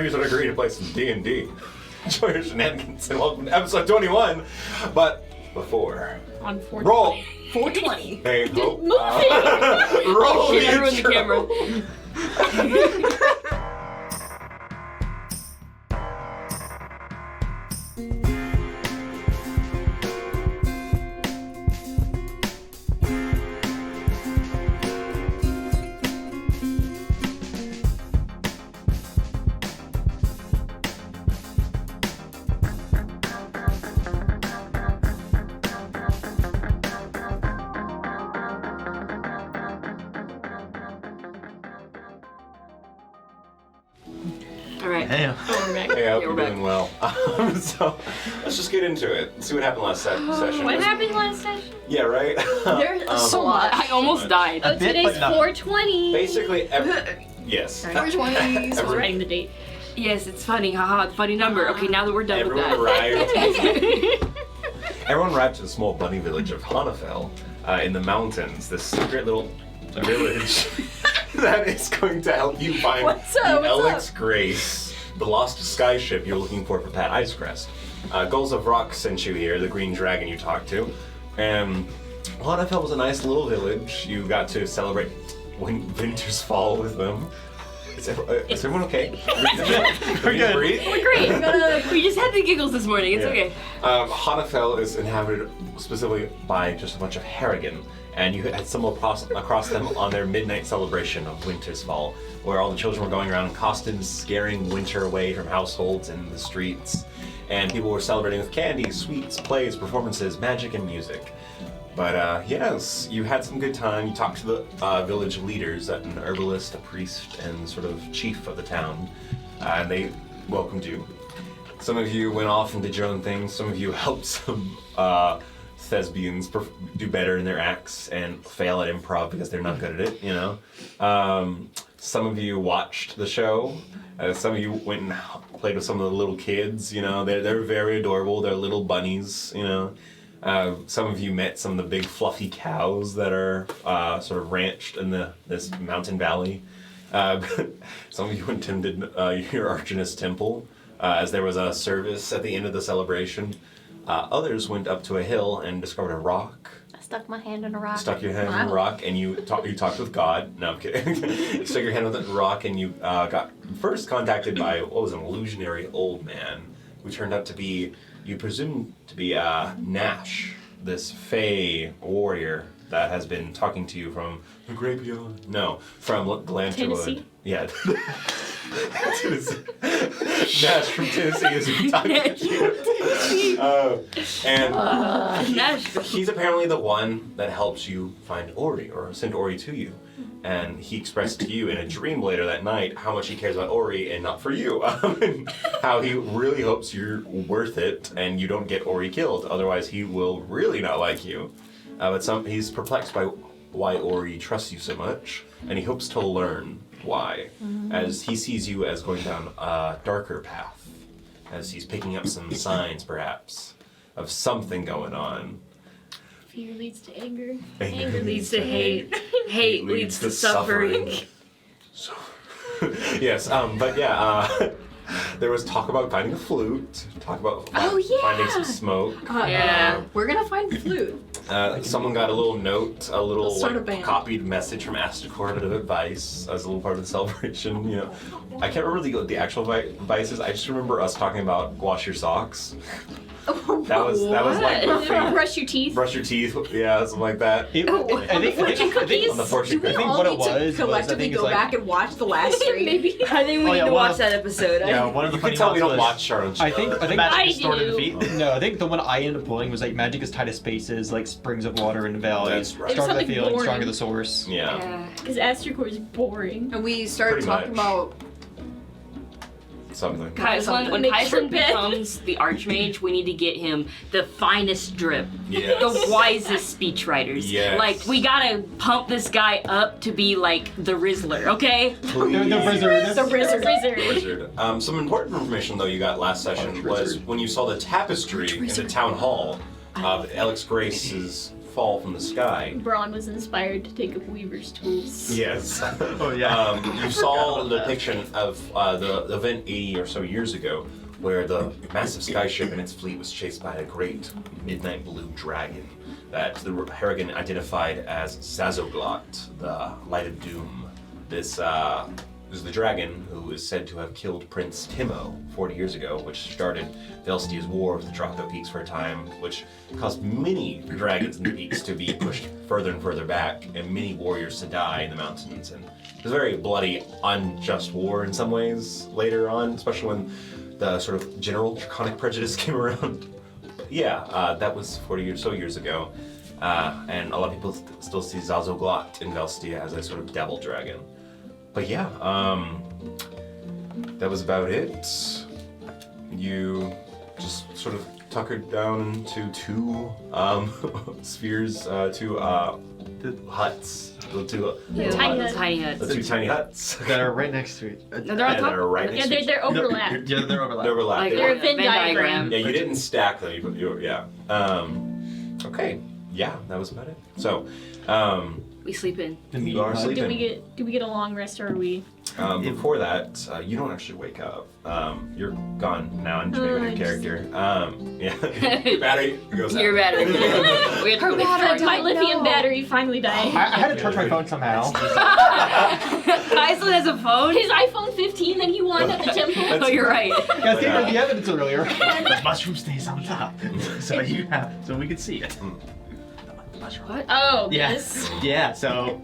you should agree to play some D&D. Enjoy your shenanigans and welcome to episode 21. But before... On 420. Roll! 420. Hey, hope. Roll the everyone the intro. camera. Hey, I hope you're doing well. So, let's just get into it. See what happened last session. What happened last session? Yeah, right? There's so much. I almost died. Oh, today's 420. Basically, yes. 420. So writing the date. Yes, it's funny. Haha, funny number. Okay, now that we're done Everyone with that. Everyone arrived to the small bunny village of Hanafel in the mountains, this secret little village that is going to help you find the Alex Grace, the lost skyship you're looking for Pat Icecrest. Gulls of Rock sent you here, the green dragon you talked to. And Hanafel was a nice little village. You got to celebrate winter's fall with them. Is everyone okay? We're good. Breathe? We're great. We just had the giggles this morning. It's okay. Hanafel is inhabited specifically by just a bunch of Harrigan, and you had stumbled across them on their midnight celebration of Winter's Fall, where all the children were going around in costumes, scaring winter away from households and the streets, and people were celebrating with candy, sweets, plays, performances, magic, and music. But yes, you had some good time. You talked to the village leaders, an herbalist, a priest, and sort of chief of the town, and they welcomed you. Some of you went off and did your own thing. Some of you helped some thespians do better in their acts and fail at improv because they're not good at it, you know. Some of you watched the show. Some of you went and played with some of the little kids, you know. They're very adorable. They're little bunnies, you know. Some of you met some of the big fluffy cows that are sort of ranched in this mountain valley. Some of you went and did your Archinus temple as there was a service at the end of the celebration. Others went up to a hill and discovered a rock. I stuck my hand in a rock. Stuck your hand in a rock and you talked with God. No, I'm kidding. You stuck your hand in the rock and you got first contacted by what was an illusionary old man who turned out to be, you presume to be Nash, this Fey warrior that has been talking to you from the great beyond. No, from Glanterwood. Tennessee? Yeah. Tennessee. Nash from Tennessee is talking to you. He's apparently the one that helps you find Ori, or send Ori to you. And he expressed to you in a dream later that night how much he cares about Ori and not for you. And how he really hopes you're worth it and you don't get Ori killed. Otherwise, he will really not like you. But he's perplexed by why Ori trusts you so much, and he hopes to learn why, as he sees you as going down a darker path, as he's picking up some signs, perhaps, of something going on. Fear leads to anger. Anger leads to hate. Hate leads to suffering. So, yes, but yeah, there was talk about finding a flute, talk about finding some smoke. We're gonna find flute. Someone got a little note, a little copied message from Asticor, a bit of advice as a little part of the celebration. You know, I can't remember the actual advices. I just remember us talking about wash your socks. That was like my favorite. Brush your teeth. Brush your teeth. Yeah, something like that. On the fortune cookies. Do we all need to collectively go back and watch the last stream? Maybe. I think we need to watch that episode. Yeah, one of the You funny can tell we don't was, watch our own show. I think I distorted do. defeat. No, I think the one I ended up pulling was like magic is tied to spaces, like springs of water in the valley. That's right. Stronger the It's feeling, something stronger the source. Yeah. Because Astrocore is boring. And we started Pretty talking much. about Something. When Make Kyson sure bed. becomes the Archmage, we need to get him the finest drip. Yes. The wisest speechwriters. Yes. Like, we gotta pump this guy up to be like the Rizzler, okay? The wizard. the Rizzard. Wizard. Some important information though you got last session was when you saw the tapestry in the town hall of Alex Grace's fall from the sky. Braun was inspired to take up Weaver's tools. Yes. Oh yeah. You saw the depiction of the event 80 or so years ago, where the massive skyship and its fleet was chased by a great midnight blue dragon that the Harrigan identified as Zazoglot, the Light of Doom. This is the dragon who is said to have killed Prince Timo 40 years ago, which started Velstia's war with the Draco Peaks for a time, which caused many dragons in the peaks to be pushed further and further back, and many warriors to die in the mountains. And it was a very bloody, unjust war in some ways later on, especially when the sort of general draconic prejudice came around. Yeah, that was 40 years ago. And a lot of people still see Zazoglot in Velstia as a sort of devil dragon. But yeah, that was about it. You just sort of tuckered down into two spheres, two huts. The two Tiny huts. The two tiny huts. That are right next to each. No, they're on top. They're right next to each They're overlapped. Yeah, they're overlapped. They're overlapped. Like They're a a Venn diagram. Yeah, you didn't stack them. Yeah. Okay. Yeah, that was about it. So, We sleep in. The you are meeting. sleeping. Do we get a long rest, or are we? Before that, you don't actually wake up. You're gone now into your character. Yeah. Your battery goes out. Your battery. We had to battery, my charge. lithium battery finally died. I had to charge my phone somehow. Iceland has a phone? His iPhone 15 that he won at the temple. Oh, you're right. Guys, gave her the evidence earlier. The mushroom stays on top, so we can see it. What? Oh, Yeah. yes. Yeah. So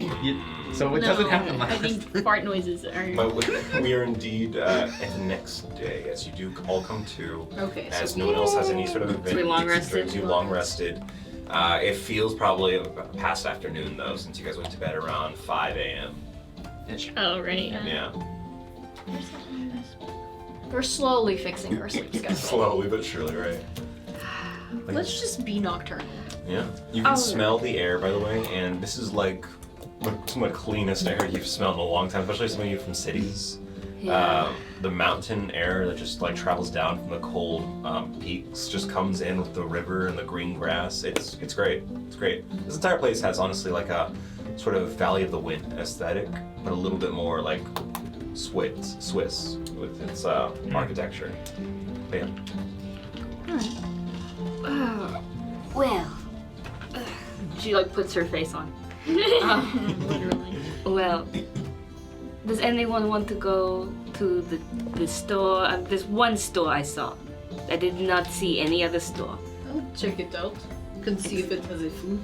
it doesn't happen like I think fart noises are. But we are indeed at the next day, as you do all come to. Okay, As so no one else has any sort of event. we long except rested? You long rested. It feels probably past afternoon though, since you guys went to bed around 5 a.m. Oh, right. Yeah. We're slowly fixing our sleep schedule. Slowly but surely, right? let's just be nocturnal. Yeah. You can smell the air, by the way, and this is like some of the cleanest air you've smelled in a long time, especially some of you from cities. Yeah. The mountain air that just like travels down from the cold peaks just comes in with the river and the green grass. It's great. It's great. This entire place has honestly like a sort of Valley of the Wind aesthetic, but a little bit more like Swiss with its architecture. But yeah. Well. She like puts her face on. Literally. Well, does anyone want to go to the store? There's one store I saw. I did not see any other store. I'll check it out. Can see if it has a flute.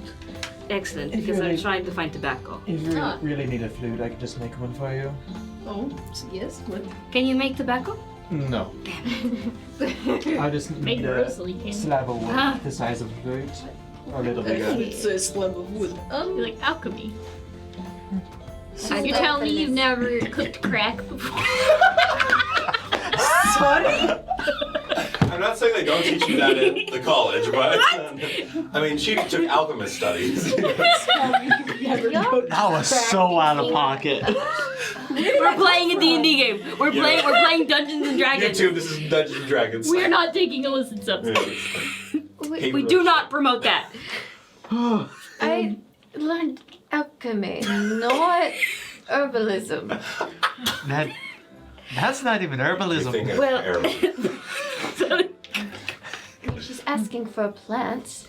Excellent, If because you I'm really- trying to find tobacco. If you Ah. really need a flute, I can just make one for you. Oh, yes. What? Can you make tobacco? No. I just Make need it a Rosalie can. slab of wood Ah. the size of a flute. Or a little bigger. It's a slab of wood. You're like alchemy. So You're telling me you've never cooked crack before? Sorry? I'm not saying they don't teach you that in the college, but I mean, she took alchemist studies. That was so out of pocket. We're playing a D&D game. We're playing Dungeons and Dragons. YouTube, this is Dungeons and Dragons. We're not taking illicit substance. We do not promote that. I learned alchemy, not herbalism. That's not even You herbalism. think of Well- Arabic. She's asking for plants.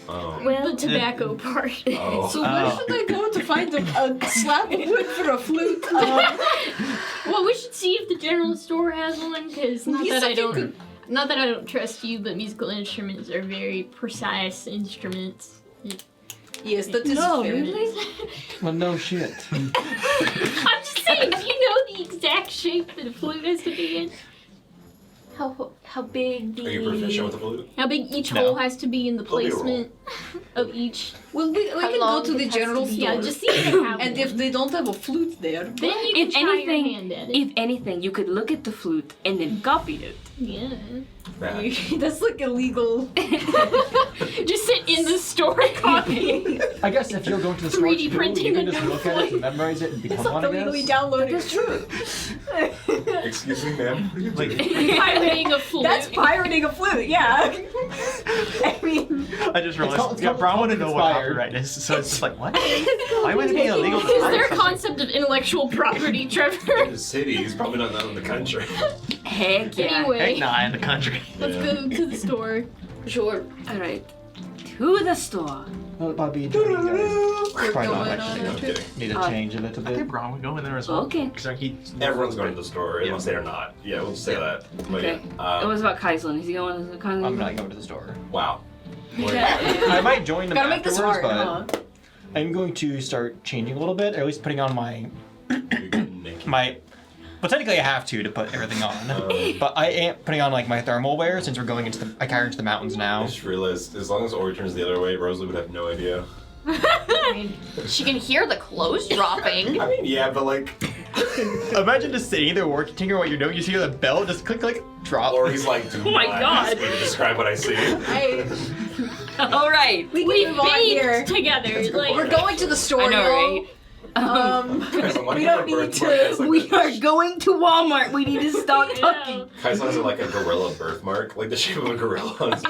Oh. The tobacco part. Oh. So where should I go to find a slab of wood for a flute? Well, we should see if the general store has one, because not Yes, that if you could- I don't trust you, but musical instruments are very precise instruments. Yes, that is No, fair. really? Well, no shit. I'm just saying, do you know the exact shape that a flute has to be in? How big the... Are you proficient with the flute? How big each No. hole has to be in the There'll be a roll. placement of each? Well, we How can go long to the it has general to be. store. Yeah, just see if they have And one. if they don't have a flute there, Then you can If try your anything, hand at it. if anything, you could look at the flute and then copy it. Yeah. Bad. that's like illegal. Just sit in the store copying. I guess if you're going to the store 3D too, printing you can a just new look at it and memorize it and become It's not one, I illegally guess. downloaded. That's true. You're Excuse me, ma'am. Like, Pirating a flute. That's pirating a flute, yeah. I mean, I just realized. Yeah, Brown want to know what copyright is, so it's just like, what? Why would it be illegal to Is pirate there a something? concept of intellectual property, Trevor? In the city, he's probably not known in the country. Heck yeah. Anyway, Heck nah, in the country. let's go to the store. Sure. Alright. To the store. Well, Bobby, joining you guys. Probably not going actually. on No, I'm kidding. Need to change a little Okay, bit. Brown would go in there as well. Okay. Because he. Everyone's going to the store, unless they're not. Yeah, we'll say that. But Okay. yeah. It was about Kaislin. Is he going to Kaislin? I'm not going to the store. Wow. I might join them gotta make this afterwards, hard, but I'm going to start changing a little bit, or at least putting on my well, technically I have to put everything on, but I am putting on like my thermal wear since we're going into the into the mountains I now. just realized, as long as Ori turns the other way, Rosalie would have no idea. I mean, she can hear the clothes dropping. I mean, yeah, but like, Imagine just sitting there working, tinker what you're doing. You just hear the bell just click, click, drop. Ori's like, do Oh my not God. ask me to describe what I see. Alright. we We can move on here. bathed together. Like, We're going to the store, I know, y'all. right? We don't need to. We are going to Walmart. We need to stop talking. Kai's has like a gorilla birthmark, like the shape of a gorilla. What?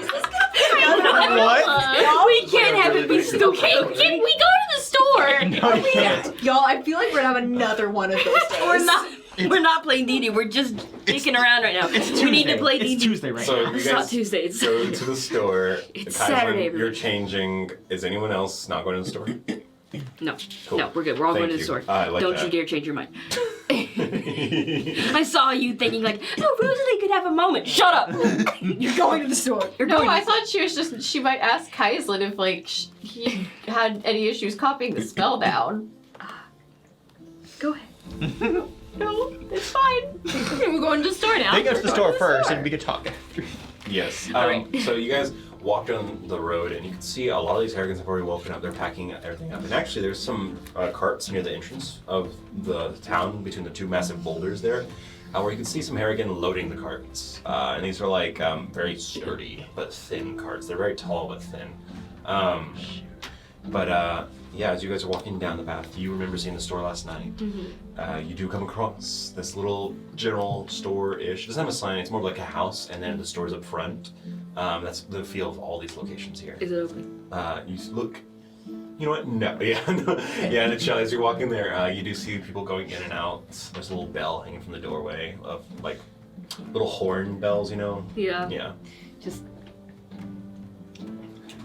We can't have it be stupid. okay, can we go to the store? No, you can't. Y'all, I feel like we're gonna have another one of those days. We're not playing D&D. We're just dicking around right now. We need to play It's D&D. Tuesday right So now. you It's not guys Tuesday. It's go to the store. It's Kai's Saturday, You're everybody. changing. Is anyone else not going to the store? no, Cool. no, we're good. We're all Thank going to the you. store. I like Don't that. you dare change your mind. I saw you thinking like, oh, Rosalie could have a moment. Shut up. You're going to the store. You're No, going. I thought she might ask Kaislin if like he had any issues copying the spell down. Go ahead. No, it's fine. We're going to the store now. They go to the store first, and we can talk. Yes. Alright. So you guys walk down the road, and you can see a lot of these Harrigans have already woken up. They're packing everything up. And actually, there's some carts near the entrance of the town between the two massive boulders there, where you can see some Harrigan loading the carts. And these are like very sturdy but thin carts. They're very tall but thin. Yeah, as you guys are walking down the path, you remember seeing the store last night. You do come across this little general store-ish. It doesn't have a sign, it's more like a house, and then the store's up front. That's the feel of all these locations here. Is it open? You look, you know what? No, yeah, no. Yeah, and it's as you're walking there, you do see people going in and out. There's a little bell hanging from the doorway of like little horn bells, you know? Yeah. Yeah. Just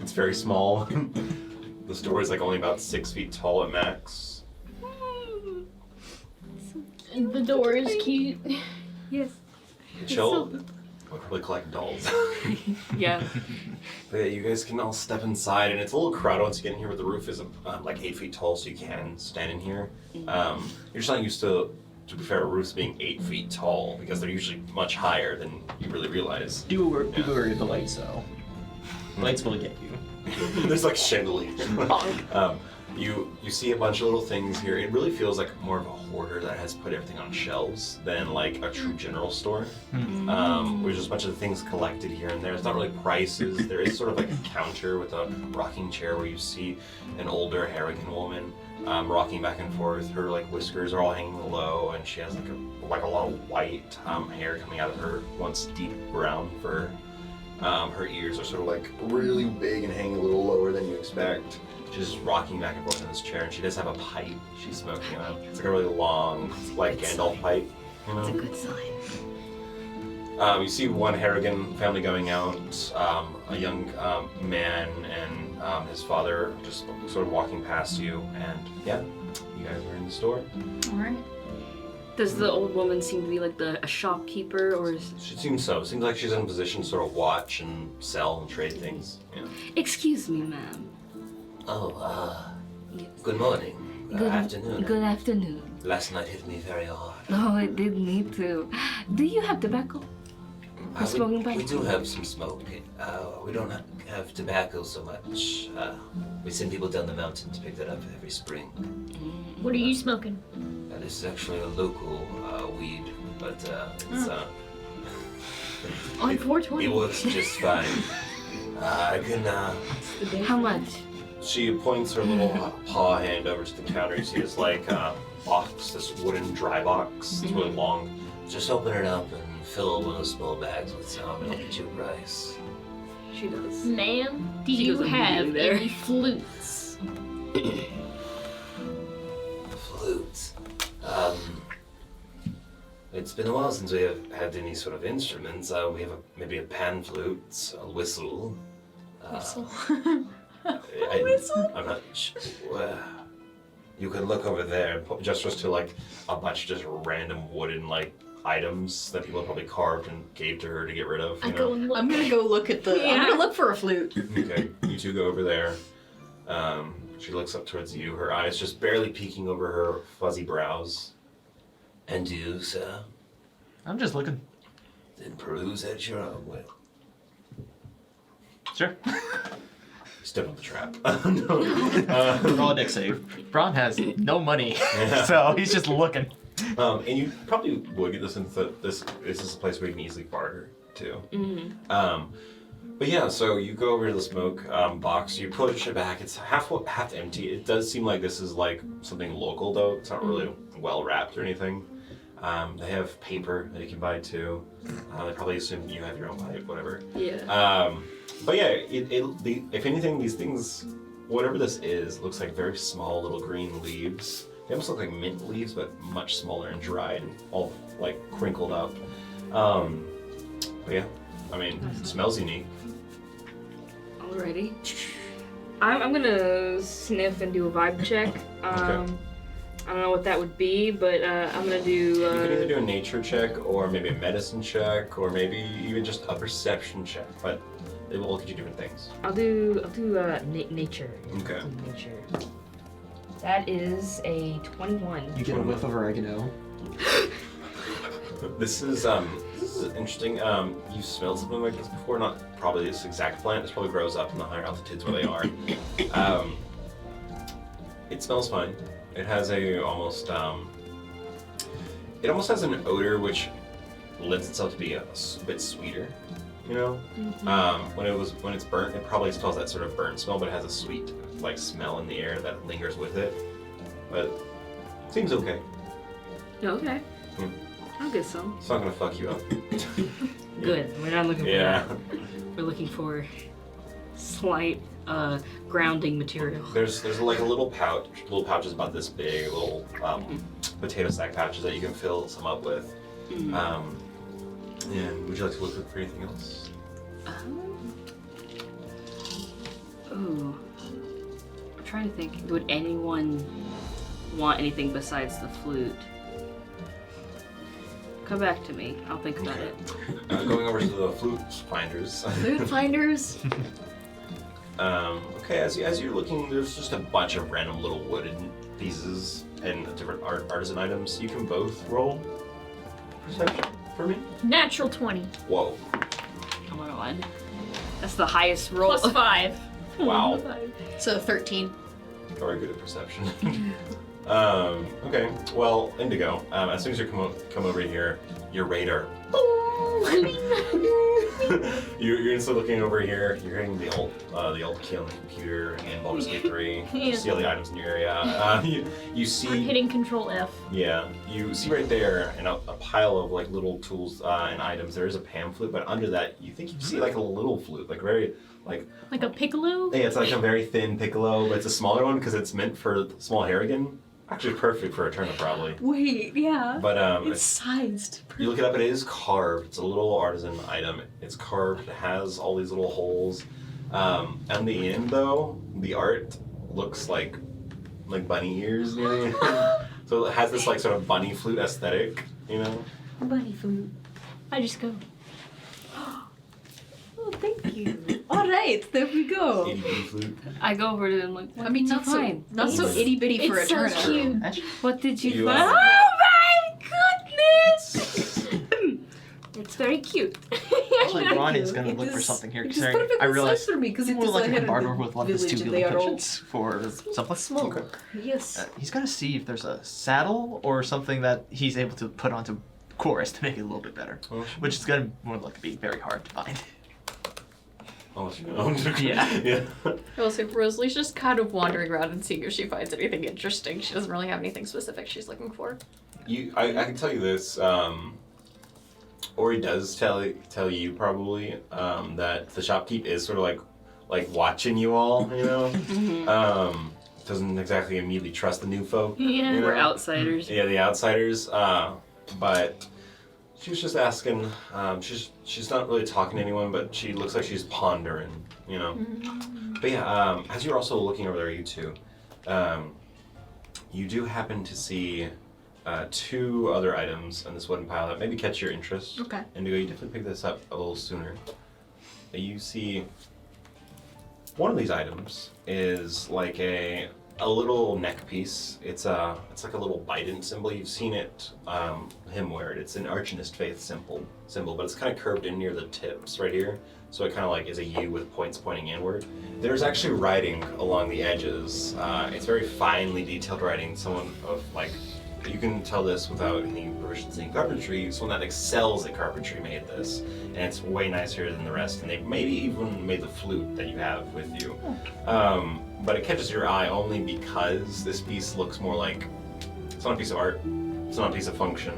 It's very small. The store is like only about 6 feet tall at max. The door is cute. yes. Chill. We'll probably collect dolls. Yeah. But yeah, you guys can all step inside, and it's a little crowded once you get in here, but the roof is like 8 feet tall, so you can stand in here. You're just not used to be fair, roofs being 8 feet tall, because they're usually much higher than you really realize. Do worry with the lights, though. Lights will get you. There's like chandeliers. You see a bunch of little things here. It really feels like more of a hoarder that has put everything on shelves than like a true general store. There's just a bunch of things collected here and there. It's not really prices. There is sort of like a counter with a rocking chair where you see an older Harrigan woman rocking back and forth. Her like whiskers are all hanging low, and she has like a lot of white hair coming out of her once deep brown fur. Her ears are sort of like really big and hanging a little lower than you expect. She's just rocking back and forth in this chair, and she does have a pipe she's smoking on. It's like a really long, like Gandalf pipe. You know? It's a good sign. You see one Harrigan family going out, a young man and his father just sort of walking past you, and yeah, you guys are in the store. Alright. Does the old woman seem to be like a shopkeeper, or is... She seems so. Seems like she's in a position to sort of watch and sell and trade things. Yeah. Excuse me, ma'am. Oh, Yes. good morning. Afternoon. Good afternoon. Last night hit me very hard. Oh, it did me too. Do you have tobacco? Smoking pipe? We do have some smoke. We don't have tobacco so much. We send people down the mountain to pick that up every spring. What are you smoking? This is actually a local weed, but it's On it 420. works just fine. I can. How much? She points her little paw hand over to the counter. You see this like box, this wooden dry box. It's really long. Just open it up and fill one of those small bags with some, and I'll get you a price. She does. Ma'am, do She you goes have immediately there. any flutes? Flutes. It's been a while since we have had any sort of instruments. We have maybe a pan flute, a whistle. Whistle. I'm not sure. You can look over there. Gestures to like a bunch of just random wooden like items that people have probably carved and gave to her to get rid of. I You go know? and look. I'm gonna go look at the. I'm gonna look for a flute. Okay, you two go over there. She looks up towards you, her eyes just barely peeking over her fuzzy brows. And you, sir? I'm just looking. Then peruse at your own will. Sure. Step on the trap. Roll a deck save. Braun has no money, Yeah. so he's just looking. And you probably would get this into this is a place where you can easily barter too. Mm-hmm. But yeah, so you go over to the smoke box, you push it back, it's half empty. It does seem like this is like something local though, it's not really well wrapped or anything. They have paper that you can buy too. They probably assume you have your own pipe, whatever. Yeah. But yeah, if anything, these things, whatever this is, looks like very small little green leaves. They almost look like mint leaves, but much smaller and dried, and all like crinkled up. But yeah, I mean, it smells unique. Alrighty. I'm gonna sniff and do a vibe check. Okay. I don't know what that would be, but I'm gonna do. You can either do a nature check, or maybe a medicine check, or maybe even just a perception check. But it will look at you different things. I'll do nature. Okay. Nature. That is a 21. You get a whiff of oregano. This is interesting. You've smelled something like this before, not probably this exact plant. This probably grows up in the higher altitudes where they are. It smells fine. It has it almost has an odor which lends itself to be a bit sweeter. You know, when it's burnt, it probably still has that sort of burnt smell, but it has a sweet like smell in the air that lingers with it. But it seems okay. Okay. Hmm. I'll get some. It's not gonna fuck you up. Good. We're not looking for Yeah. that. We're looking for slight grounding material. There's like a little pouch. Little pouches about this big, little potato sack pouches that you can fill some up with. And would you like to look for anything else? Ooh. I'm trying to think. Would anyone want anything besides the flute? Come back to me. I'll think about it. Going over to the flute finders. Flute finders. Okay, as you're looking, there's just a bunch of random little wooden pieces and different artisan items. You can both roll perception for me. Natural 20. Whoa! Come on. That's the highest roll. Plus 5. Wow. So 13. Very good at perception. Okay, well, Indigo, as soon as you come over here, your radar. You're instantly looking over here. You're hearing the old key on the computer in Baldur's Gate 3. You see all the items in your area. You see. I'm hitting Control F. Yeah, you see right there in a pile of like little tools and items. There is a pan flute, but under that, you think you see like a little flute, like very like. Like a piccolo? Yeah, it's like a very thin piccolo, but it's a smaller one because it's meant for small harrigan. Actually, perfect for a turnip, probably. Wait, yeah. But It's sized. you look it up. It is carved. It's a little artisan item. It's carved. It has all these little holes. On the end, though, the art looks like bunny ears. You know? So it has this like sort of bunny flute aesthetic. You know. Bunny food. I just go. Oh, thank you. All right, there we go. Itty bitty flute. I go over to them like, what I mean, did you not so find? not so It's- itty bitty for a It's so turnip. cute. Actually, What did you You, find? uh, Oh my goodness! It's very cute. Braun is going to It look for just- something here, it just considering put a I bit realized size for me because it we'll just like I a had a barter with one of his village two and they healing are all potions for something. smoke. Okay. Yes. He's going to see if there's a saddle or something that he's able to put onto Chorus to make it a little bit better, which is going to more likely be very hard to find. I'll let you know. Yeah. Yeah. I will say Rosalie's just kind of wandering around and seeing if she finds anything interesting. She doesn't really have anything specific she's looking for. I can tell you this. Ori does tell you probably that the shopkeep is sort of like watching you all, you know. Doesn't exactly immediately trust the new folk. Yeah. you know? We're outsiders. Yeah, the outsiders. But she was just asking. She's not really talking to anyone, but she looks like she's pondering, you know. But yeah, as you're also looking over there, you two, you do happen to see 2 other items on this wooden pile that maybe catch your interest. Okay. Indigo, you definitely pick this up a little sooner. You see one of these items is like a little neck piece. It's like a little bident symbol. You've seen it, him wear it. It's an Arcanist faith symbol, but it's kind of curved in near the tips right here. So it kind of like is a U with points pointing inward. There's actually writing along the edges. It's very finely detailed writing. Someone of like, you can tell this without any proficiency in carpentry. Someone that excels at carpentry made this, and it's way nicer than the rest. And they maybe even made the flute that you have with you. But it catches your eye only because this piece looks more like, it's not a piece of art. It's not a piece of function.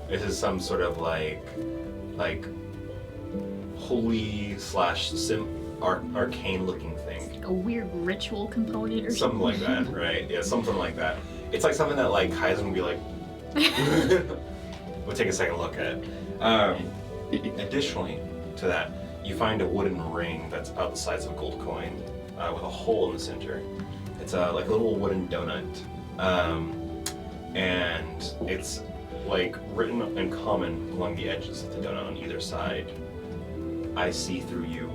This is some sort of like holy / arcane looking thing. A weird ritual component or Something like that, right? Yeah, something like that. It's like something that like Kaizen would be like, we'll take a second look at. Additionally to that, you find a wooden ring that's about the size of a gold coin with a hole in the center. It's like a little wooden donut. And it's like written in common along the edges of the donut on either side. I see through you.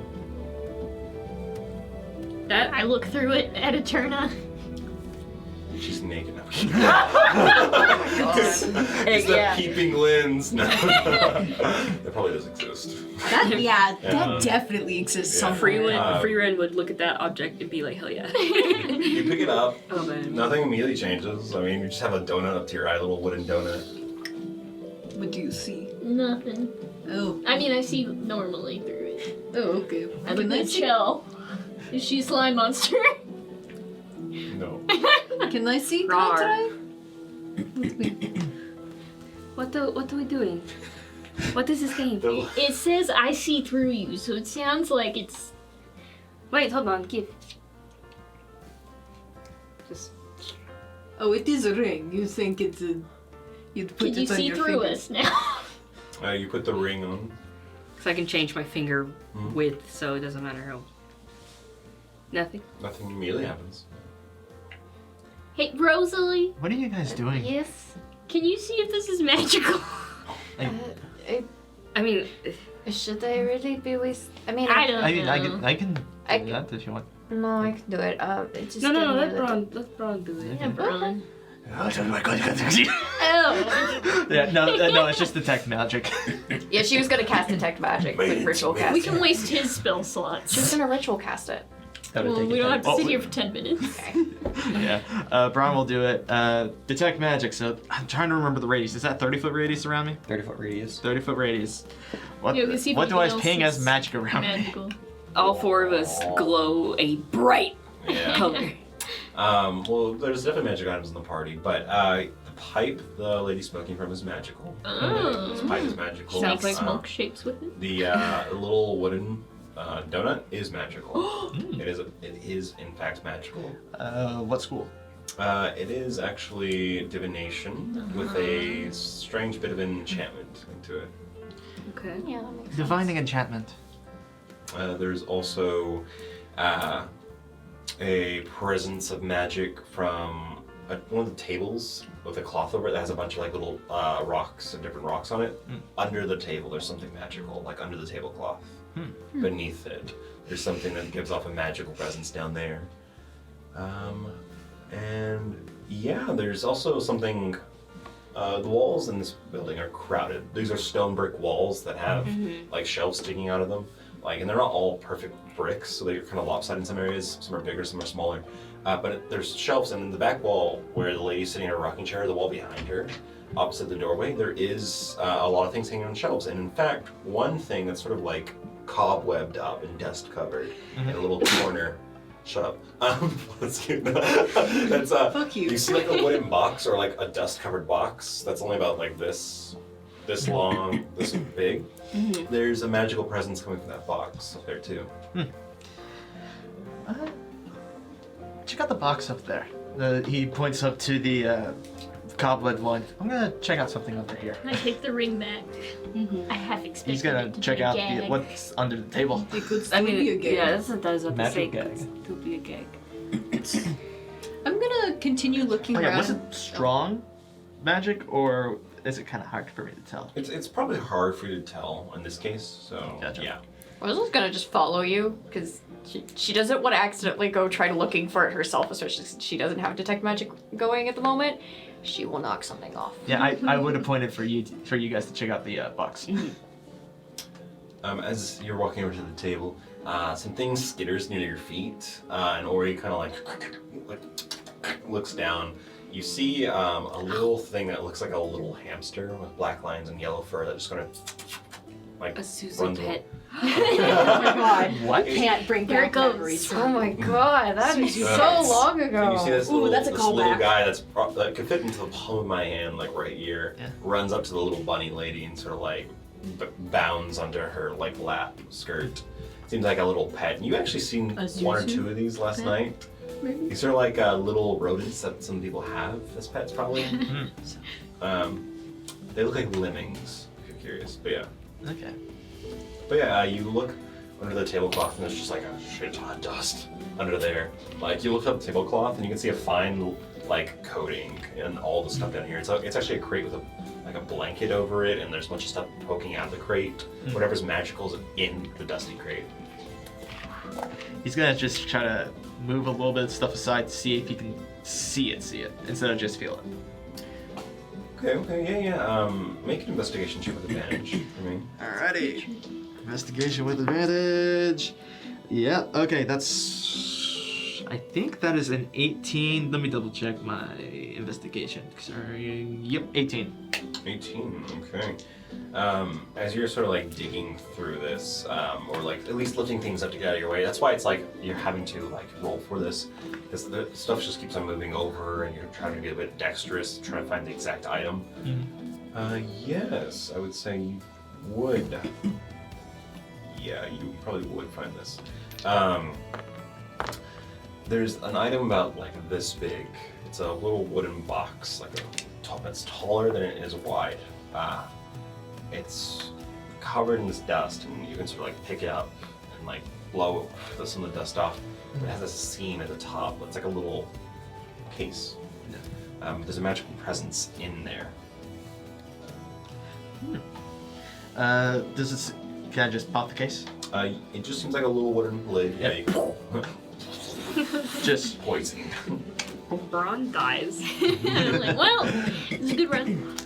I look through it at Eterna. She's naked now. It's It's the peeping lens. No. That probably does exist. That definitely exists Yeah. somewhere. Freeran would look at that object and be like, hell yeah. You pick it up. Oh man. Nothing immediately changes. I mean, you just have a donut up to your eye, a little wooden donut. What do you see? Nothing. Oh. I mean, I see normally through it. Oh, okay. I look at Shell. Is she a slime monster? No. Can I see? Rawr. Can I? What are we doing? What is this game? It says I see through you, so it sounds like it's. Wait, hold on, give. Just Oh, it is a ring. You think it's a... You'd put Can you it on see your through finger. us now? You put the ring on. so I can change my finger width, so it doesn't matter how. Nothing. Nothing immediately happens. Hey, Rosalie. What are you guys doing? Yes. Can you see if this is magical? I mean, Should I really be with? I mean, I don't know. I can I do that if you want. No, I can do it. It just no, gave me let the- Braun do it. Yeah, Braun. Oh. Yeah, no, it's just detect magic. Yeah, she was gonna cast detect magic with ritual cast. We can waste his spell slots. She was gonna ritual cast it. Well, we don't have to sit here for 10 minutes. Okay. Yeah, Braun will do it. Detect magic. So I'm trying to remember the radius. Is that 30-foot radius around me? 30-foot radius. 30-foot radius. What? Yeah, we can see if What do I anything ping else as is magic around me? Magical. All 4 of us glow a bright Yeah. color. Well, there's definitely magic items in the party, but the pipe the lady's smoking from is magical. Oh. This pipe is magical. Sounds like smoke shapes with it. The little wooden donut is magical. It is in fact magical. What school? It is actually divination with a strange bit of enchantment into it. Okay. Yeah, that makes sense. Divining enchantment. There's also a presence of magic from one of the tables with a cloth over it that has a bunch of like little rocks and different rocks on it. Under the table, there's something magical, like under the tablecloth. Beneath it, there's something that gives off a magical presence down there. And yeah, there's also something. The walls in this building are crowded. These are stone brick walls that have like shelves sticking out of them. Like, and they're not all perfect bricks, so they're kind of lopsided in some areas. Some are bigger, some are smaller. But there's shelves, and in the back wall, where the lady's sitting in a rocking chair, the wall behind her, opposite the doorway, there is a lot of things hanging on shelves. And in fact, one thing that's sort of like cobwebbed up and dust covered in a little corner. Shut up. That's cute. Fuck you. You see like a wooden box or like a dust covered box that's only about like this this long, this big. There's a magical presence coming from that box up there too. Check out the box up there. He points up to the cobweb one. I'm gonna check out something under here. I take the ring back. I have expected He's gonna it to check be a out gag. what's under the table. It could I still mean, be a game. yeah, that's what I was about to say. Magic gag. Could still be a gag. I'm gonna continue looking Oh yeah, around. was it strong magic or is it kind of hard for me to tell? It's probably hard for you to tell in this case. So Gotcha. yeah. Rosal's gonna just follow you because she doesn't want to accidentally go try looking for it herself, especially since she doesn't have detect magic going at the moment. She will knock something off. Yeah, I would have pointed for you guys to check out the box. As you're walking over to the table, something skitters near your feet, and Ori kind of like looks down. You see a little thing that looks like a little hamster with black lines and yellow fur that just kind of like A Susan runs pet. Oh my god. What? Can't bring Here back it goes. memories Oh from my god, that is Susan. so long ago. And you see this Ooh, little, that's a this little callback. guy that could fit into the palm of my hand, like right here, Yeah. runs up to the little bunny lady and sort of like bounds under her like lap skirt. Seems like a little pet. And you actually seen A one or Zuzu two of these last pet? night. Maybe. These are like little rodents that some people have as pets, probably. They look like lemmings, if you're curious. But yeah. Okay. But yeah, you look under the tablecloth and there's just like a shit ton of dust under there. Like you look up the tablecloth and you can see a fine like coating and all the stuff down here. It's actually a crate with a blanket over it, and there's a bunch of stuff poking out of the crate. Whatever's magical is in the dusty crate. He's gonna just try to move a little bit of stuff aside to see if he can see it, instead of just feel it. Okay, yeah. Make an investigation check with advantage for me. Alrighty. Investigation with advantage. Yeah, okay, that's... I think that is an 18. Let me double check my investigation. Sorry. Yep, 18. 18, okay. As you're sort of like digging through this, or like at least lifting things up to get out of your way, that's why it's like you're having to like roll for this, because the stuff just keeps on moving over and you're trying to get a bit dexterous, trying to find the exact item. Yes, I would say you would. Yeah, you probably would find this. There's an item about like this big. It's a little wooden box, like it's taller than it is wide. It's covered in this dust, and you can sort of like pick it up and like blow some of the dust off. It has a seam at the top. It's like a little case. There's a magical presence in there. Does this... Can I just pop the case? It just seems like a little wooden lid. Yeah. Just... Poison. Braun dies. I'm like, well, it's a good run.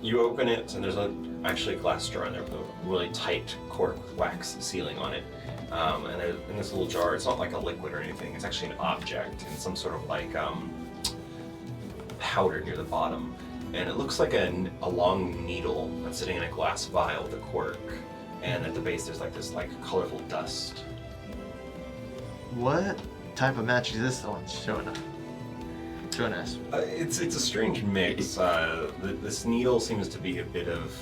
You open it, and there's actually a glass jar in there with a really tight cork with wax sealing on it. And there's, in this little jar, it's not like a liquid or anything. It's actually an object and some sort of like powder near the bottom. And it looks like a long needle that's sitting in a glass vial with a cork. And at the base, there's like this like colorful dust. What type of magic is this one showing us? It's a strange mix. This needle seems to be a bit of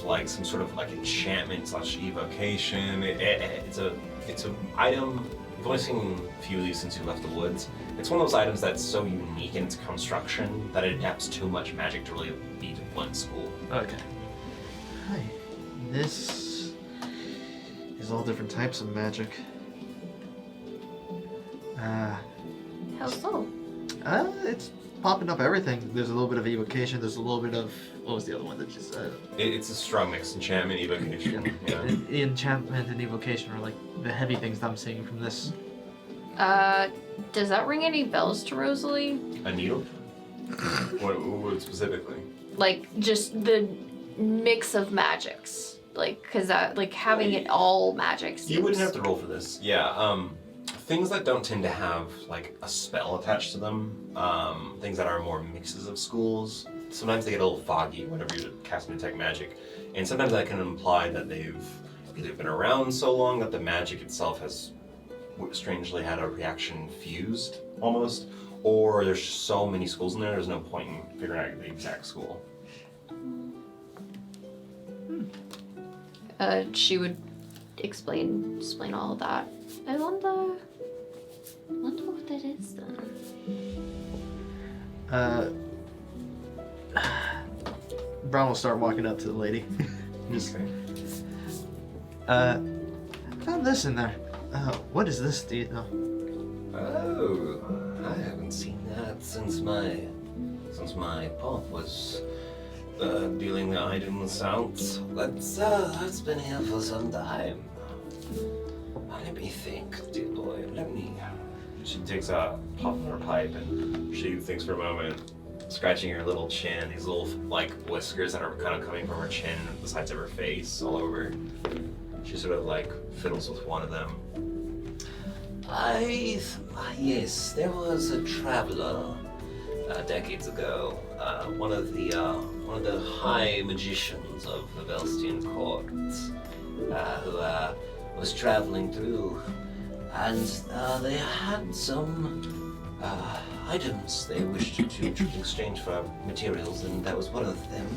like some sort of like enchantment / evocation. It's an item. You've only seen a few of these since you left the woods. It's one of those items that's so unique in its construction that it adapts too much magic to really be to one school. Okay. Hi. This is all different types of magic. How so? It's popping up everything. There's a little bit of evocation. There's a little bit of... What was the other one that just... It's a strong mix. Enchantment, evocation. Yeah. Enchantment and evocation are like the heavy things that I'm seeing from this. Does that ring any bells to Rosalie? A needle? What specifically? Like, just the mix of magics. Like, cause that, like, having it all magic seems... You wouldn't have to roll for this. Yeah, things that don't tend to have, like, a spell attached to them, things that are more mixes of schools, sometimes they get a little foggy whenever you're casting detect magic, and sometimes that can imply that they've either been around so long that the magic itself has strangely had a reaction fused, almost, or there's just so many schools in there. There's no point in figuring out the exact school. She would explain all of that. I wonder what that is then. Brown will start walking up to the lady. Just, Okay. I found this in there. What is this? Do you know? Oh, I haven't seen that since my pop was dealing the items out. That's been here for some time. Let me think, dear boy. Let me. She takes a puff of her pipe and she thinks for a moment, scratching her little chin, these little like whiskers that are kind of coming from her chin, the sides of her face, all over. She sort of like fiddles with one of them. Yes, there was a traveler decades ago, one of the high magicians of the Velstian court, who was traveling through, and they had some items they wished to exchange for materials, and that was one of them.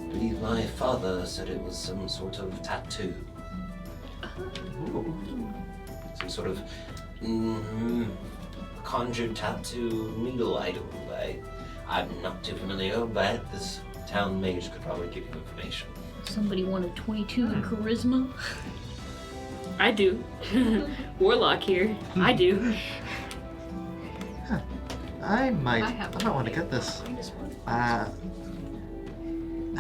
I believe my father said it was some sort of tattoo. Some sort of conjured tattoo needle item. I'm not too familiar, but this town mage could probably give you information. Somebody wanted 22 in charisma. I do. Warlock here. I do. I might want to get this. How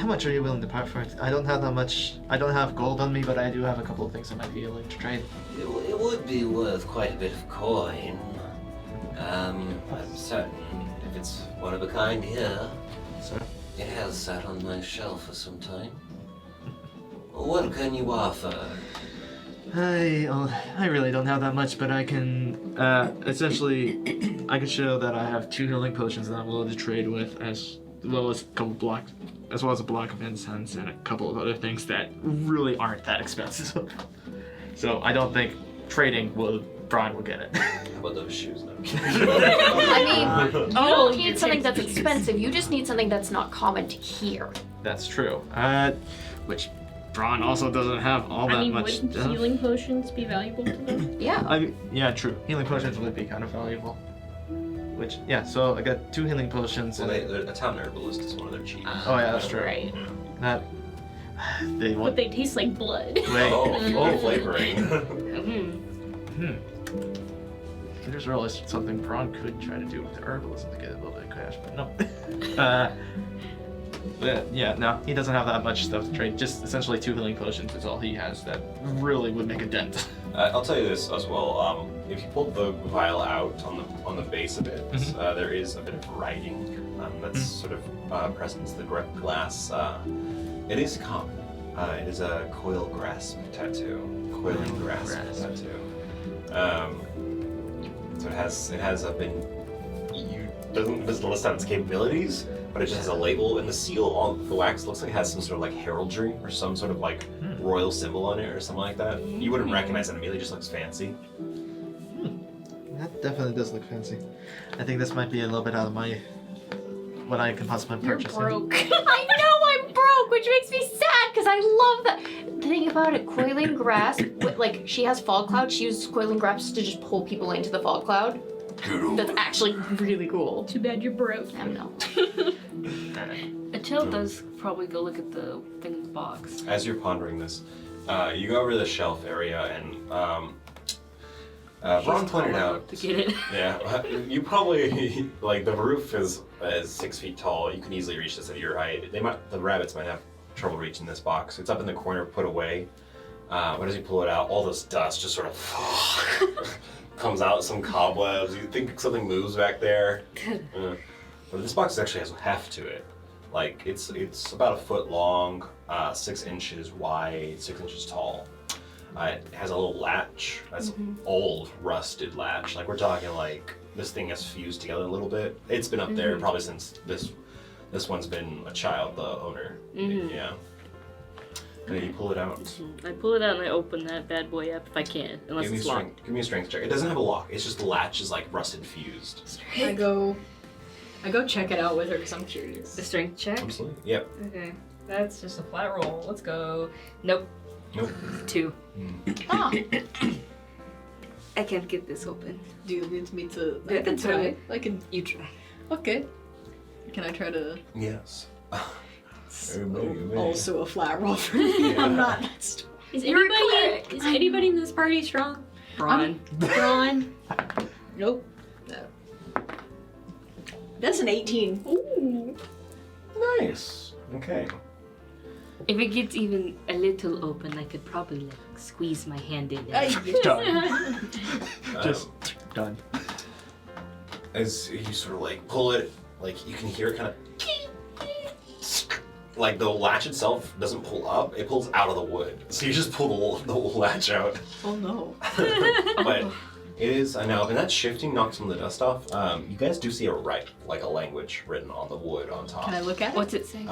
much are you willing to part for it? I don't have that much. I don't have gold on me, but I do have a couple of things I might be willing to trade. It would be worth quite a bit of coin. I'm certain if it's one of a kind here. So, It has sat on my shelf for some time. What can you offer? I really don't have that much, but I can essentially I can show that I have 2 healing potions that I'm willing to trade with, as well as a block of incense and a couple of other things that really aren't that expensive. So I don't think trading Brian will get it. How about those shoes now? I mean, you don't your need something that's textures. expensive. You just need something that's not common to hear. That's true. Which Braun also doesn't have all that I mean, much wouldn't stuff. healing potions be valuable to them? Yeah. Yeah, true. Healing potions would be kind of valuable. Which, yeah, so I got 2 healing potions. Well, And a town herbalist is one of their chiefs. oh yeah, that's true. Right. That they But want. they taste like blood. Wait. Oh, flavoring. I just realized something Braun could try to do with the herbalism to get a little bit of cash, but no. But yeah, no, he doesn't have that much stuff to trade. Just essentially 2 healing potions is all he has that really would make a dent. I'll tell you this as well. If you pull the vial out on the base of it, there is a bit of writing that's sort of pressed into the glass. It is common. It is a coil grasp tattoo. Coiling grasp tattoo. So it has doesn't list out its capabilities, but it just has a label, and the seal on the wax looks like it has some sort of like heraldry or some sort of like royal symbol on it or something like that. You wouldn't recognize it immediately; it just looks fancy. That definitely does look fancy. I think this might be a little bit out of what I can possibly You're purchase. broke. I know I'm broke, which makes me sad because I love that. The thing about it, coiling grasp, like she has fog cloud, she uses coiling grasp to just pull people into the fog cloud. That's actually really cool. Too bad you're broke. I don't know. Achille does probably go look at the thing in the box. As you're pondering this, you go over to the shelf area, and Braun pointed out. To get it. Yeah, you probably like the roof is 6 feet tall. You can easily reach this at your height. The rabbits might have trouble reaching this box. It's up in the corner, put away. But as you pull it out, all this dust just sort of comes out. Some cobwebs. You think something moves back there. But this box actually has heft to it. Like it's about a foot long, 6 inches wide, 6 inches tall. It has a little latch. That's old, rusted latch. Like we're talking like this thing has fused together a little bit. It's been up there probably since this one's been a child, the owner. Yeah. Yeah, you pull it out. I pull it out and I open that bad boy up if I can, unless Give me, it's locked. give me a strength check. It doesn't have a lock. It's just the latch is like rusted fused. I go check it out with her because I'm curious. The strength check? Absolutely. Yep. Okay. That's just a flat roll. Let's go. Nope. Nope. 2. Ah, I can't get this open. do you need me to? Yeah, I can try. try. I can. You try. Okay. Can I try to? Yes. Also a flat roll for me. Yeah. I'm not that strong. Is You're a anybody cleric. is anybody in this party strong? Braun. Braun. Nope. No. That's an 18. Ooh. Nice. Okay. If it gets even a little open, I could probably like squeeze my hand in it. Done. Just done. As you sort of like pull it, like you can hear it kind of like the latch itself doesn't pull up, it pulls out of the wood. So you just pull the latch out. Oh no. But it is now, and that shifting knocks some of the dust off. You guys do see a language written on the wood on top. Can I look at it? What's it say?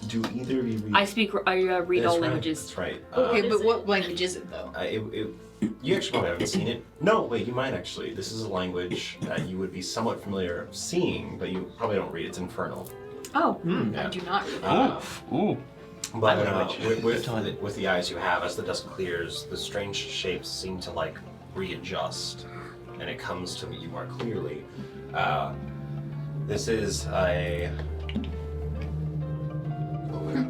Do either of you read? I read That's all right, languages. That's right. Okay, but what language is it though? You actually probably haven't seen it. No, wait, you might actually. This is a language that you would be somewhat familiar seeing, but you probably don't read. It's Infernal. Oh, Yeah. I do not read it. Ooh. But language. with the eyes you have, as the dust clears, the strange shapes seem to like readjust, and it comes to you more clearly. This is a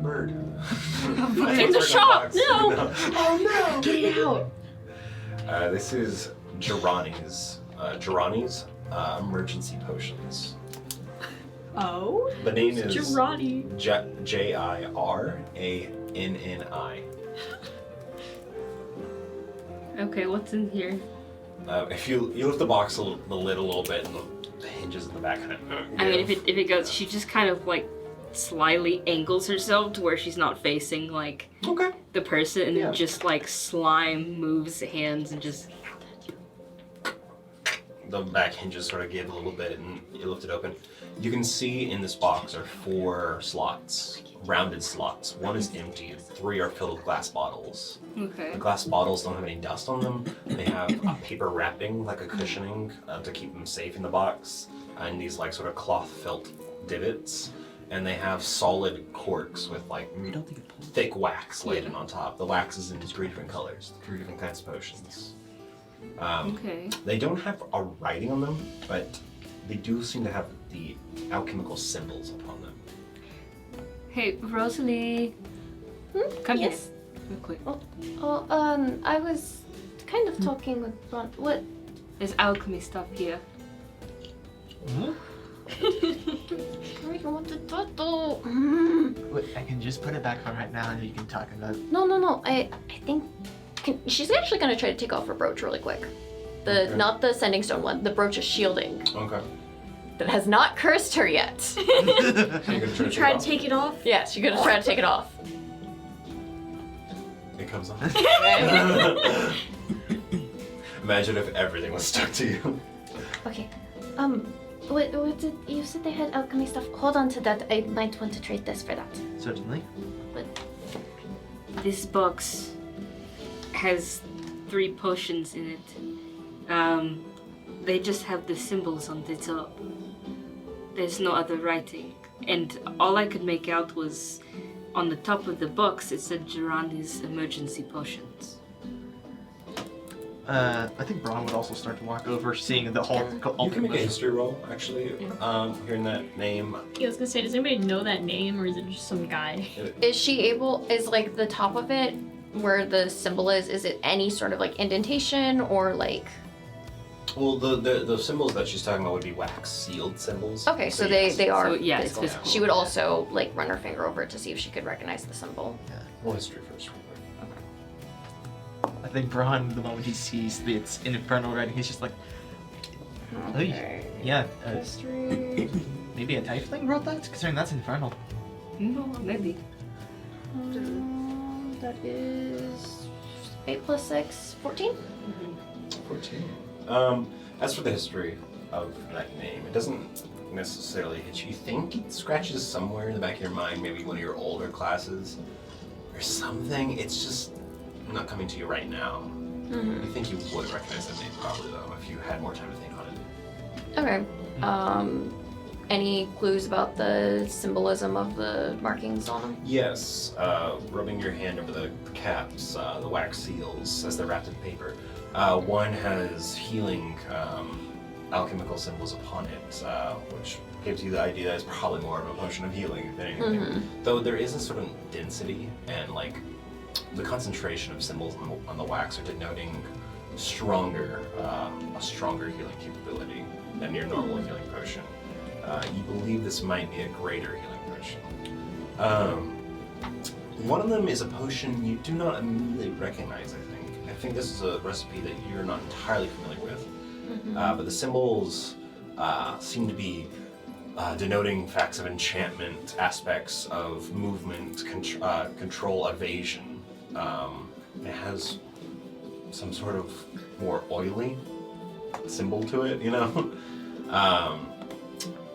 bird. In the shop! No! Oh no! Get it out! This is Jirani's emergency potions. Oh. The name is Girani. Jiranni. Okay, what's in here? If you lift the box, the lid a little bit, and the hinges in the back kind of. I mean, if it goes, she just kind of like slyly angles herself to where she's not facing like Okay. the person, and Yeah. then just like slime moves hands and just. The back hinges sort of give a little bit, and you lift it open. You can see in this box are 4 slots, rounded slots. 1 is empty, 3 are filled with glass bottles. Okay. The glass bottles don't have any dust on them. They have a paper wrapping, like a cushioning, to keep them safe in the box, and these like sort of cloth felt divots. And they have solid corks with like thick wax laid in on top. The wax is in 3 different colors, 3 different kinds of potions. Okay. They don't have a writing on them, but they do seem to have the alchemical symbols upon them. Hey, Rosalie. Come Yes. here. Real quick. I was kind of talking with Ron. What? There's alchemy stuff here. I don't want the turtle. Wait, I can just put it back on right now and you can talk about it. No. I think she's actually gonna try to take off her brooch really quick. Okay. Not the sending stone one. The brooch is shielding. Okay. That has not cursed her yet. So you're gonna Try to take it off. Yes, you're gonna try to take it off. It comes off. Imagine if everything was stuck to you. Okay. What did you said they had alchemy stuff? Hold on to that. I might want to trade this for that. Certainly. This box has 3 potions in it. They just have the symbols on the top. There's no other writing. And all I could make out was on the top of the box it said Jirani's emergency potions. I think Braun would also start to walk over, seeing the whole. You can make a history roll, actually, hearing that name. Yeah, I was gonna say, does anybody know that name, or is it just some guy? Is she able? Is like the top of it where the symbol is? Is it any sort of like indentation or like? Well, the symbols that she's talking about would be wax sealed symbols. Okay, so yes. they are. So, yeah, it's visible. visible. She would also like run her finger over it to see if she could recognize the symbol. Roll history first. real quick. I think Braun, the moment he sees it's in infernal writing, he's just like, Okay. yeah, History. maybe a tiefling wrote that, considering that's infernal. No, maybe. That is 8 + 6, 14. 14. As for the history of that name, it doesn't necessarily hit you. You think it scratches somewhere in the back of your mind, maybe one of your older classes, There's something, it's just not coming to you right now. Mhm. I think you would recognize that name probably though, if you had more time to think on it. Okay. Any clues about the symbolism of the markings on them? Yes, rubbing your hand over the caps, the wax seals as they're wrapped in paper. One has healing alchemical symbols upon it, which gives you the idea that it's probably more of a potion of healing than anything. Though there is a sort of density and like the concentration of symbols on the wax are denoting a stronger healing capability than your normal healing potion. You believe this might be a greater healing potion. One of them is a potion you do not immediately recognize, I think. I think this is a recipe that you're not entirely familiar with. But the symbols seem to be denoting facts of enchantment, aspects of movement, control, evasion. It has some sort of more oily symbol to it, you know?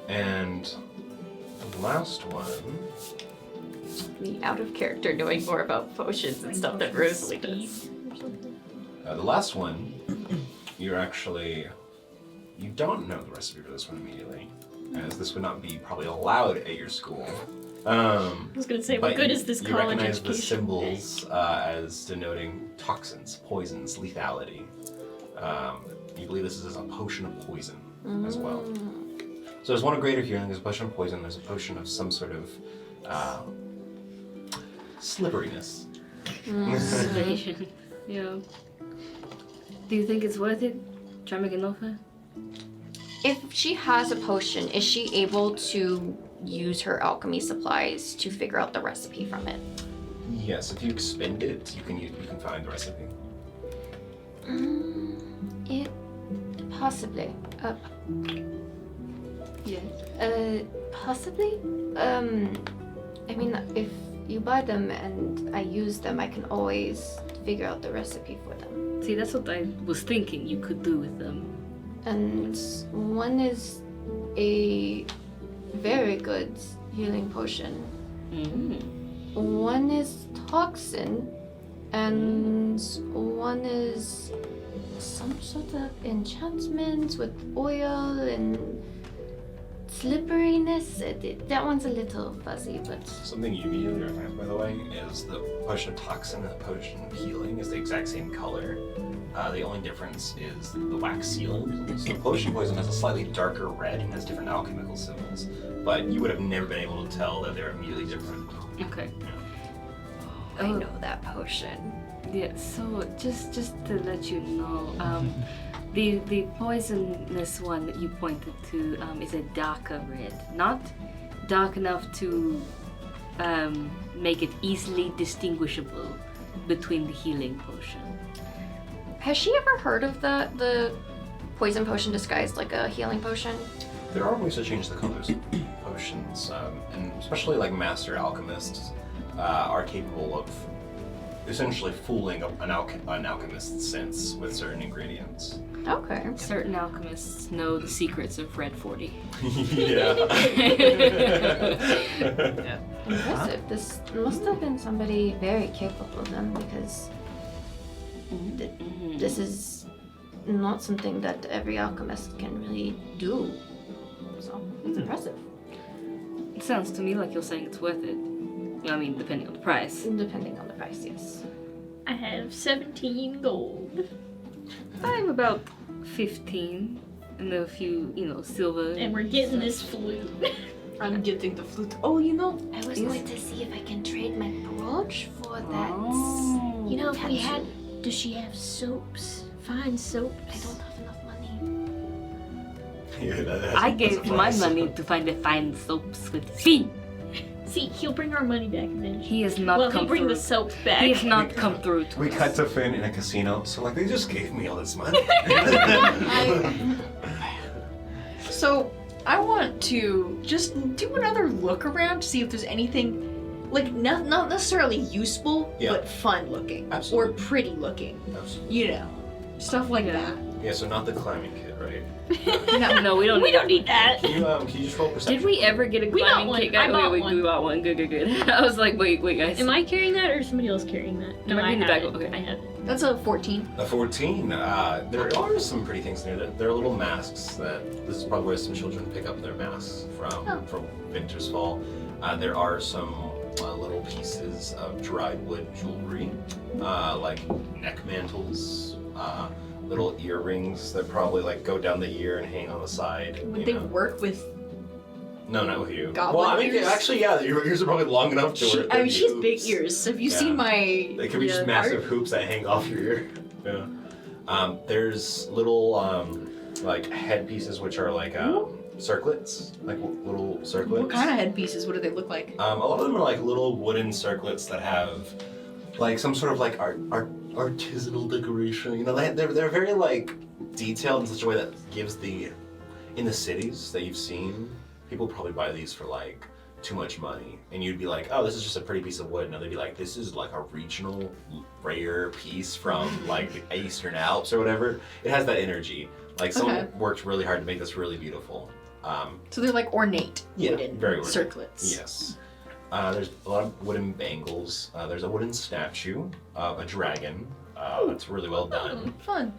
And the last one... Me out of character knowing more about potions and stuff than Rosalie does. the last one, you don't know the recipe for this one immediately, as this would not be probably allowed at your school. I was gonna say, what good is this you college recognize education? the symbols as denoting toxins, poisons, lethality. You believe this is a potion of poison as well. So there's one of greater healing, there's a potion of poison, there's a potion of some sort of slipperiness. Salvation. Yeah. Do you think it's worth it? Try making an offer? If she has a potion, is she able to use her alchemy supplies to figure out the recipe from it? Yes, if you expend it, you can find the recipe. It possibly. Yes. Possibly. I mean, if you buy them and I use them, I can always figure out the recipe for them. See, that's what I was thinking you could do with them. And one is a very good healing potion. One is toxin, and one is some sort of enchantment with oil and slipperiness. That one's a little fuzzy, but... Something you immediately recognize, by the way, is the potion of toxin and the potion of healing is the exact same color. The only difference is the wax sealing. So the potion poison has a slightly darker red and has different alchemical symbols, but you would have never been able to tell that they're immediately different. Okay. I know that potion. Yeah, so just to let you know, the poisonous one that you pointed to is a darker red. Not dark enough to make it easily distinguishable between the healing potion. Has she ever heard of the poison potion disguised like a healing potion? There are ways to change the colors of potions, and especially like master alchemists are capable of essentially fooling an alchemist's sense with certain ingredients. Okay. Certain alchemists know the secrets of Red 40. Yeah. Impressive. This must have been somebody very capable then, because this is not something that every alchemist can really do. So it's impressive. It sounds to me like you're saying it's worth it. I mean, depending on the price. Depending on the price, yes. I have 17 gold. I'm about 15 and a few, silver. And we're getting this flute. I'm getting the flute. Oh, I was going to see if I can trade my brooch for that. Oh. You know, if we had... Does she have soaps? Fine soaps? I don't have enough money. Yeah, I gave my money to find the fine soaps with Finn. See, he'll bring our money back eventually. He has not Well, come he'll bring through. the soaps back. He has not come through to We us. cut to Finn in a casino, so like they just gave me all this money. So I want to just do another look around to see if there's anything, like not necessarily useful, Yeah. but fun looking Absolutely. or pretty looking. Absolutely. Stuff like Yeah. that. Yeah, so not the climbing kit. it, right? No, we don't. We don't need that. Can you just roll perception? Did we ever get a We got climbing one. kit? I bought we one. bought one. Good. I was like, wait, guys. Am I carrying that or is somebody else carrying that? No, I in the have back. it. Okay. I have it. That's a 14. A 14. There are some pretty things in there. There are little masks that this is probably where some children pick up their masks from winter's fall. There are some little pieces of dried wood jewelry, like neck mantles, little earrings that probably like go down the ear and hang on the side. Would they work with? No, not with you. Goblin well, I mean, ears? actually, yeah, your ears are probably long enough to where I mean, she has hoops. big ears. Have you Yeah. seen my? They could be just massive hoops that hang off your ear. Yeah. There's little like headpieces which are like circlets, like little circlets. What kind of headpieces? What do they look like? A lot of them are like little wooden circlets that have like some sort of like artisanal decoration. You know, they're very like detailed in such a way that gives in the cities that you've seen, people probably buy these for like too much money, and you'd be like, oh, this is just a pretty piece of wood, and they'd be like, this is like a regional rare piece from like the Eastern Alps or whatever. It has that energy. Like someone worked really hard to make this really beautiful. So they're like ornate wooden very ornate. Circlets. Yes. There's a lot of wooden bangles. There's a wooden statue of a dragon. That's really well done. Fun.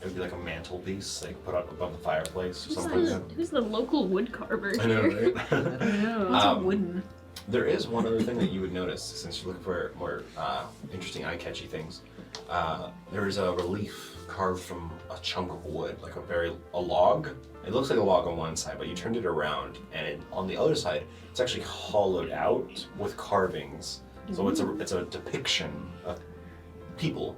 It would be like a mantelpiece they put up above the fireplace or something like that. Who's the local wood carver? I know, right? It's a wooden. There is one other thing that you would notice, since you're looking for more interesting, eye-catchy things. There is a relief carved from a chunk of wood, like a log. It looks like a log on one side, but you turned it around, and on the other side, it's actually hollowed out with carvings. So it's a depiction of people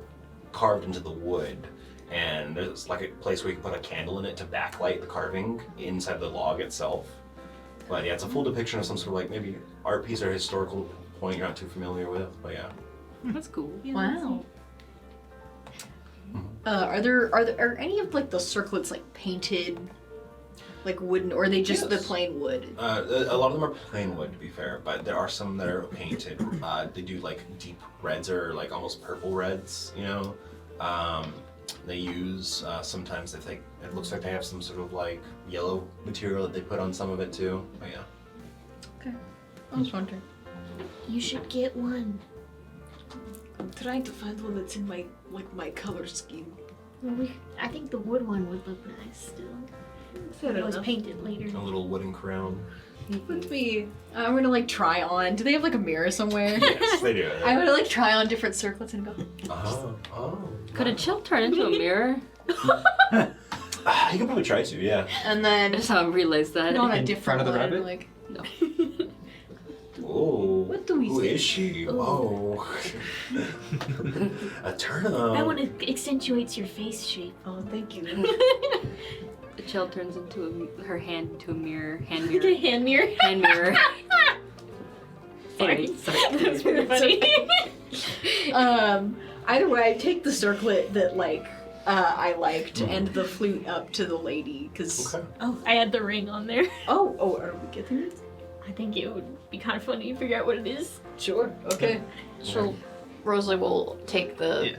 carved into the wood. And there's like a place where you can put a candle in it to backlight the carving inside the log itself. But yeah, it's a full depiction of some sort of like maybe art piece or historical point you're not too familiar with. But yeah. That's cool. Wow. Are any of like the circlets like painted, like wooden, or are they just the plain wood? A lot of them are plain wood, to be fair, but there are some that are painted. They do like deep reds or like almost purple reds, you know. They use sometimes it looks like they have some sort of like yellow material that they put on some of it too. But yeah. Okay. I was wondering. You should get one. I'm trying to find one that's in my color scheme. Well, I think the wood one would look nice still. I It was painted later. A little wooden crown. Would be. I'm gonna like try on. Do they have like a mirror somewhere? Yes, they do. I'm gonna like try on different circlets and go. Could a chill turn into a mirror? You can probably try to, yeah. And then That's how I realized that. put on a In different front of the one. rabbit? Like, No. Oh. What do we Who say? is she? Oh. A turnip. That one accentuates your face shape. oh, thank you. The chill turns into her hand into a mirror. Hand Like a mirror. hand mirror. Hand mirror. Sorry. Sorry. That was really funny. Either way, I take the circlet that like I liked and the flute up to the lady because. Okay. Oh, I had the ring on there. Oh, are we getting it? I think it would be kind of funny to figure out what it is. Sure. Okay. So Rosalie will take the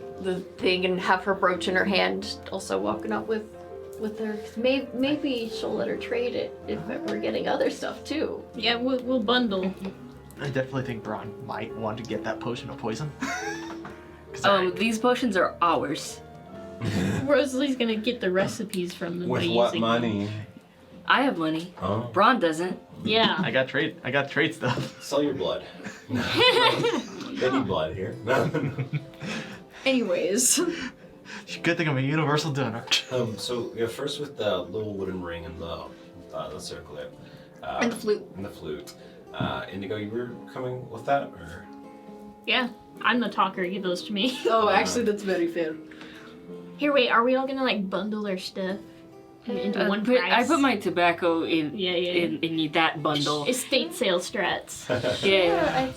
thing and have her brooch in her hand, also walking up with her. Maybe she'll let her trade it if we're getting other stuff too. Yeah, we'll bundle. I definitely think Braun might want to get that potion of poison. These potions are ours. Rosalie's gonna get the recipes from them. With by what using money? I have money. Oh. Braun doesn't. Them. Yeah. I got trade stuff. Sell your blood. They need blood here. Anyways. Good thing I'm a universal donor. So yeah, first with the little wooden ring and the circlet. And the flute. And the flute. Indigo, you were coming with that, or? Yeah. I'm the talker. Give those to me. Oh, actually, that's very fair. Here, wait. Are we all gonna like bundle our stuff into one price? I put my tobacco in Yeah. in that bundle. Estate sale strats. Yeah.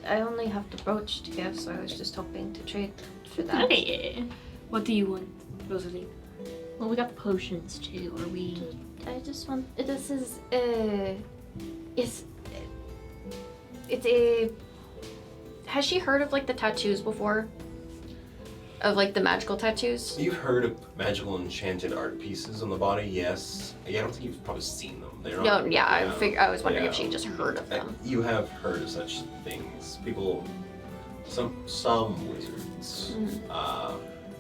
I only have the brooch to give, so I was just hoping to trade for that. Okay. Yeah. What do you want, Rosalie? Well, we got the potions too. Are we? I just want. This is it's a. Has she heard of like the tattoos before? Of like the magical tattoos? You've heard of magical enchanted art pieces on the body, yes. Yeah, I don't think you've probably seen them. They're No, not, yeah, yeah. I was wondering if Yeah. she just heard of them. You have heard of such things. People, some wizards,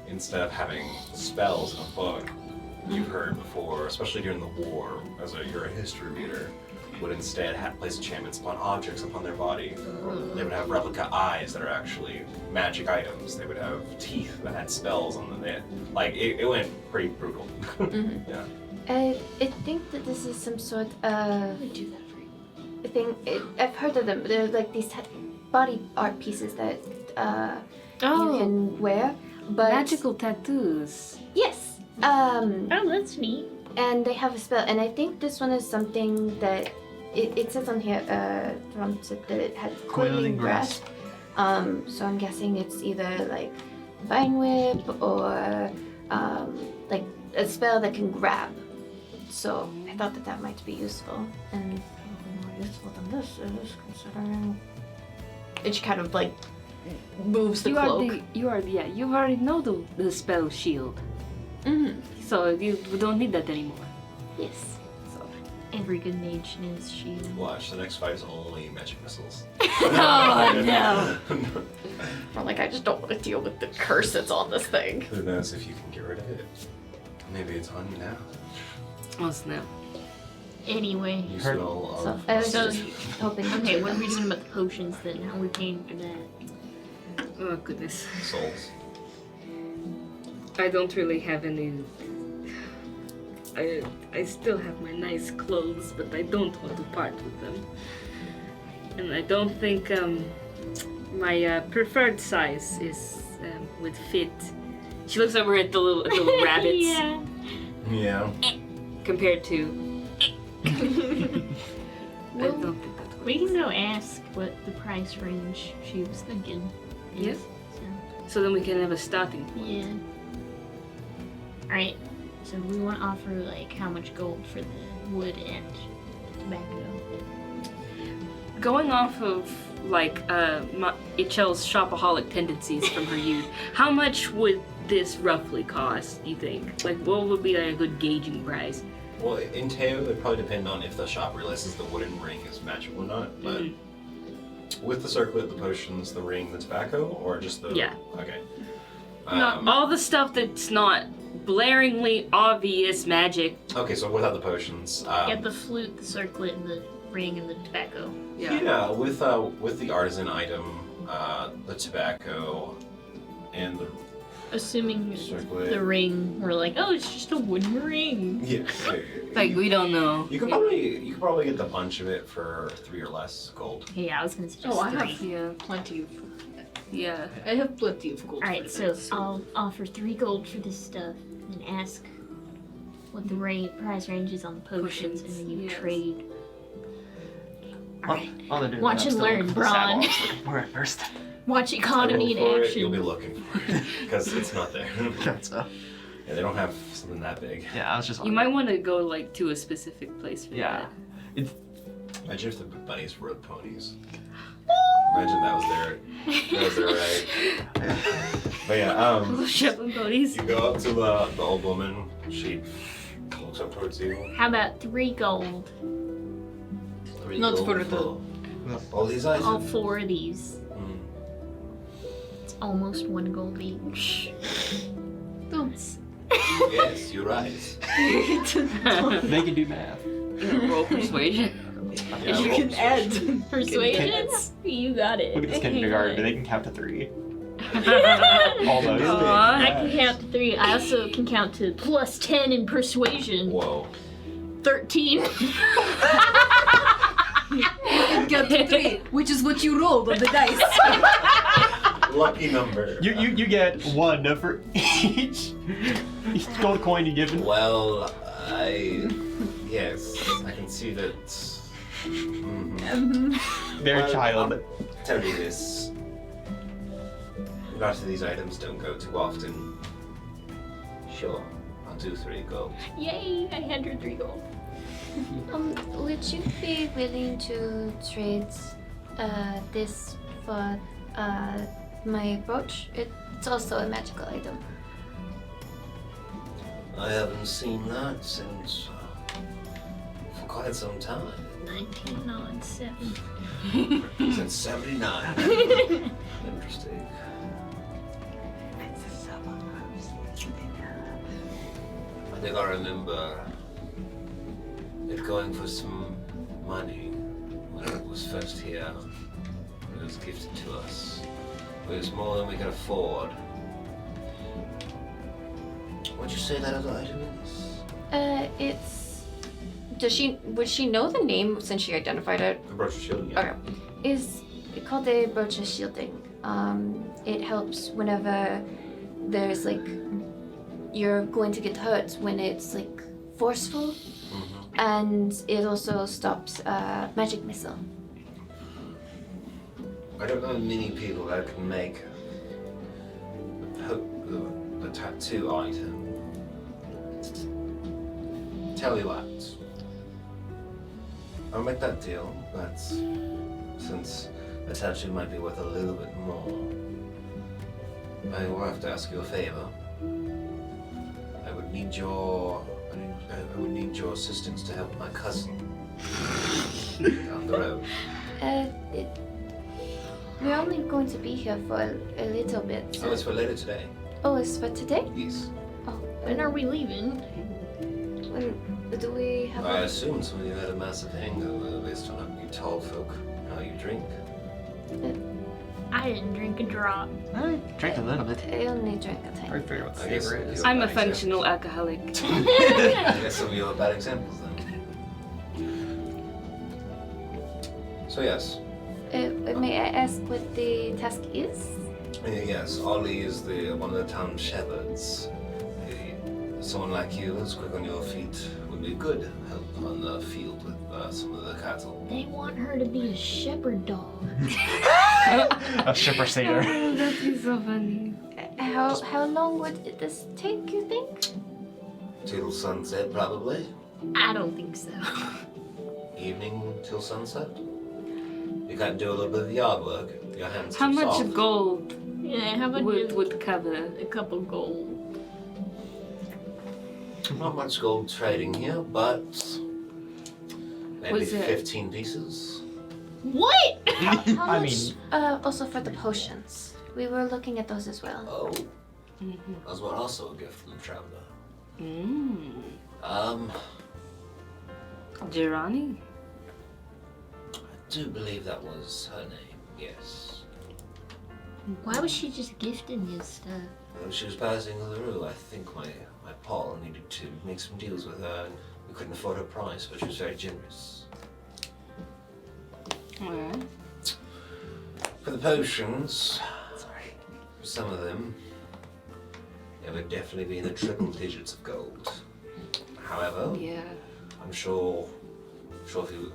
instead of having spells in a book, you've heard before, especially during the war, you're a history reader, would instead place enchantments upon objects upon their body. They would have replica eyes that are actually magic items. They would have teeth that had spells on them. It went pretty brutal. Yeah. I think that this is some sort of do that for you. thing. I've heard of them. They're like these body art pieces that you can wear. But Magical tattoos. yes. Oh, that's neat. And they have a spell, and I think this one is something that it says on here that it had coiling grasp. So I'm guessing it's either like vine whip or like a spell that can grab. So I thought that might be useful, and probably more useful than this is, considering it kind of like moves the cloak. You already know the spell shield. So you don't need that anymore. Yes. So Every good mage knows shield. Watch, the next fight is only magic missiles. Oh no! I'm like, I just don't want to deal with the curse that's on this thing. Who knows if you can get rid of it? Maybe it's on you now. oh snap. Anyway, You Heard- smell So of I was So- just hoping to okay, do what are we that. doing about the potions then? How are we paying for that? Oh goodness. souls. I don't really have any. I still have my nice clothes, but I don't want to part with them. And I don't think my preferred size would fit. She looks over at the little rabbits Yeah. Yeah. compared to. I Well, don't think that would. we can go ask what the price range she was thinking. is. Yes. So, So then we can have a starting point. yeah. Alright, so we want to offer like how much gold for the wood and tobacco. Going off of like Ichel's shopaholic tendencies from her youth, how much would this roughly cost? Do you think? Like, what would be like a good gauging price? Well, in Teo, it would probably depend on if the shop realizes the wooden ring is magical or not. But with the circlet, the potions, the ring, the tobacco, or just the Yeah. Okay. Not all the stuff that's not blaringly obvious magic. Okay, so without the potions. Get the flute, the circlet, and the ring, and the tobacco. Yeah, with the artisan item, the tobacco, and the Assuming circlet. the ring, we're like, oh, it's just a wooden ring. Yeah. Like, we don't know. You could probably get the bunch of it for 3 or less gold. Yeah, I was gonna suggest Oh, I 3. have Yeah. plenty of. Yeah. I have plenty of gold. Alright, so I'll offer 3 gold for this stuff and ask what the price range is on the potions, and then you Yes. trade. Alright. While they're doing Watch that, I'm and still learn, looking for the stat Braun. wall I was looking for it first. Watch economy in Roll for it, action. You'll be looking for it because it's not there. So, Yeah, they don't have something that big. yeah, I was just. You might want to go like to a specific place for Yeah. Imagine if the bunnies rode ponies. Imagine that was their right. But yeah, that. Shepherd ponies. you go up to the old woman. She looks up towards you. How about 3 gold? Not for all these items. All 4 of these. Mm. It's almost 1 gold each. Don't. Yes, you're right. They can do math. Roll persuasion. Yeah, You roll can add. Persuasion? You got it. Look at this kindergarten. They can count to 3. Really? Almost. Aw. I can count to 3. I also can count to plus 10 in persuasion. Whoa. 13. Get 3, which is what you rolled on the dice. Lucky number. You get 1 for each gold coin you give. Well, yes, I can see that. Their Well, child. Tell you this. A lot of these items don't go too often. Sure, I'll do 3 gold. Yay, I had your 3 gold. Would you be willing to trade this for my brooch. It's also a magical item. I haven't seen that since for quite some time. 1907. Since 79. Interesting. I think I remember it going for some money when it was first here. When it was gifted to us. It was more than we could afford. What'd you say that other item is? Would she know the name since she identified it? The brooch of shielding, yeah. Okay. Is it called a brooch of shielding? It helps whenever there's like you're going to get hurt when it's like forceful, and it also stops magic missile. I don't know many people that can make the tattoo item. Tell you what, I'll make that deal, but since the tattoo might be worth a little bit more, I will have to ask you a favor. I would need your assistance to help my cousin down the road. We're only going to be here for a little bit. Oh, it's for later today. Oh, it's for today? Yes. Oh, When are we leaving? when do we have? I assume some of you had a massive hangover based on how you tall folk, how you drink. I didn't drink a drop. I drank a little bit. I only drank a I tiny. figure what the I guess flavor is. you're I'm a bad functional examples. alcoholic. I guess some of you are bad examples then. So yes. May I ask what the task is? Yes, Ollie is one of the town shepherds. Someone like you who's quick on your feet would be good help on the field with some of the cattle. They want her to be a shepherd dog. A shipper satyr. Oh, that is so funny. How long would this take, you think? Till sunset, probably. I don't think so. Evening till sunset. You can do a little bit of yard work. Your hands How too much soft. gold Yeah, how about would cover? a couple gold? Not much gold trading here, but maybe Was it- 15 pieces. What? How I much? mean- Also for the potions. We were looking at those as well. Oh, those were also a gift from the traveler. Jirani? I do believe that was her name. Yes. Why was she just gifting you stuff? When she was passing through, I think my Paul needed to make some deals with her, and we couldn't afford her price, but she was very generous. Alright. For the potions, for some of them, it would definitely be in the triple digits of gold. However, Yeah. I'm sure if you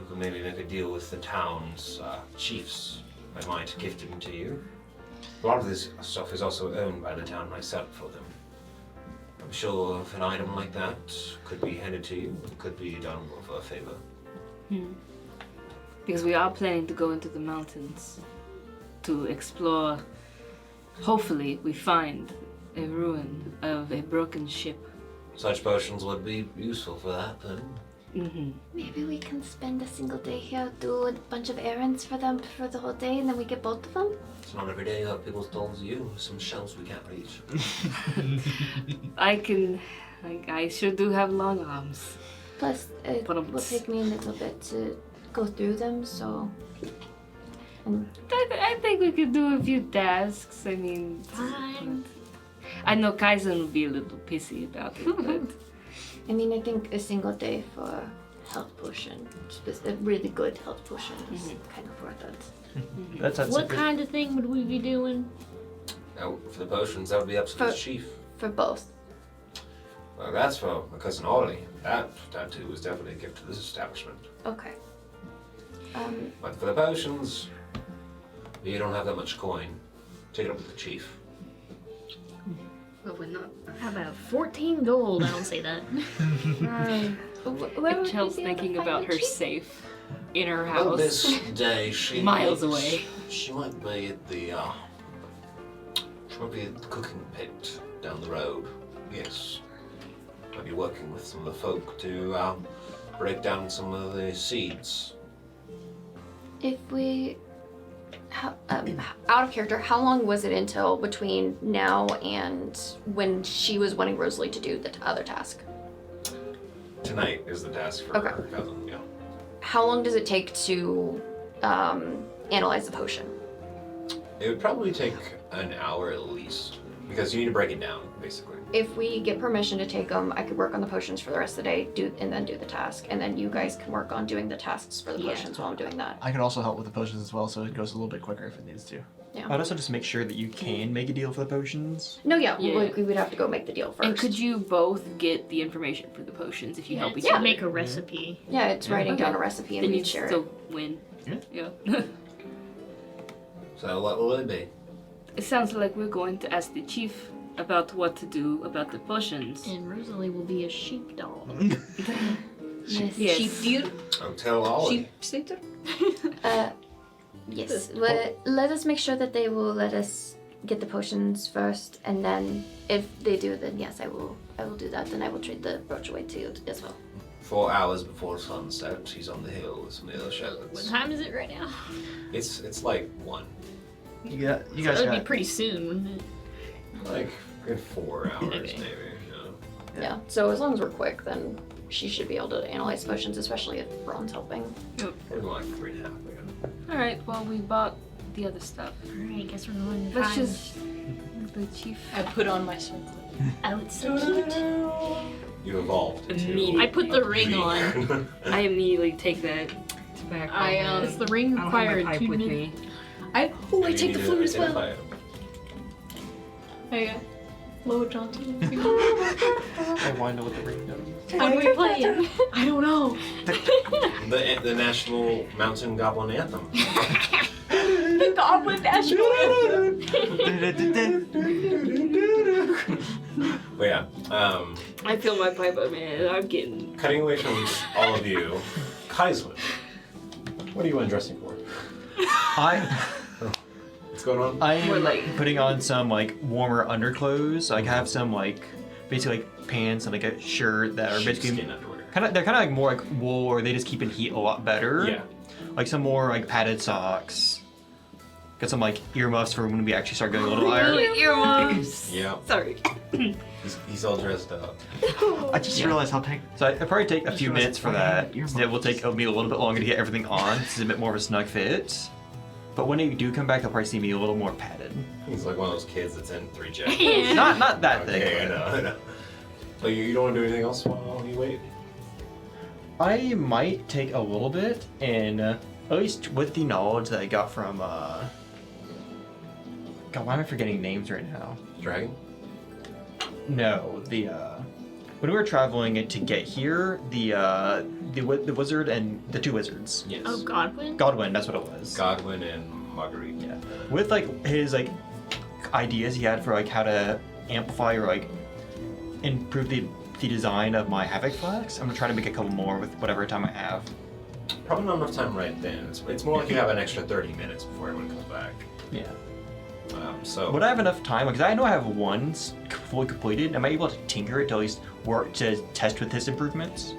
could maybe make a deal with the town's chiefs, I might gift them to you. A lot of this stuff is also owned by the town myself for them. I'm sure if an item like that could be handed to you, it could be done for a favor. Because we are planning to go into the mountains to explore. Hopefully, we find a ruin of a broken ship. Such potions would be useful for that then. Maybe we can spend a single day here, do a bunch of errands for them for the whole day, and then we get both of them. It's not every day you have people as tall as you, with some shelves we can't reach. I sure do have long arms. Plus, it But will take me a little bit to go through them, so. And I think we could do a few tasks. I mean, Fine. I know Kaizen would be a little pissy about it, but I mean, I think a single day for health potion, a really good health potion, is kind of worth it. That's What kind of thing would we be doing? Now, for the potions, that would be up to the For- chief. For both. Well, that's for my cousin Ollie. That tattoo was definitely a gift to this establishment. Okay. But for the potions, you don't have that much coin. Take it up with the chief. well, we're not. How about 14 gold? I don't say that. Where would Chel's we be able to thinking find about the her chief? safe in her Well, house. this day she Miles might, away. She might be at the Probably the cooking pit down the road. Yes. I'll be working with some of the folk to break down some of the seeds. If we, out of character, how long was it until between now and when she was wanting Rosalie to do the other task? Tonight is the task for Okay. her cousin. Yeah. How long does it take to analyze the potion? It would probably take an hour at least because you need to break it down, basically. If we get permission to take them, I could work on the potions for the rest of the day, and then do the task, and then you guys can work on doing the tasks for the potions while I'm doing that. I can also help with the potions as well, so it goes a little bit quicker if it needs to. Yeah. I'd also just make sure that you can make a deal for the potions. No, yeah, Yeah. we would have to go make the deal first. And could you both get the information for the potions if you help each Yeah, other? make a recipe. Yeah, it's writing Okay. down a recipe and Then we you share still it. win. Yeah. Yeah. So what will it be? It sounds like we're going to ask the chief about what to do about the potions. And Rosalie will be a sheepdog. Yes. Sheep dude. Oh, tell Ollie. Sheep sitter. Yes, let us make sure that they will let us get the potions first, and then if they do, then yes, I will do that. Then I will trade the brooch away to you as well. 4 hours before sunset, he's on the hill with some of the other What shepherds. time is it right now? It's like 1. You guys That would be got. pretty soon, wouldn't it? Like good 4 hours Okay. maybe. Yeah. Yeah. So as long as we're quick, then she should be able to analyze potions, especially if Ron's helping. Probably like 3.5. Yeah. All right. Well, we bought the other stuff. Alright, guess we're going to Let's find just the chief. I put on my circlet. Oh, it's so cute. You evolved into Immediately. I put the a ring bee. on. I immediately take that back. Does the ring I don't have require my pipe attunement? with me. I You take need the to flute as well. identify it. Hey, Lower Johnson. I want to know what the ring does. What are we playing? I don't know. The national mountain goblin anthem. The Goblin National But yeah, I feel my pipe up, man. I'm getting. cutting away from all of you, Kaiswood, what are you undressing for? What's going on? I'm More like- putting on some like warmer underclothes. Like I have some like basically like pants and like a shirt that are basically Sheepskin underwear. they're kind of like more like wool, or they just keep in heat a lot better. Yeah. Like some more like padded socks. Got some like earmuffs for when we actually start going a little higher. Earmuffs. Yeah. Sorry. He's all dressed up. I just realized how tank. So I probably take a few realized minutes for I that. had earmuffs. It will take me a little bit longer to get everything on. This is a bit more of a snug fit. But when they do come back, they'll probably see me a little more padded. He's like one of those kids that's in 3 jackets. Yeah. Not that Okay, thick. I but- know. But you don't want to do anything else while you wait? I might take a little bit, and at least with the knowledge that I got from, God, why am I forgetting names right now? Dragon? No, when we were traveling to get here, the wizard and the 2 wizards. Yes. Oh, Godwin? Godwin, that's what it was. Godwin and Marguerite. Yeah. With like his like ideas he had for like how to amplify or like improve the design of my Havoc Flask, I'm gonna try to make a couple more with whatever time I have. Probably not enough time right then. It's more like you have an extra 30 minutes before everyone comes back. Yeah. So Would I have enough time? Because I know I have one fully completed. Am I able to tinker it to at least work to test with his improvements?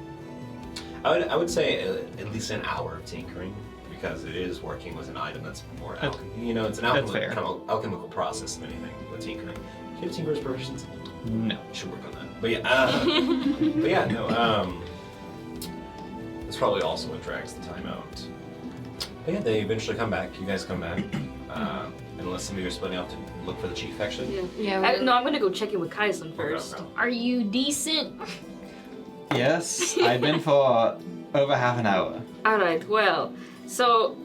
I would say at least an hour of tinkering because it is working with an item that's more That's- it's an that's fair. kind of alchemical process than anything with tinkering. Do you have tinkerer's proficiency? No. You should work on that. But yeah, no. That's probably also what drags the time out. But yeah, they eventually come back. You guys come back. Unless some of you are splitting off to look for the chief, actually. Yeah. Yeah. No, I'm gonna go check in with Kaizen first. Okay. Are you decent? Yes, I've been for over half an hour. Alright, well, so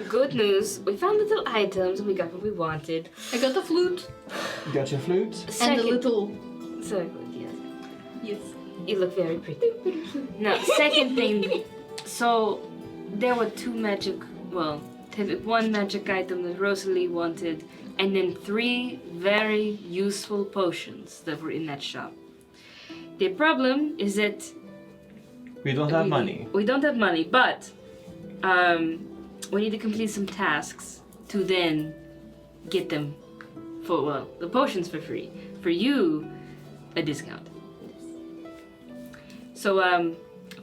good news. We found little items and we got what we wanted. I got the flute You got your flute? and the Second, little. sorry, yes. Yes. You look very pretty. Now, second thing, so there were 2 magic, well, 1 magic item that Rosalie wanted, and then 3 very useful potions that were in that shop. The problem is that We don't have money. we don't have money, but we need to complete some tasks to then get them the potions for free. For you, a discount. So,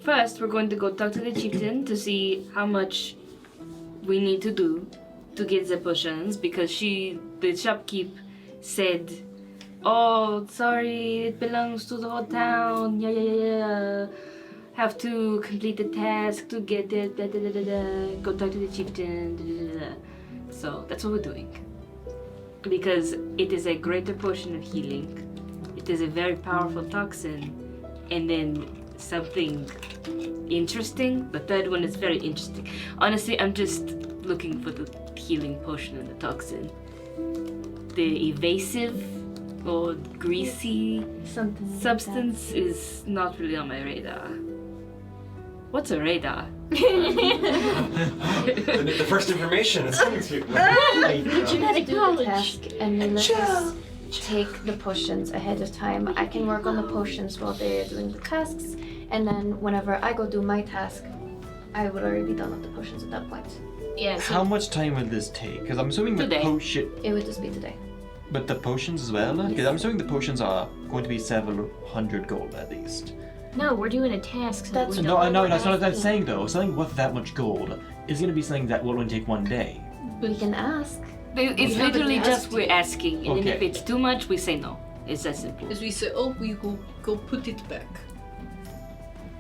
first we're going to go talk to the chieftain to see how much we need to do to get the potions, because the shopkeep said, oh, sorry, it belongs to the whole town, yeah. Have to complete the task to get it, go talk to the chieftain, So that's what we're doing. Because it is a greater potion of healing. It is a very powerful toxin. And then something interesting. The third one is very interesting. Honestly, I'm just looking for the healing potion and the toxin. The evasive or greasy substance is not really on my radar. What's a radar? The first information is coming to you. Genetic Do the knowledge. task and you let us take the potions ahead of time. I can work on the potions while they're doing the tasks, and then whenever I go do my task, I would already be done with the potions at that point. Yeah. How much time would this take? Because I'm assuming the Today. potion, It would just be today. but the potions as well. Because I'm assuming the potions are going to be 700 gold at least. No, we're doing a task. So That's we No, don't no, that's not what I'm asking. saying though. Something worth that much gold is going to be something that will only take one day. We can ask. It's We haven't literally just asked we're you. asking, and then if Okay. it's too much, we say no. It's that simple. As we say, oh, we will go put it back.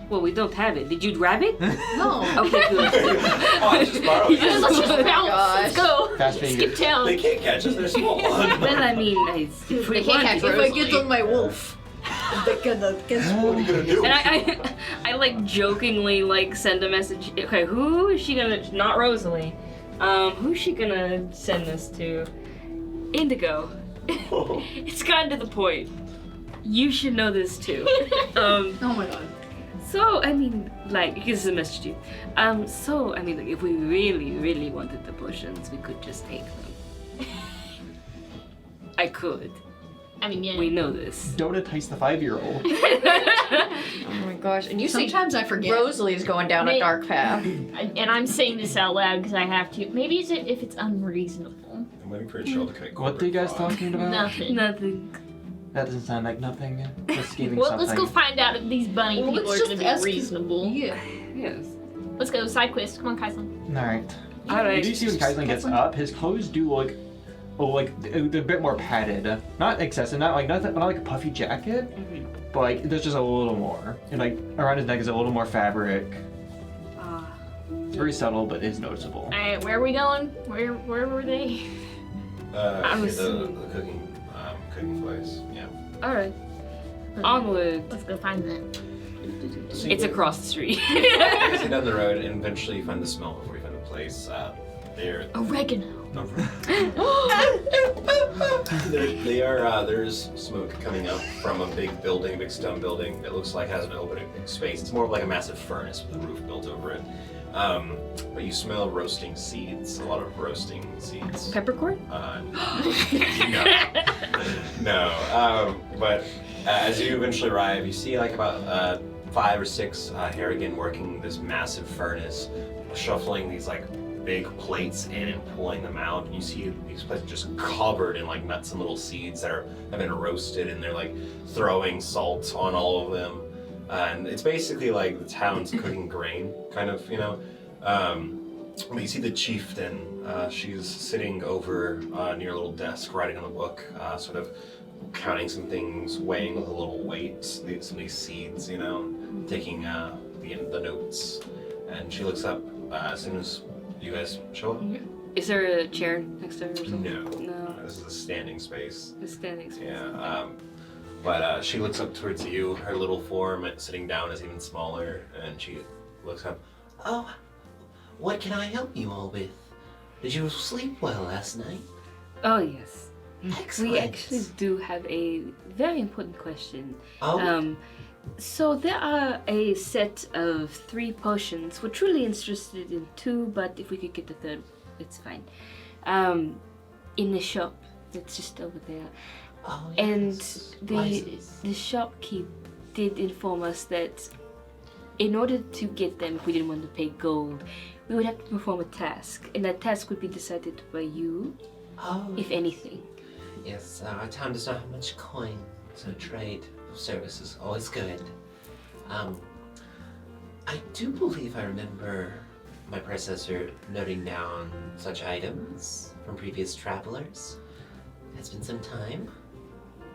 Well, we don't have it. Did you grab it? No. Okay, good. Oh, I just borrowed it. Let's just bounce. Let's go. Fast finger. Skip town. They can't catch us, they're small. Well, I mean, if we They can't want catch it. If I get on my wolf, they gonna catch What are you gonna do? And I like jokingly like send a message. Okay, who is she gonna? Not Rosalie. Who's she gonna send this to? Indigo. It's gotten to the point. You should know this too. Oh my god. So I mean, like, here's a message to you. So I mean, like, if we really wanted the potions, we could just take them. I could. I mean, yeah. We know this. Don't entice the 5-year-old. Oh my gosh. And you say Sometimes I forget. Rosalie's going down a May- dark path. And I'm saying this out loud because I have to. Maybe it's if it's unreasonable. I'm waiting for a show to commit What are you guys corporate fraud. talking about? Nothing. Nothing. That doesn't sound like nothing. Just scheming Well, something. let's go find out if these bunny Well, people are let's going to just be ask- reasonable. Yeah. Yes. Let's go. Side quest. Come on, Kaislin. Alright. All You right. do see when Kaislin gets up, his clothes do look, they're a bit more padded. Not excessive, not like a puffy jacket, but like there's just a little more. And like around his neck is a little more fabric. It's very subtle, but is noticeable. All right, where are we going? Where were they? I'm The assuming- cooking place. Yeah. All right. Onward. Let's go find them. So It's you across the street. go down the road, and eventually you find the smell before you find the place. They're Oregano. There's smoke coming up from a big building, big stone building that looks like has an open space. It's more of like a massive furnace with a roof built over it. But you smell roasting seeds, a lot of roasting seeds. Peppercorn? No. But as you eventually arrive, you see like about 5 or 6 Harrigan working this massive furnace, shuffling these like big plates in and pulling them out. And you see these plates just covered in like nuts and little seeds that have been roasted, and they're like throwing salt on all of them. And it's basically like the town's cooking grain, kind of, you know. But you see the chieftain. She's sitting over near a little desk, writing on a book, sort of counting some things, weighing with a little weight, some of these seeds, you know, taking the notes. And she looks up as soon as you guys show up. Is there a chair next to her or something? No. No. This is a standing space. It's standing space. Yeah. But she looks up towards you. Her little form sitting down is even smaller, and she looks up. Oh, what can I help you all with? Did you sleep well last night? Oh, yes. Excellent. We actually do have a very important question. Oh, So there are a set of 3 potions. We're truly interested in 2, but if we could get the 3rd, it's fine. In the shop that's just over there. oh And yes. Why is this? the shopkeep did inform us that in order to get them, if we didn't want to pay gold, we would have to perform a task, and that task would be decided by you, Oh, if anything. Yes, our town does not have much coin, so trade of services always good. I do believe I remember my predecessor noting down such items from previous travelers. It's been some time.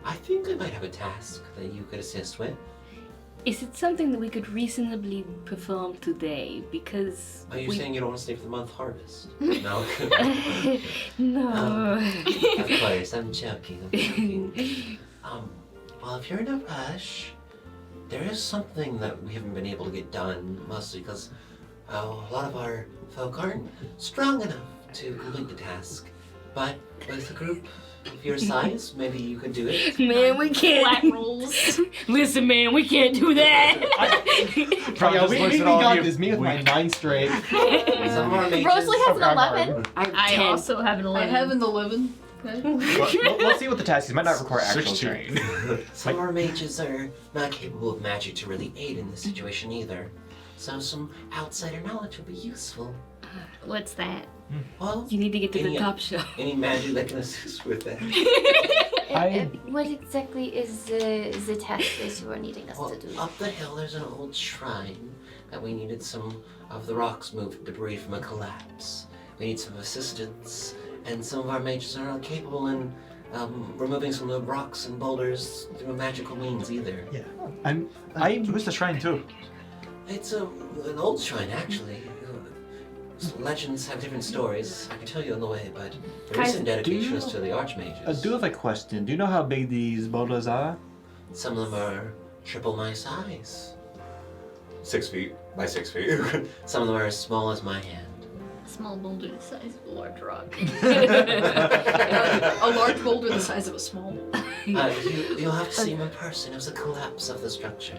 I think I might have a task that you could assist with. Is it something that we could reasonably perform today? Because Are you we... saying you don't want to stay for the month harvest? No. No. Of course, I'm joking. Well, if you're in a rush, there is something that we haven't been able to get done, mostly because a lot of our folk aren't strong enough to complete the task. But with a group of your size, maybe you could do it. Man, we can't. Flat rolls. Listen, man, we can't do that. Yeah, we got this. Me with my 9 straight. Some of our mages, Rosalie has an 11. I also have an 11. I have an 11. We'll see what the task is. It might not require actual 16. training. some of our mages are not capable of magic to really aid in this situation either. So some outsider knowledge would be useful. What's that? Well, You need to get to the Any- top shelf. any magic that can assist with that. What exactly is the task that you are needing us Well, to do? up the hill there's an old shrine that we needed some of the rocks moved, debris from a collapse. We need some assistance, and some of our mages are not capable in removing some of the rocks and boulders through magical means either. Yeah. Who's the shrine too? It's an old shrine, actually. Legends have different stories. I can tell you on the way, but the Guys, recent dedication do is to the archmages. I do have a question. Do you know how big these boulders are? Some of them are triple my size. 6 feet by 6 feet. Some of them are as small as my hand. Small boulder the size of a large rock. A large boulder the size of a small. You'll have to see him in person. It was a collapse of the structure.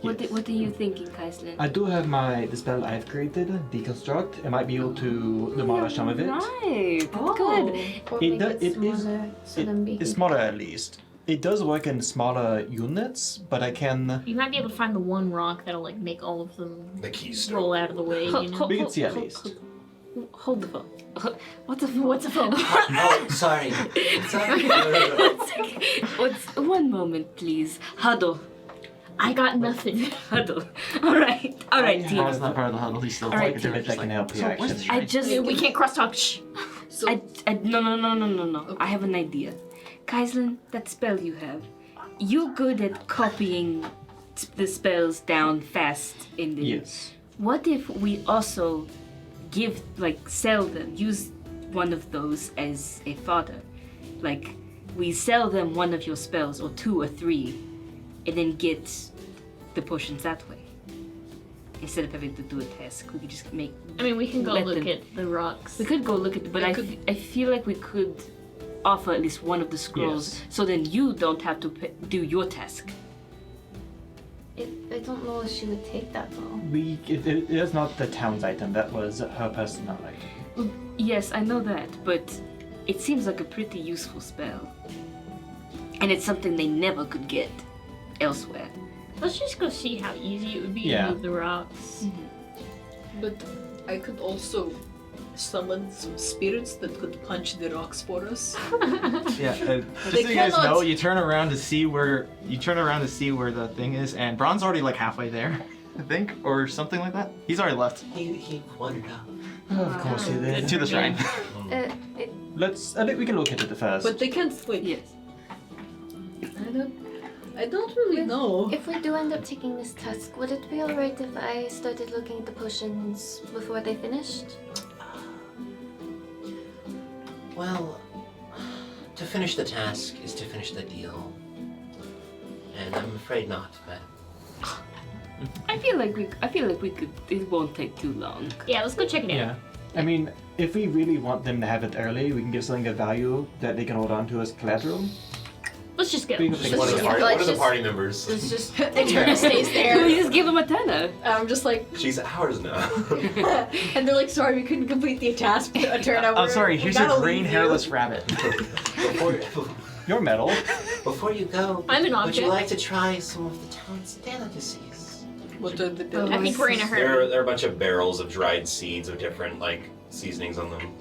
What are you thinking, Kaislin? I do have the spell I've created, Deconstruct. I might be able to demolish some of it. Right, that's good. Or It make do- it it is- smaller so then we It's can... smaller at least. It does work in smaller units, but I can. You might be able to find the one rock that'll like make all of them The keystone. roll out of the way. You know? We can see at least. Hold the phone. What's a phone? What's a phone? Oh, sorry. Sorry. One moment, please. Huddle. I got nothing. Huddle. All right, team. That's not part of the huddle. He's still Alright, like, Damn it, I can help you So where's actually. the I just. We can't crosstalk. Shh. So No. I have an idea. Kaislin, that spell you have, you're good at copying the spells down fast in the. Yes. What if we also sell them, use one of those as a fodder? Like, we sell them one of your spells, or 2 or 3, and then get the potions that way. Instead of having to do a task, we could just make. I mean, we can go Let look them- at the rocks. We could go look at it, but I feel like we could offer at least one of the scrolls, Yes. so then you don't have to do your task. I don't know if she would take that though. It is not the town's item. That was her personal item. Yes, I know that, but it seems like a pretty useful spell. And it's something they never could get elsewhere. Let's just go see how easy it would be Yeah. to move the rocks. But I could also summon some spirits that could punch the rocks for us. Yeah, just They so you guys cannot- know, you turn around to see where the thing is, and Bron's already like halfway there, I think, or something like that. He's already left He wandered out. Of course it is. to the shrine. Let's. I think we can look at it first. But they can't wait. Yes. I don't really know. If we do end up taking this task, would it be alright if I started looking at the potions before they finished? Well, to finish the task is to finish the deal. And I'm afraid not, but I feel like we could. It won't take too long. Yeah, let's go check it out. Yeah. I mean, if we really want them to have it early, we can give something of value that they can hold on to as collateral. Let's just go. We can think One of about the it. party, like one of the just- party members. It's just Eterna stays We there. just give him a tenner. I'm just like, She's ours now. and they're like, sorry, we couldn't complete the task. Eterna, I'm sorry, here's your green hairless rabbit. Your medal. before you go, I'm an would you object. like to try some of the town's delicacies? What are the I think we're in a there hurry. are a bunch of barrels of dried seeds of different seasonings on them.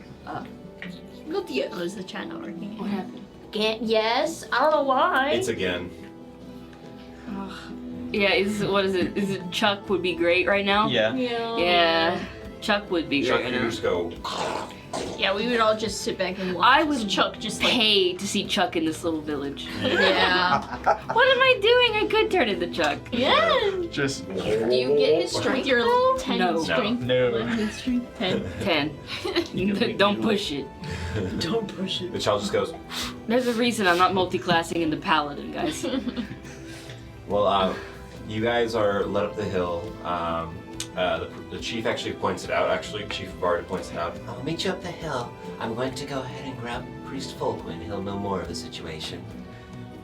Not yet. Oh, is the chat not working? What happened? Again? Yes. I don't know why. It's again. Yeah, is it Chuck would be great right now? Yeah. Yeah. Chuck would be Chuck, great you right now. just go. Yeah, we would all just sit back and watch. I would Chuck just like. pay to see Chuck in this little village. Yeah. What am I doing? I could turn into Chuck. Yeah. Just Do you get his strength? With your though? 10 No. strength. No. Limited strength 10. 10. Don't push it. Don't push it. The child just goes. There's a reason I'm not multi-classing into Paladin, guys. Well, you guys are led up the hill. The chief actually points it out. Actually, Chief Bard points it out. I'll meet you up the hill. I'm going to go ahead and grab Priest Folkwind. He'll know more of the situation.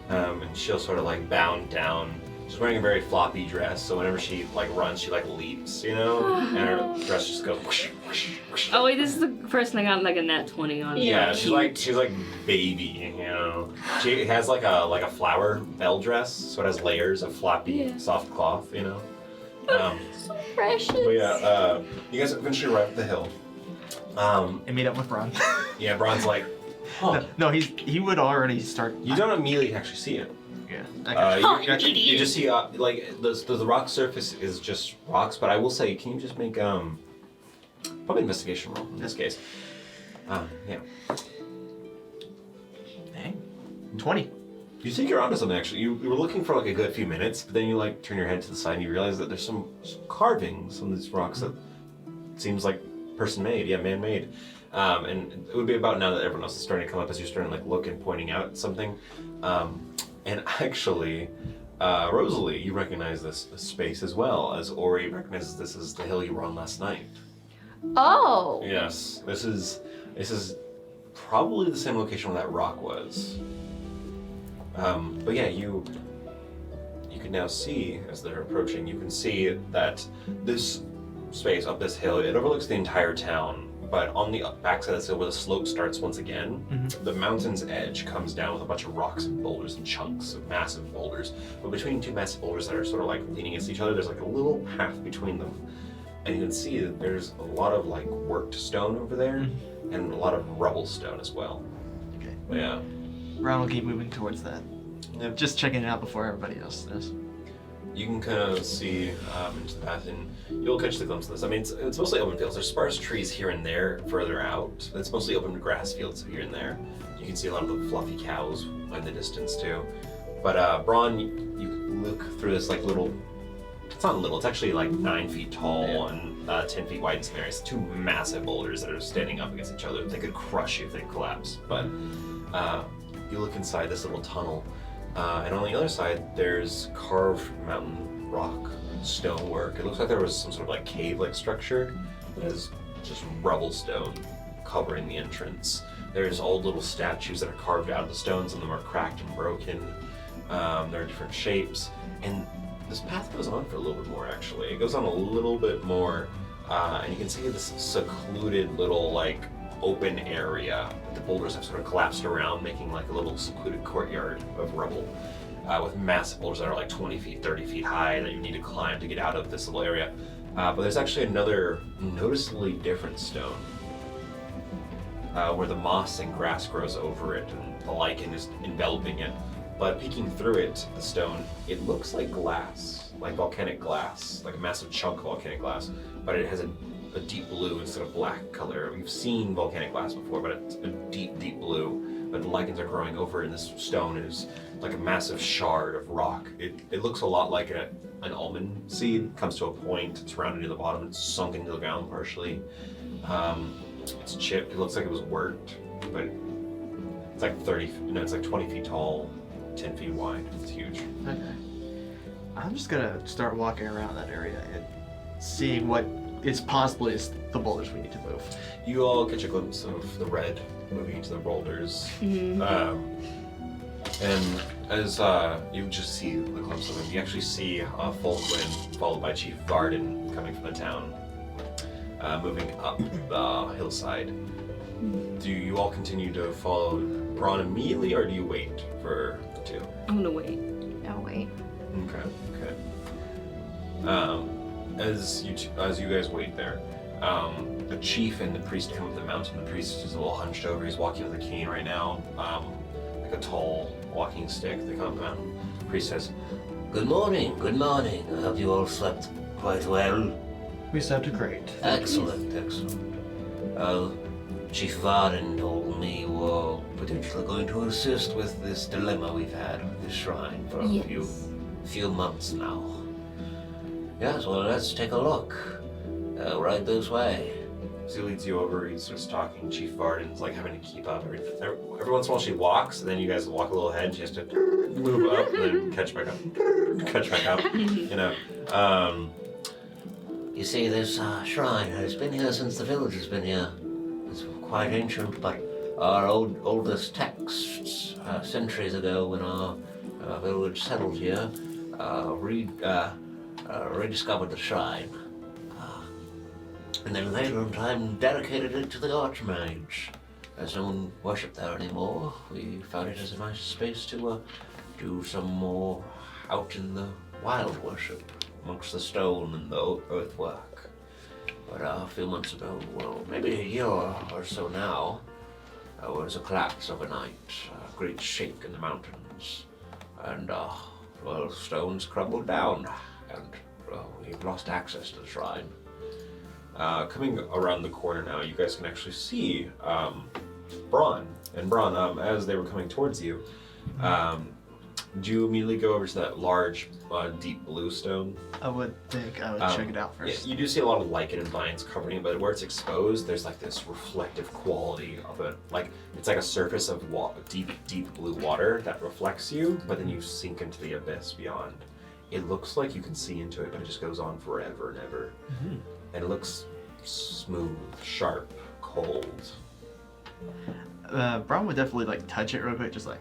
And she'll sort of like bound down. She's wearing a very floppy dress, so whenever she like runs, she like leaps, you know, and her dress just goes. Whoosh, whoosh, whoosh. Oh wait, this is the person I got like a nat 20 on. Yeah, she's like baby, you know. She has like a flower bell dress, so it has layers of floppy, soft cloth, you know. So precious. But yeah, you guys eventually arrive at the hill. and meet up with Ron. Yeah, Bron's like, huh. No, he would already start. You don't immediately actually see it. Yeah. You just see like the rock surface is just rocks, but I will say, can you just make probably investigation roll in this case? Yeah. Dang. 20. You think you're onto something actually. You were looking for like a good few minutes, but then you like turn your head to the side and you realize that there's some carvings on these rocks that seems like person-made, yeah, man-made. And it would be about now that everyone else is starting to come up as you're starting to like look and pointing out something. And actually, Rosalie, you recognize this space as well, as Ori recognizes this as the hill you were on last night. Oh. Yes, this is probably the same location where that rock was. But yeah, you can now see, as they're approaching, you can see that this space up this hill, it overlooks the entire town. But on the backside of the hill where the slope starts once again, the mountain's edge comes down with a bunch of rocks and boulders and chunks of massive boulders. But between two massive boulders that are sort of like leaning against each other, there's like a little path between them. And you can see that there's a lot of like worked stone over there and a lot of rubble stone as well. Okay. But yeah. Ron will keep moving towards that. Yep. Just checking it out before everybody else does. You can kind of see into the path, and you'll catch the glimpse of this. I mean, it's mostly open fields. There's sparse trees here and there further out. It's mostly open grass fields here and there. You can see a lot of the fluffy cows in the distance too. But Braun, you look through this like little. It's not little. It's actually like 9 feet tall and 10 feet wide in some areas. Two massive boulders that are standing up against each other. They could crush you if they collapse. But you look inside this little tunnel. And on the other side, there's carved mountain rock stonework. It looks like there was some sort of like cave-like structure that is just rubble stone covering the entrance. There's old little statues that are carved out of the stones, and them are cracked and broken. There are different shapes, and this path goes on for a little bit more. Actually, it goes on a little bit more, and you can see this secluded little like open area that the boulders have sort of collapsed around, making like a little secluded courtyard of rubble with massive boulders that are like 20 feet, 30 feet high that you need to climb to get out of this little area. But there's actually another noticeably different stone where the moss and grass grows over it and the lichen is enveloping it. But peeking through it, the stone, it looks like glass, like volcanic glass, like a massive chunk of volcanic glass, but it has a deep blue instead of black color. We've seen volcanic glass before, but it's a deep, deep blue. But the lichens are growing over, and this stone is like a massive shard of rock. It looks a lot like an almond seed. It comes to a point, it's rounded to the bottom, it's sunk into the ground partially. It's chipped, it looks like it was worked, but it's like 20 feet tall, 10 feet wide. It's huge. Okay. I'm just gonna start walking around that area and seeing what is possibly the boulders we need to move. You all catch a glimpse of the red moving into the boulders. And as you just see the glimpse of them, you actually see Folkwind followed by Chief Varden coming from the town, moving up the hillside. Do you all continue to follow Braun immediately, or do you wait for the two? I'm gonna wait. No, wait. Okay. As you guys wait there, the chief and the priest come up the mountain. The priest is a little hunched over. He's walking with a cane right now. The like a tall walking stick. They come out. The priest says, Good morning, good morning. I hope you all slept quite well. We slept great. Excellent, excellent. Chief Varden told me you were potentially going to assist with this dilemma we've had with this shrine for a few months now. Yes, well, let's take a look. Right this way. as he leads you over, he starts talking. Chief Varden's like having to keep up. Every once in a while she walks, and then you guys walk a little ahead, and she has to move up and then catch back up. You know. You see, this shrine has been here since the village has been here. It's quite ancient, but our oldest texts, centuries ago when our village settled here, rediscovered the shrine. And then later in time dedicated it to the Archmage. As no one worshipped there anymore, we found it as a nice space to do some more out in the wild worship amongst the stone and the earthwork. But a few months ago, well, maybe a year or so now, there was a collapse overnight, a great shake in the mountains, and well, stones crumbled down, and well, we've lost access to the shrine. Coming around the corner now, you guys can actually see Braun. And Braun, as they were coming towards you, did you immediately go over to that large, deep blue stone? I would think I would check it out first. Yeah, you do see a lot of lichen and vines covering it, but where it's exposed, there's like this reflective quality of it. Like, it's like a surface of deep blue water that reflects you, but then you sink into the abyss beyond. It looks like you can see into it, but it just goes on forever and ever. Mm-hmm. And it looks smooth, sharp, cold. Braun would definitely like touch it real quick, just like.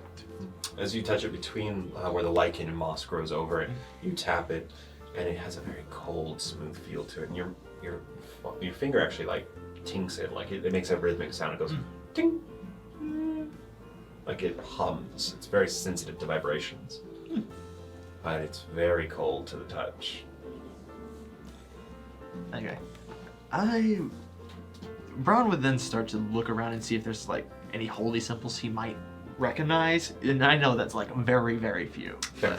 As you touch it between where the lichen and moss grows over it, you tap it, and it has a very cold, smooth feel to it. And your finger actually like tinks it, like it makes a rhythmic sound. It goes ting, like it hums. It's very sensitive to vibrations, but it's very cold to the touch. Okay. Braun would then start to look around and see if there's like any holy symbols he might recognize, and I know that's like very, very few. Okay.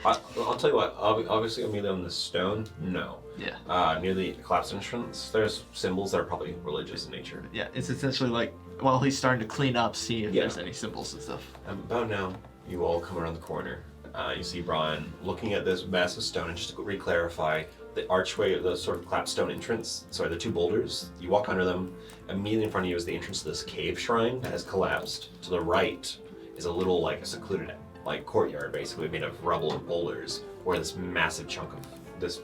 I'll tell you what, obviously immediately on the stone, no. Yeah. Near the collapsed entrance, there's symbols that are probably religious in nature. Yeah, it's essentially like, while he's starting to clean up, see if there's any symbols and stuff. About now, you all come around the corner. You see Brian looking at this massive stone, and just to re-clarify, the archway, the sort of collapsed stone entrance, the two boulders, you walk under them, immediately in front of you is the entrance to this cave shrine that has collapsed. To the right is a little, like, a secluded, like, courtyard, basically, made of rubble and boulders, where this massive chunk of this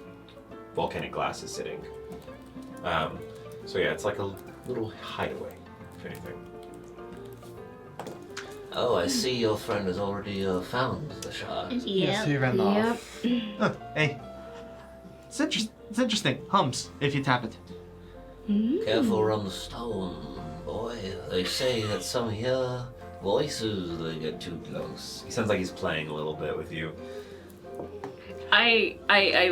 volcanic glass is sitting. So yeah, it's like a little hideaway, if anything. Oh, I see your friend has already found the shard. Yes, he ran off. Oh, hey. It's interesting. Hums if you tap it. Careful around the stone, boy. They say that some hear voices they get too close. He sounds like he's playing a little bit with you. I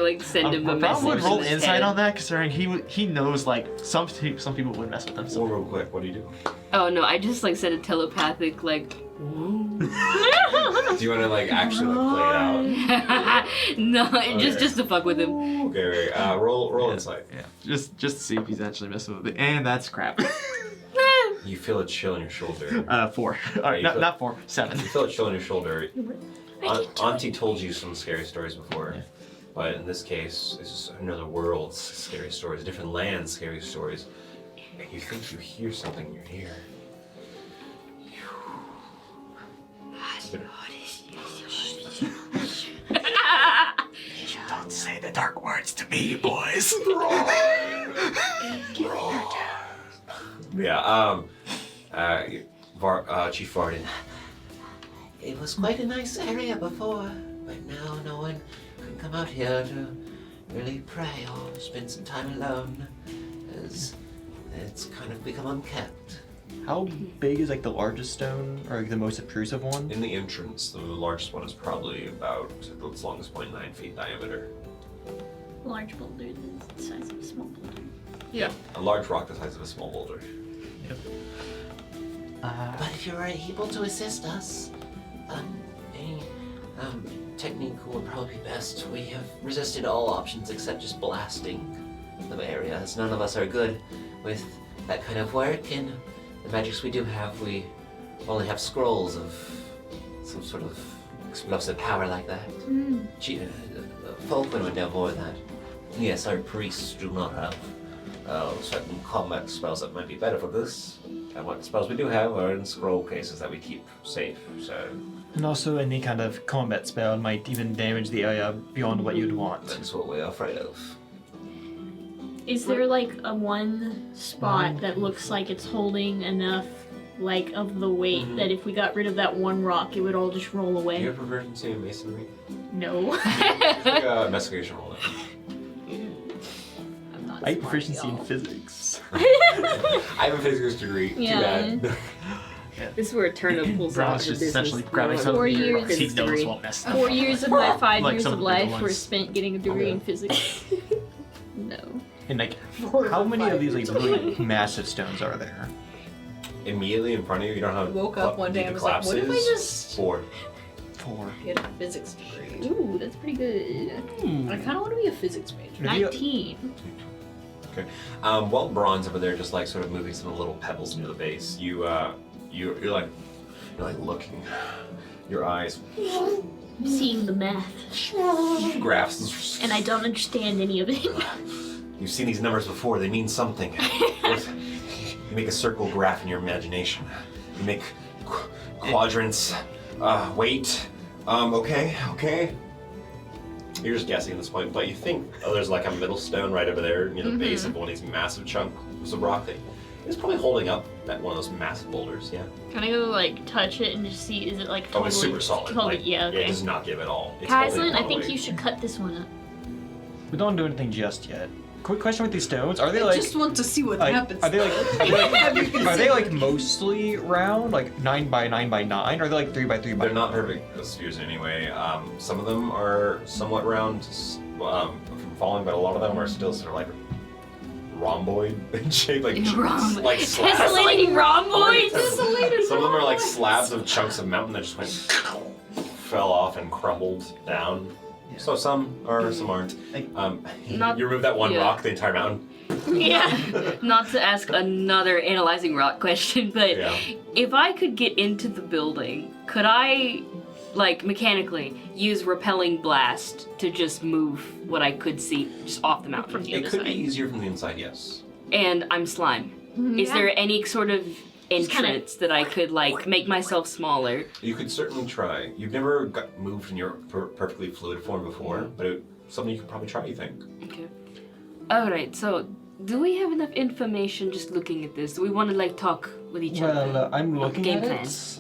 like send him a message. Would roll in his insight head. on that, considering he knows like some people would mess with him. So real quick, what do you do? Oh no, I just like said a telepathic like. Do you want to like actually like play it out? No, Okay. just to fuck with him. Okay, roll insight. Yeah, just to see if he's actually messing with it, and that's crap. You feel a chill on your shoulder. 4. All right, Yeah, not 4, 7. You feel a chill on your shoulder. Auntie told you some scary stories before, but in this case, it's just another world's scary stories, a different land's scary stories, and you think you hear something in your ear. Don't say the dark words to me, boys. Yeah. Chief Varden. It was quite a nice area before, but now no one can come out here to really pray or spend some time alone, as it's kind of become unkept. How big is like the largest stone, or like the most obtrusive one? In the entrance, the largest one is probably about its longest point, 9 feet diameter. Large boulder the size of a small boulder. Yeah. A large rock the size of a small boulder. But if you're able to assist us, Any technique would probably be best. We have resisted all options except just blasting the area, as none of us are good with that kind of work, and the magics we do have, we only have scrolls of some sort of explosive power like that. Folkmen would know more than that. Yes, our priests do not have certain combat spells that might be better for this. And what spells we do have are in scroll cases that we keep safe, so... And also any kind of combat spell might even damage the area beyond what you'd want. That's what we're afraid of. Is there like a one spot that looks like it's holding enough, like, of the weight that if we got rid of that one rock, it would all just roll Do away? you have proficiency in masonry? No. It's like an investigation roll. I'm not I have smart, proficiency in y'all. physics. I have a physics degree. Yeah. Too bad. This is where Turner pulls out Brown's her just business. essentially grabbing 4 something years. he knows won't mess up. 4 years of my 5 Like years some of of the bigger life were ones. spent getting a degree in physics. No. And like, how many of these like really massive stones are there? Immediately in front of you, you don't have. Woke up one day and was like, what if I just 4. 4. get a physics degree? Ooh, that's pretty good. I kind of want to be a physics major. 19. Okay. While Braun's over there, just like sort of moving some little pebbles near the base, you're like looking, your eyes Seeing the math. graphs. And I don't understand any of it. You've seen these numbers before. They mean something. You make a circle graph in your imagination. You make quadrants. Wait. Okay. You're just guessing at this point, but you think there's like a middle stone right over there near the base of one of these massive chunks of rock that is probably holding up that one of those massive boulders. Yeah. Can I go like touch it and just see? Is it like Oh, totally? it's super solid. Totally, Like, yeah. It Okay. does not give at all. It's holding Kaislyn, it I all think the way. you should cut this one up. We don't do anything just yet. Quick question with these stones: are they I like? just want to see what Like, happens. are they like mostly round, like 9 by 9 by 9? Or are they like 3 by 3 by? They're not perfect spheres anyway. Some of them are somewhat round from falling, but a lot of them are still sort of like rhomboid in shape, like like slabs. Tessellating rhomboids. Some of them are like slabs of chunks of mountain that just went fell off and crumbled down. So some are, some aren't. Not- you remove that one yeah. rock, the entire mountain. Yeah. Not to ask another analyzing rock question, but Yeah. if I could get into the building, could I, like, mechanically use repelling blast to just move what I could see just off the mountain? From the It other could be side. easier from the inside, yes. And I'm slime. Is there any sort of Just kinda- entrance that I could, like, make myself smaller? You could certainly try. You've never moved in your perfectly fluid form before, but something you could probably try, you think. Okay. Alright, so do we have enough information just looking at this? Do we want to, like, talk with each other? Well, I'm looking Game at plan. it.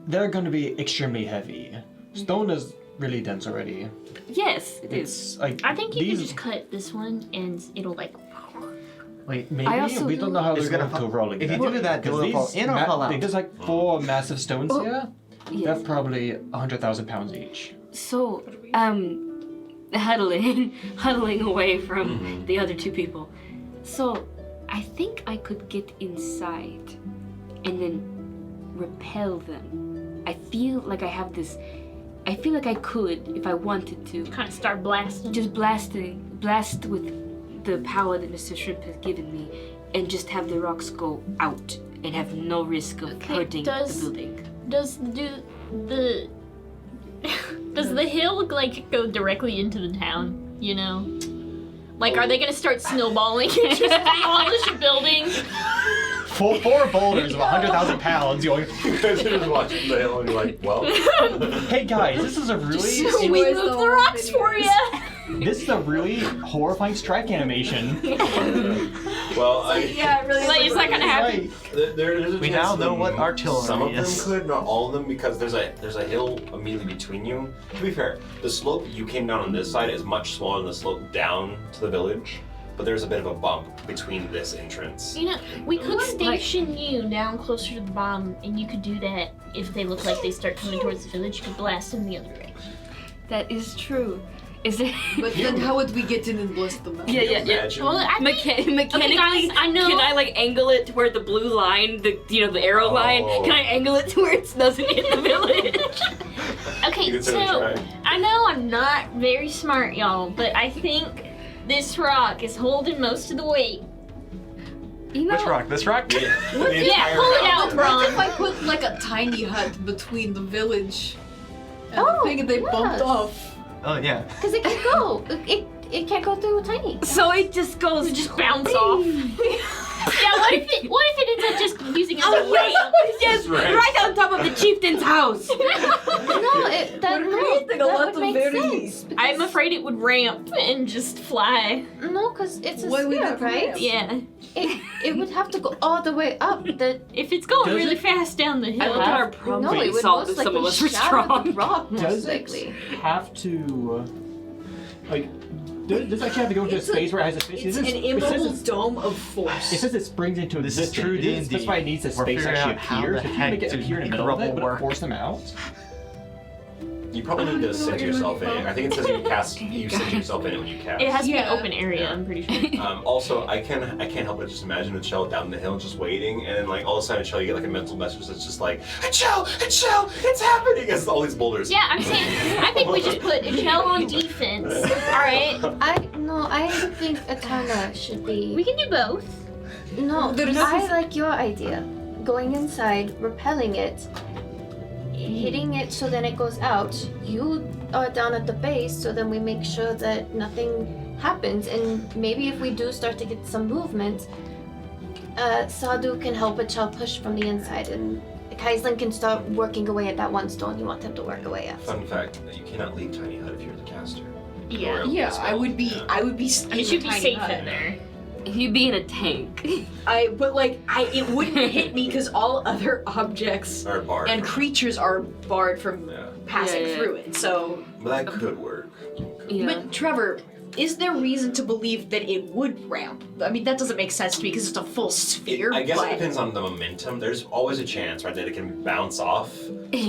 They're going to be extremely heavy. Stone is really dense already. Yes, it is. It's like I think you these. can just cut this one and it'll like. Wait, maybe I also we don't know how It's they're gonna going to fall- rolling. if you that. do that, Because it'll fall these in or fall out? There's like 4 massive stones Oh, here. Yes. They're probably 100,000 pounds each. So, huddling away from the other two people. So, I think I could get inside and then repel them. I feel like I have this. I feel like I could, if I wanted to, Kind of start blasting. just blast with the power that Mr. Shrimp has given me, and just have the rocks go out and have no risk of Okay, hurting the does- building. Does the hill like go directly into the town? You know, like are they gonna start snowballing and just demolish a building? Four boulders of 100,000 pounds going. You guys are just watching the hill and you're like, well. Hey guys, this is a really We Where's move the the rocks for you. this is a really horrifying strike animation. Well, Yeah, it really Like, it's not gonna happen. Right. there's a We chance now know some- what artillery Some of them is. could, not all of them, because there's a hill immediately between you. To be fair, the slope you came down on this side is much smaller than the slope down to the village, but there's a bit of a bump between this entrance. You know, we could station you down closer to the bottom, and you could do that if they look like they start coming towards the village. You could blast them the other way. That is true. Is it? But then how would we get in and bless the mountain? Yeah. Imagine. Well, I think, Mechanically, guys, I know- can I like angle it to where the blue line, the arrow line? Can I angle it to where it doesn't hit the village? okay, You can so certainly try. I know I'm not very smart, y'all, but I think this rock is holding most of the weight. You know, Which rock? This rock? The Yeah, entire pull it mountain. out, What Bron. if I put like a tiny hut between the village and Oh, the thing and they bumped yes. off? Oh yeah. Because it can go. It can't go through tiny. so it just goes. Just bounce off. Yeah, what if it ends up just using as a Oh ramp? yes, Right. right on top of the chieftain's house. No, that lot would of make very- sense. I'm afraid it would ramp and just fly. No, because it's a Why would sphere, it right? ramp? Yeah. It would have to go all the way up. That If it's going Does really it? fast down the I hill. look at our problem no, it being would solved most if some of likely us were shatter the strong. rock, most Does likely. it have to, like, does it actually have to go into a It's a- space where it has a space? It's It an says immobile it's- dome of force. It says it springs into This is existence. true It doesn't D&D. specify it needs a We're space figuring actually out how appear. the So if you heck make it to appear in the make middle of it, rubble would work. it force them out? You probably need to center yourself in it. I think it says you center yourself in it when you cast. It has to be Yeah. an open area, I'm pretty sure. Also, I can't help but just imagine a Chell down the hill just waiting, and then like all of a sudden, Chell, you get like a mental message that's just like, Chell, it's happening! As all these boulders. Yeah, I'm saying, I think we just put a shell on defense. Alright? I think Atana should be. We can do both. No, There's- I like your idea. Going inside, repelling it, hitting it so then it goes out. You are down at the base, so then we make sure that nothing happens. And maybe if we do start to get some movement, Sadhu can help a child push from the inside, and Kaislin can start working away at that one stone you want him to work away at. Fun fact: you cannot leave Tiny Hut if you're the caster. Yeah. Yeah, I would be. Yeah. I would be. You should be safe in there. You be in a tank. It wouldn't hit me because all other objects Or barred. and creatures are barred from Yeah, passing Yeah, yeah. through it. So, but that could work. Yeah. but Trevor, is there reason to believe that it would ramp? I mean, that doesn't make sense to me because it's a full sphere. I guess but it depends on the momentum. There's always a chance, right, that it can bounce off.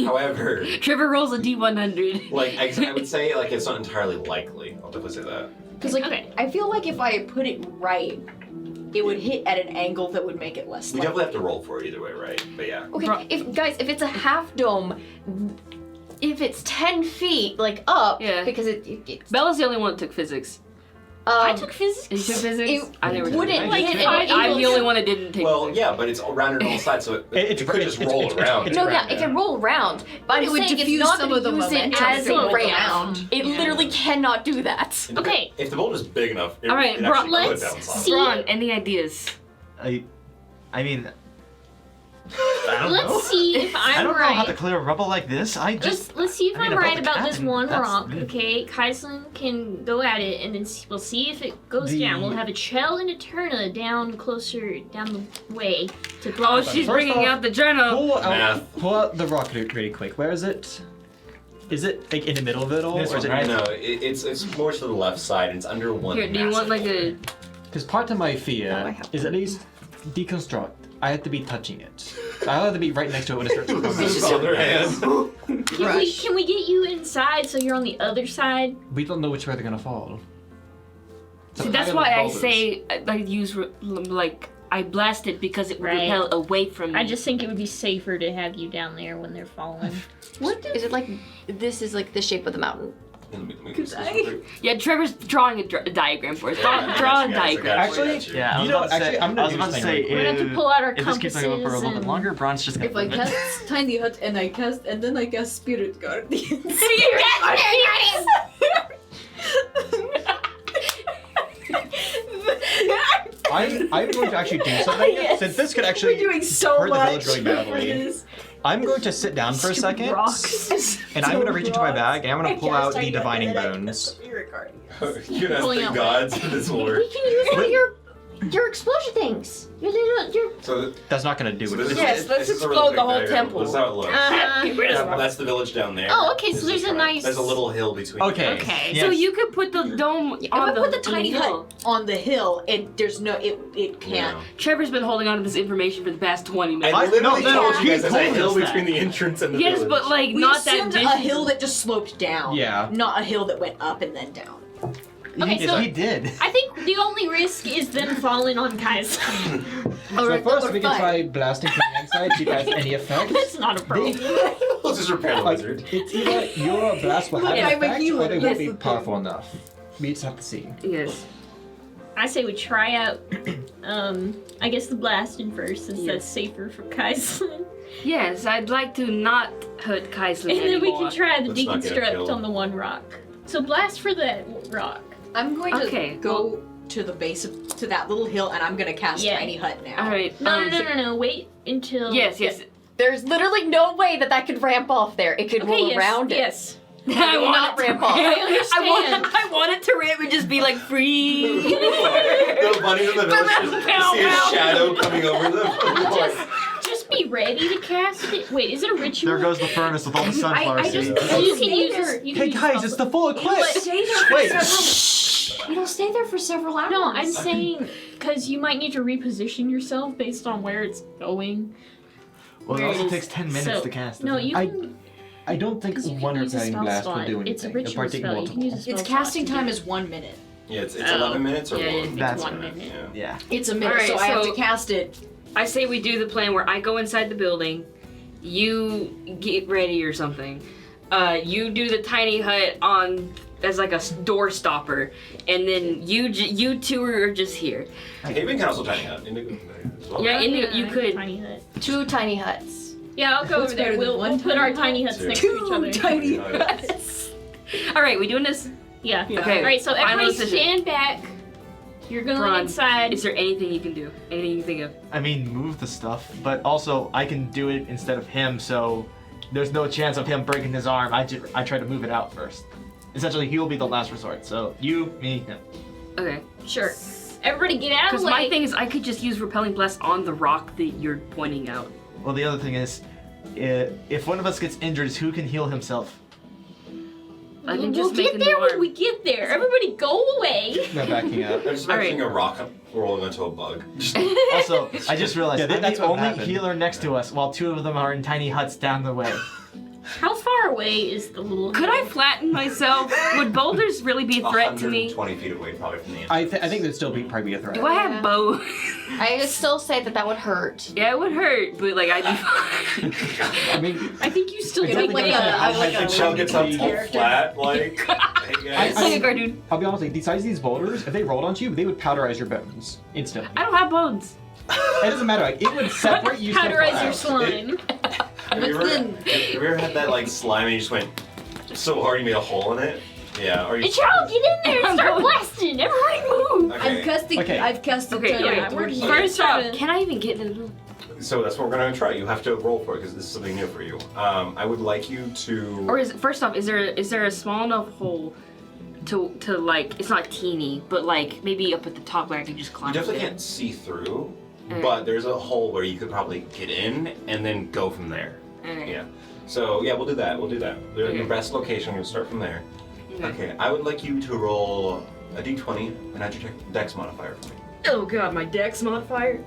However, Trevor rolls a D100. like I would say, like it's not entirely likely. I'll definitely say that. Because like Okay. I feel like if I put it right, it would hit at an angle that would make it less. We likely. definitely have to roll for it either way, right? But yeah. Okay, if it's a half dome, if it's 10 feet like up, Yeah. because Bella's the only one that took physics. I took physics. You took physics? It I never took wouldn't physics. hit I'm the only one that didn't take Well, physics. yeah, but it's all rounded on all sides, so it could just roll around. No, yeah, it can roll around, but it I'm would saying it's diffuse not some going of to the use it momentum as if it a went ramp. around. It literally cannot do that. Okay. If the boulder's big enough, it, All right, it Bron, actually could let's bounce off. see- Ron, any ideas? I mean, I don't know. Let's see if I I'm don't know how to right. clear rubble like this. Let's see if I mean, I'm I built right a about this cabin. one That's- rock. Okay, Kaislin can go at it, and then we'll see if it goes down. We'll have a Chell and a Turna down closer down the way to Oh, block. she's First bringing off, out the journal. Pull out the rock really quick. Where is it? Is it like in the middle of it all, This or is one, it? right? No, it's more to the left side, and it's under one. Here, do you want massive like a... boulder. Because part of my Oh, I fear have is at least deconstruct. I have to be touching it. I have to be right next to it when it starts. This is the other hand. Can we get you inside so you're on the other side? We don't know which way they're gonna fall. It's a See, that's pile of why I boulders. say, I blast it because it would Right. repel away from me. I just think it would be safer to have you down there when they're falling. Is it like this is like the shape of the mountain? Let me do this real quick. Yeah, Trevor's drawing a diagram for us. Draw a I got you, diagram. Actually, Yeah, I was You know, about to say, actually, I'm gonna I was do about to this say, thing We're gonna have to pull out our if this keeps going on for a little bit compasses longer, Bron's just gonna. If I cast Tiny Hut and then I cast Spirit Guardian. I'm going to actually do something Yes. since this could actually We're doing so hurt the much village really badly. this. I'm going to sit down for a second, Rocks. and I'm going to reach into my bag and I'm going I to pull cast out the Tiny Hut divining and then I bones. cast Spirit Guardian. You can ask Pulling the out gods for this We work. can use one of your Your explosion things. Your So That's not gonna do So it. this is- Yes, let's this is a explode really the quick whole diagram. temple. This is how it looks. Yeah, that's the village down there. Oh, okay, so This is there's a shrine. nice- There's a little hill between. Okay. the Okay. Yes. So you could put the dome If on I put the tiny hill. hut on the hill, and there's no, it can't. Yeah. Trevor's been holding on to this information for the past 20 minutes. I literally no, told you guys he there's a told hill us that. between the entrance and the Yes, village. but like We not that assumed a vicious. hill that just sloped down. Yeah. Not a hill that went up and then down. Okay, so- he did. I think the only risk is them falling on Kai's. So first we can try blasting from the inside, see if it has any effect. That's not a problem. We'll just repair the Like, wizard. it's either your blast will have Look, an I'm a effect, healer, or it that's won't be the thing. powerful enough. We just have to see. Yes. I say we try out, I guess the blasting first, since Yes. that's safer for Kaislin. Yes, I'd like to not hurt Kaislin And then we anymore. can try the Let's not get deconstruct killed. on the one rock. So blast for that rock. I'm going to Okay, go to the base of to that little hill, and I'm gonna cast Yeah. tiny hut now. All right. No. Wait until. Yes, yes. There's literally no way that could ramp off there. It could Okay, roll yes, around it. yes. I will want not it to ramp off. I want it to ramp and just be like free. The bunnies in the village just see a shadow coming over them. Just be ready to cast it. Wait, is it a ritual? There goes the furnace with all the sunflowers. I just- in it. So you can Stay use there. this. You can Hey use guys, this it's the full eclipse! Stay there for Wait. several. You don't stay there for several hours. No, I'm saying because you might need to reposition yourself based on where it's going. Well, it where also is. takes 10 minutes So- to cast. No, doesn't you it? can. I don't think 'Cause you can one use a repelling spell blast will slot. do anything. It's a It'll ritual probably take spell. You can use a spell Its slot casting to time do is it. 1 minute. Yeah, it's Oh. 11 minutes or Yeah, more. it's That's 1 right. minute. Yeah. Yeah. It's a minute, Alright, so I have so- to cast it. I say we do the plan where I go inside the building, you get ready or something. You do the tiny hut on as like a door stopper, and then you two are just here. Haven can also tiny hut. Yeah, you could. Tiny hut. 2 tiny huts. Yeah, I'll go What's over there. better than We'll one put our tiny tiny huts Two. next to each other. tiny huts. All right, we doing this? Yeah. Okay. All right. So Final everybody decision. stand back. You're going Bron, inside. Is there anything you can do? Anything you can think of? I mean, move the stuff, but also I can do it instead of him, so there's no chance of him breaking his arm. I try to move it out first. Essentially, he will be the last resort. So you, me, him. Okay. Sure. Everybody get out of Because the way. my thing is, I could just use repelling blast on the rock that you're pointing out. Well, the other thing is, if one of us gets injured, who can heal himself? I can We'll just make get a there new when arm. we get there. Everybody go away. They're backing up. I'm just All right. imagining a rock rolling into a bug. Also, I just realized Yeah, I'm that's the what only happened. healer next to us, while 2 of them are in tiny huts down the way. How far away is the little? Could I flatten myself? Would boulders really be a threat to me? 120 feet away, probably from the end. I think that'd still probably be a threat. Do I have bow? I would still say that would hurt. Yeah, it would hurt, but like I'd be fine. I mean, I think you still It's need definitely like gonna a. have like height a- The shell gets up all character. flat, like, hey guys. Like a cartoon. I'll be honest, like, the size of these boulders, if they rolled onto you, they would powderize your bones instantly. I don't have bones. It doesn't matter, like, it would separate you so Powderize your fast. slime. Have you ever had that like slime and you just went so hard you made a hole in it? Yeah, or you. Hey, Charles, get in there and start blasting. Everybody move. Okay. I'm casting. Okay. I've casted. Okay, yeah, tiny we're hut. First off, trying to- can I even get in the room? So that's what we're gonna try. You have to roll for it because this is something new for you. I would like you to. Or is first off, is there a small enough hole to like it's not teeny, but like maybe up at the top where I can just climb? You definitely in? can't see through, Okay. but there's a hole where you could probably get in and then go from there. Okay. Yeah. So yeah, we'll do that. We'll do that. Okay. Your best location. We'll start from there. Okay. I would like you to roll a d20 and add your dex modifier for me. Oh god, my dex modifier.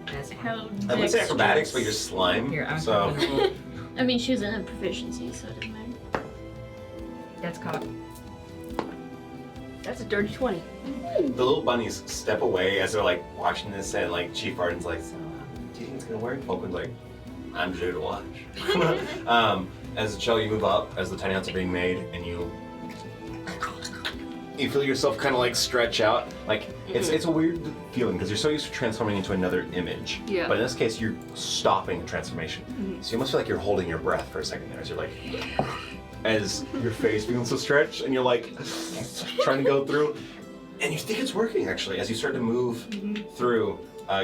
That's fine. How I would say dexterous. acrobatics, but you're slime. Here, I'm so gonna roll. I mean, she doesn't have proficiency, so it doesn't matter. That's caught. That's a dirty 20. the little bunnies step away as they're like watching this, and like Chief Arden's like, "So, do you think it's gonna work?" Oakland's like, "I'm just here to watch." As the shell, you move up as the tiny huts are being made, and you feel yourself kind of like stretch out. Like it's a weird feeling because you're so used to transforming into another image. Yeah. But in this case, you're stopping the transformation. So you almost feel like you're holding your breath for a second there, as you're like, as your face feels so stretched, and you're like trying to go through, and you think it's working actually. As you start to move through,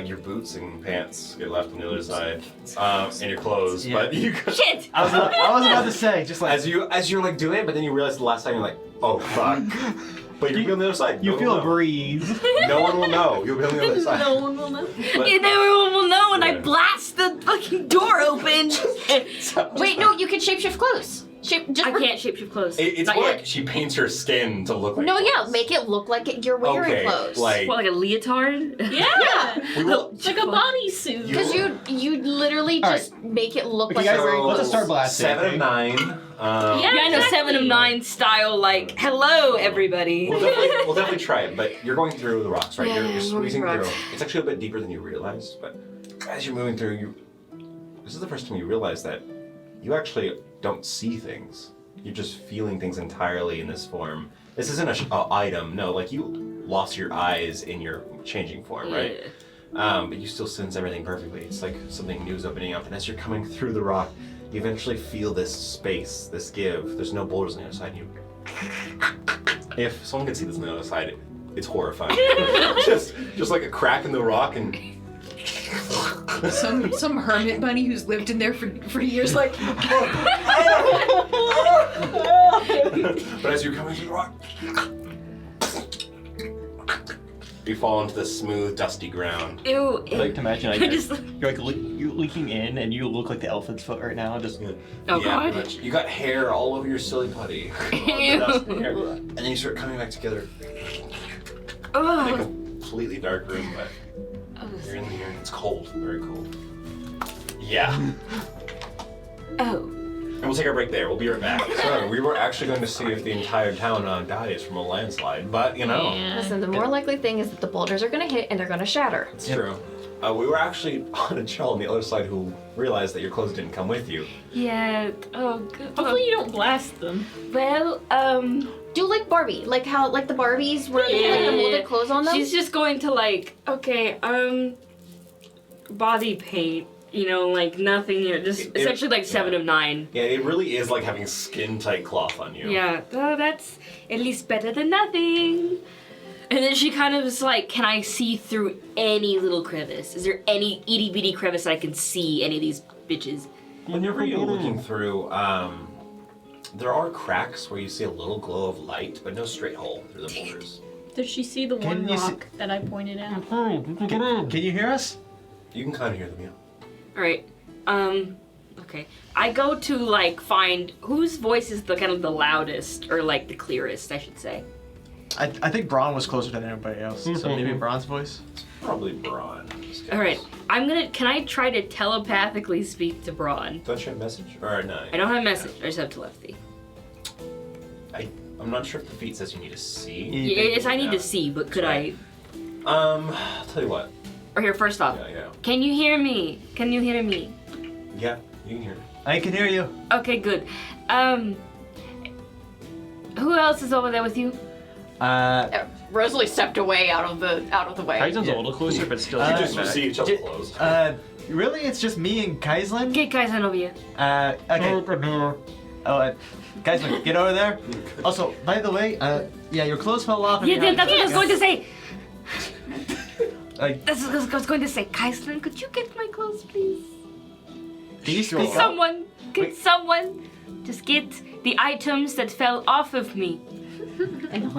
your boots and pants get left on the other side, and your clothes. Yeah. But you Shit! I was about to say, just like as you're like doing it, but then you realize the last time you're like, oh fuck. But you'll be on the other side. You No one feel will a know. breeze. No one will know. You'll be on the other side. No one will know. But- And everyone will know when I Yeah. blast the fucking door open. Wait, no, you can shapeshift clothes. I can't shapeshift clothes. It's Not more yet. like she paints her skin to look like. No, yeah, clothes. make it look like you're wearing Okay, clothes. like What, like a leotard? Yeah. we will. It's like a bodysuit. Because you literally All just make it look Okay, like guys, you're wearing let's clothes. start blasting. 7 of 9. Yeah. Yeah, I know, Exactly. 7 of 9 style, like, hello, everybody. We'll definitely try it, but you're going through the rocks, right? Yeah, You're I'm going squeezing through through. rocks. It's actually a bit deeper than you realized, but as you're moving through, this is the first time you realize that you actually don't see things. You're just feeling things entirely in this form. This isn't a item, no. Like you lost your eyes in your changing form, right? But you still sense everything perfectly. It's like something new is opening up, and as you're coming through the rock, you eventually feel this space, this give. There's no boulders on the other side. If someone could see this on the other side, it's horrifying. just like a crack in the rock, and Some hermit bunny who's lived in there for years, like. but as you're coming through the rock, you fall into the smooth, dusty ground. Ew. I like to imagine like I just- you're like you're leaking in, and you look like the elephant's foot right now. Just Oh, Yeah, God. pretty much. You got hair all over your silly putty. And then you start coming back together in a Ugh. completely dark room, but you're in here and it's cold, very cold. Yeah. Oh. And we'll take our break there. We'll be right back. So we were actually going to see if the entire town dies from a landslide, but you know, Yeah. Listen, the more likely thing is that the boulders are gonna hit and they're gonna shatter. it's true. We were actually on a chill on the other side who realized that your clothes didn't come with you. Yeah. Oh, good. Hopefully you don't blast them. Well, Do like Barbie, like how like the Barbies were like the Yeah. molded clothes on them. she's just going to like, okay, body paint, you know, like nothing here, just It- essentially like 7 of 9. Yeah, it really is like having skin tight cloth on you. Yeah, that's at least better than nothing. And then she kind of is like, can I see through any little crevice? Is there any itty bitty crevice I can see any of these bitches? Whenever you're looking through, there are cracks where you see a little glow of light, but no straight hole through the boulders. Did she see the one Can you see- rock that I pointed out? can you hear us? You can kind of hear them, yeah. Alright, okay. I go to like find whose voice is the kind of the loudest, or like the clearest, I should say. I think Braun was closer than everybody else, so maybe Braun's voice. Probably Braun. Alright, can I try to telepathically speak to Braun? Don't you have a message? Or no? I don't have a message, I just have telepathy. I'm not sure if the feat says you need to see. Yes, I need Yeah. to see, but could Right. I'll tell you what. Or here, first off, Yeah. can you hear me? Can you hear me? Yeah, you can hear me. I can hear you. Okay, good. Who else is over there with you? Rosalie stepped away out of the way. Kaizen's Yeah. a little closer, but still. You just back. see each other J- close. Really? It's just me and Kaislin? Get guys on over here. Okay. Kaislin, get over there. Also, by the way, yeah, your clothes fell off. and Yeah, you're that's what I was going to say. Like, That's what I was going to say. Kaislin, could you get my clothes, please? can you Sure. speak up? Someone, could Wait. someone just get the items that fell off of me?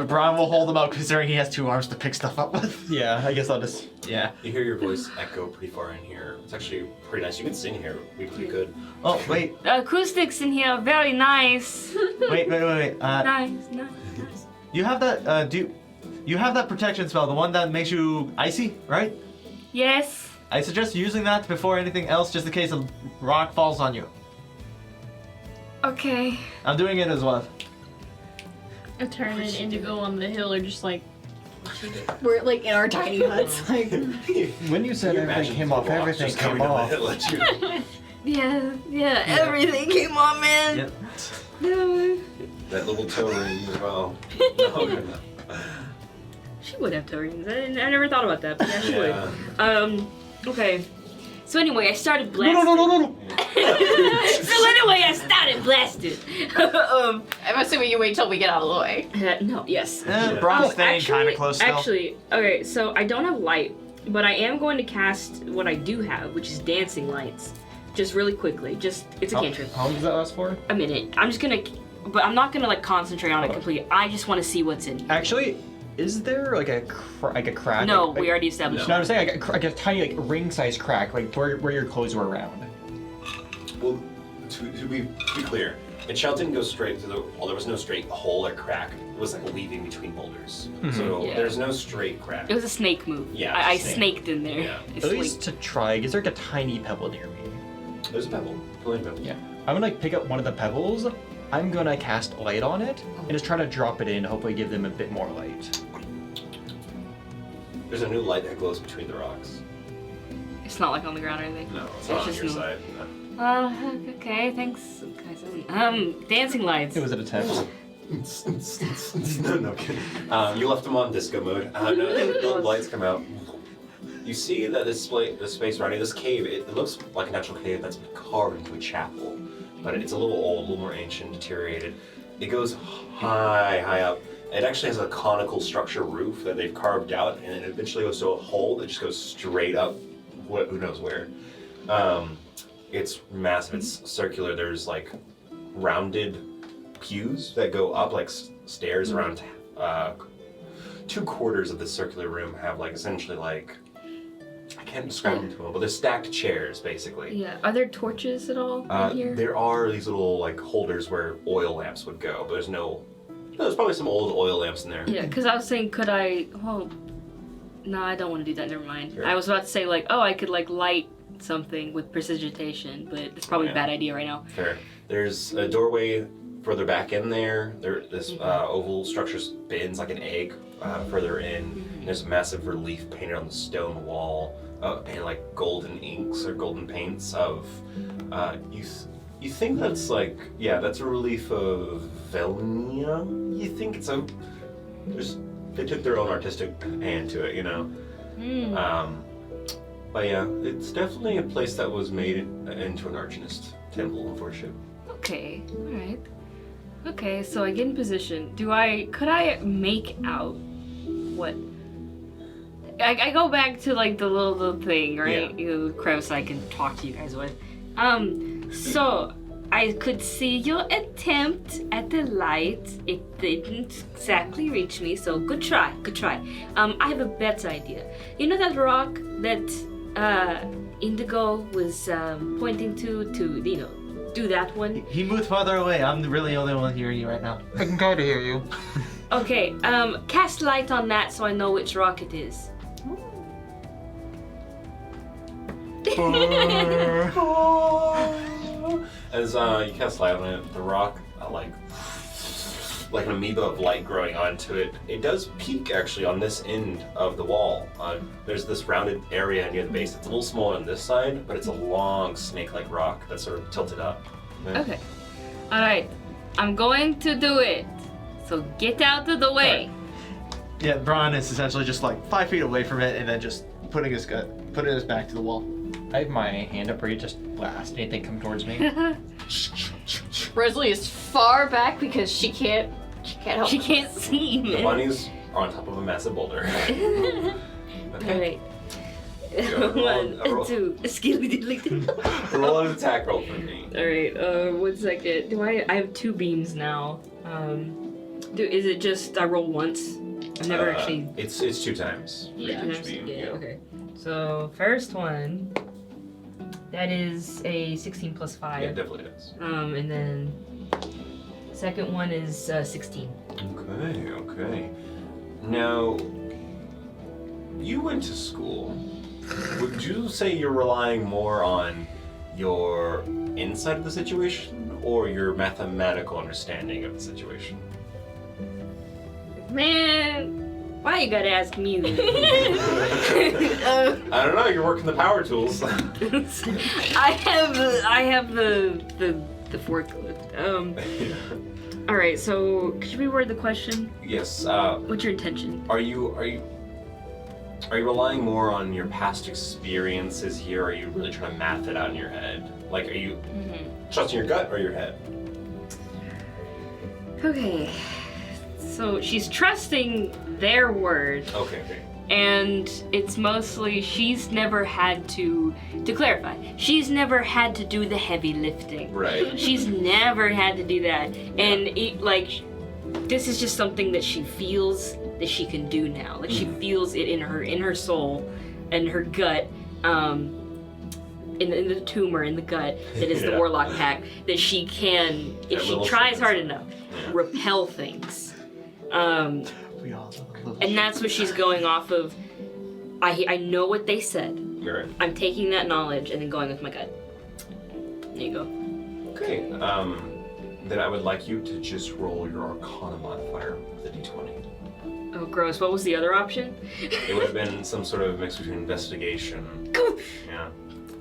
Braun will hold them out considering he has 2 arms to pick stuff up with. Yeah, I guess I'll just. Yeah. You hear your voice echo pretty far in here. It's actually pretty nice. You can sing here. It'd be pretty good. Oh, wait. The acoustics in here are very nice. Wait. Nice, nice. You have that, you have that protection spell, the one that makes you icy, right? Yes. I suggest using that before anything else, just in case a rock falls on you. Okay. I'm doing it as well. Turn and Indigo on the hill are just like, We're like in our tiny huts, like. When you said everything came off, everything came off. Yeah, everything came on, man. Yep. No. That little toe ring as well. She would have toe rings. I never thought about that, but yeah, she Yeah. would. Okay. So anyway, I started blasting. No. So anyway, I started blasting. I'm assuming you wait till we get out of the way. No, yes. Braun's Oh, staying kind of close still. Actually, okay, so I don't have light, but I am going to cast what I do have, which is dancing lights. Just really quickly. It's a cantrip. How long does that last for? A minute. I'm just gonna but I'm not gonna like concentrate on it completely. I just want to see what's in here. Actually, is there like a crack? No, like, we already established. No, I'm saying like a tiny like ring-sized crack, like where your clothes were around. Well, to be clear, the shell didn't go straight to the wall. There was no straight hole or crack. It was like a weaving between boulders. So Yeah. there's no straight crack. It was a snake move. Yeah, I it's a snake. snaked in there. Yeah. It's At like- least to try, is there like a tiny pebble near me? There's a pebble. Plenty of pebbles. Yeah. I'm gonna like pick up one of the pebbles. I'm gonna cast light on it and just try to drop it in. Hopefully, give them a bit more light. There's a new light that glows between the rocks. It's not like on the ground or anything. No, it's not on just your no- side. Okay, thanks, guys. Dancing lights. It was an attempt. No, kidding. You left them on disco mode. No, the lights come out. You see that this space surrounding this cave, it looks like a natural cave that's been carved into a chapel. But it's a little old, a little more ancient, deteriorated. It goes high up. It actually has a conical structure roof that they've carved out, and it eventually goes to a hole that just goes straight up, who knows where. It's massive, it's circular. There's like rounded pews that go up like stairs around 2/4 of the circular room have like essentially like, I can't describe them too well, but they're stacked chairs basically. Yeah. Are there torches at all in here? There are these little like holders where oil lamps would go, but there's probably some old oil lamps in there. Yeah, because I was saying, could I? Oh, no, I don't want to do that. Never mind. Sure. I was about to say like, oh, I could like light something with precipitation, but it's probably a bad idea right now. Fair. There's a doorway further back in there. This oval structure spins like an egg further in. There's a massive relief painted on the stone wall, and like golden inks or golden paints of you think that's like, yeah, that's a relief of Velnia. You think it's they took their own artistic hand to it, you know. But yeah, it's definitely a place that was made into an Arcanist temple of worship. Okay. All right. Okay, so I get in position. Could I make out what? I go back to like the little thing, right? Yeah. You know, the crevice I can talk to you guys with. So I could see your attempt at the light. It didn't exactly reach me, so good try. I have a better idea. You know that rock that Indigo was pointing to do that one? He moved farther away. I'm really the only one hearing you right now. I can kind of hear you. Okay, cast light on that so I know which rock it is. As you cast light on it, the rock, like an amoeba of light growing onto it, it does peak actually on this end of the wall. There's this rounded area near the base. It's a little smaller on this side, but it's a long snake-like rock that's sort of tilted up. Yeah. Okay. Alright. I'm going to do it. So get out of the way. Yeah, Braun is essentially just like 5 feet away from it and then just putting his back to the wall. I have my hand up ready, just blast anything come towards me. Rosalie is far back because she can't help. She can't see The me. bunnies are on top of a massive boulder. Okay. Alright. roll. 1, 2, skilly diddly. Roll an attack roll for me. Alright, 1 second. I have 2 beams now. Is it just I roll once? I've never actually. It's 2 times. for Yeah, each beam, yeah. okay. So first one, that is a 16 plus 5. Yeah, it definitely does. And then second one is 16. Okay. Now, you went to school. Would you say you're relying more on your insight of the situation or your mathematical understanding of the situation? Man, why you gotta ask me that? I don't know. You're working the power tools. I have the forklift. All right. So could you reword the question? Yes. What's your intention? Are you relying more on your past experiences here, or are you really trying to math it out in your head? Like, are you trusting your gut or your head? Okay. So she's trusting their word. Okay. And it's mostly she's never had to clarify, she's never had to do the heavy lifting. Right. She's never had to do that. And this is just something that she feels that she can do now. Like she feels it in her soul and her gut, in the tumor in the gut that is the Warlock pack, that she can, if she tries hard enough, repel things. We all love And that's what she's going off of. I know what they said. Right. I'm taking that knowledge and then going with my gut. There you go. Okay. Then I would like you to just roll your Arcana modifier with a d20. Oh, gross. What was the other option? It would have been some sort of mix between investigation. Yeah.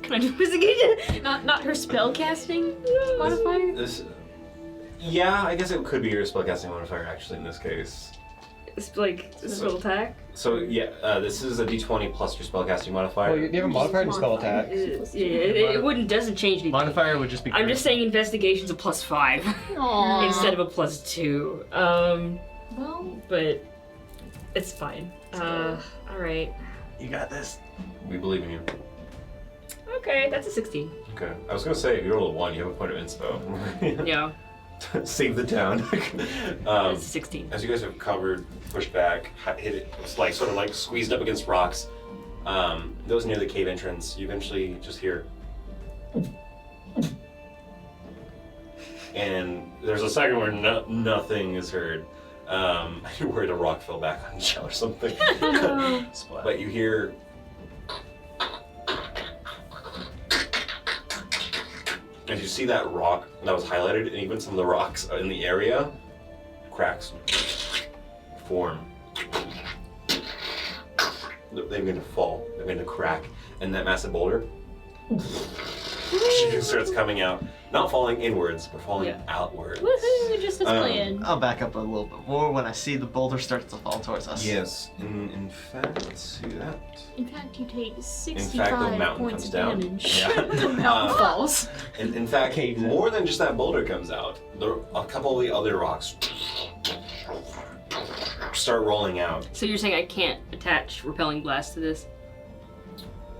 Can I do investigation? Not her spell casting modifier? Yeah, I guess it could be your spellcasting modifier actually in this case. It's like a spell attack. So yeah, this is a d20 plus your spellcasting modifier. Well, you have a modifier and spell attack. It doesn't change anything. Modifier would just be. I'm just saying investigation's a +5 Aww. instead of a +2. Well, But it's fine. All right. You got this. We believe in you. Okay, that's a 16. Okay. I was gonna say if you roll a 1, you have a point of inspo. Yeah, Save the town. that's a 16. As you guys have covered, pushed back, hit it, it's like sort of like squeezed up against rocks. Those near the cave entrance, you eventually just hear. And there's a second where nothing is heard. You're worried a rock fell back on you or something. But you hear. As you see that rock that was highlighted, and even some of the rocks in the area, cracks form. They begin to fall, they begin to crack, and that massive boulder starts coming out, not falling inwards, but falling outwards. woohoo, just as planned. I'll back up a little bit more when I see the boulder starts to fall towards us. Yes, in fact, let's see that. In fact, you take In 65 fact, the mountain points comes of down. damage. Yeah. The mountain falls. In fact, Caves in. more than just that boulder comes out, a couple of the other rocks start rolling out. So you're saying I can't attach repelling blast to this?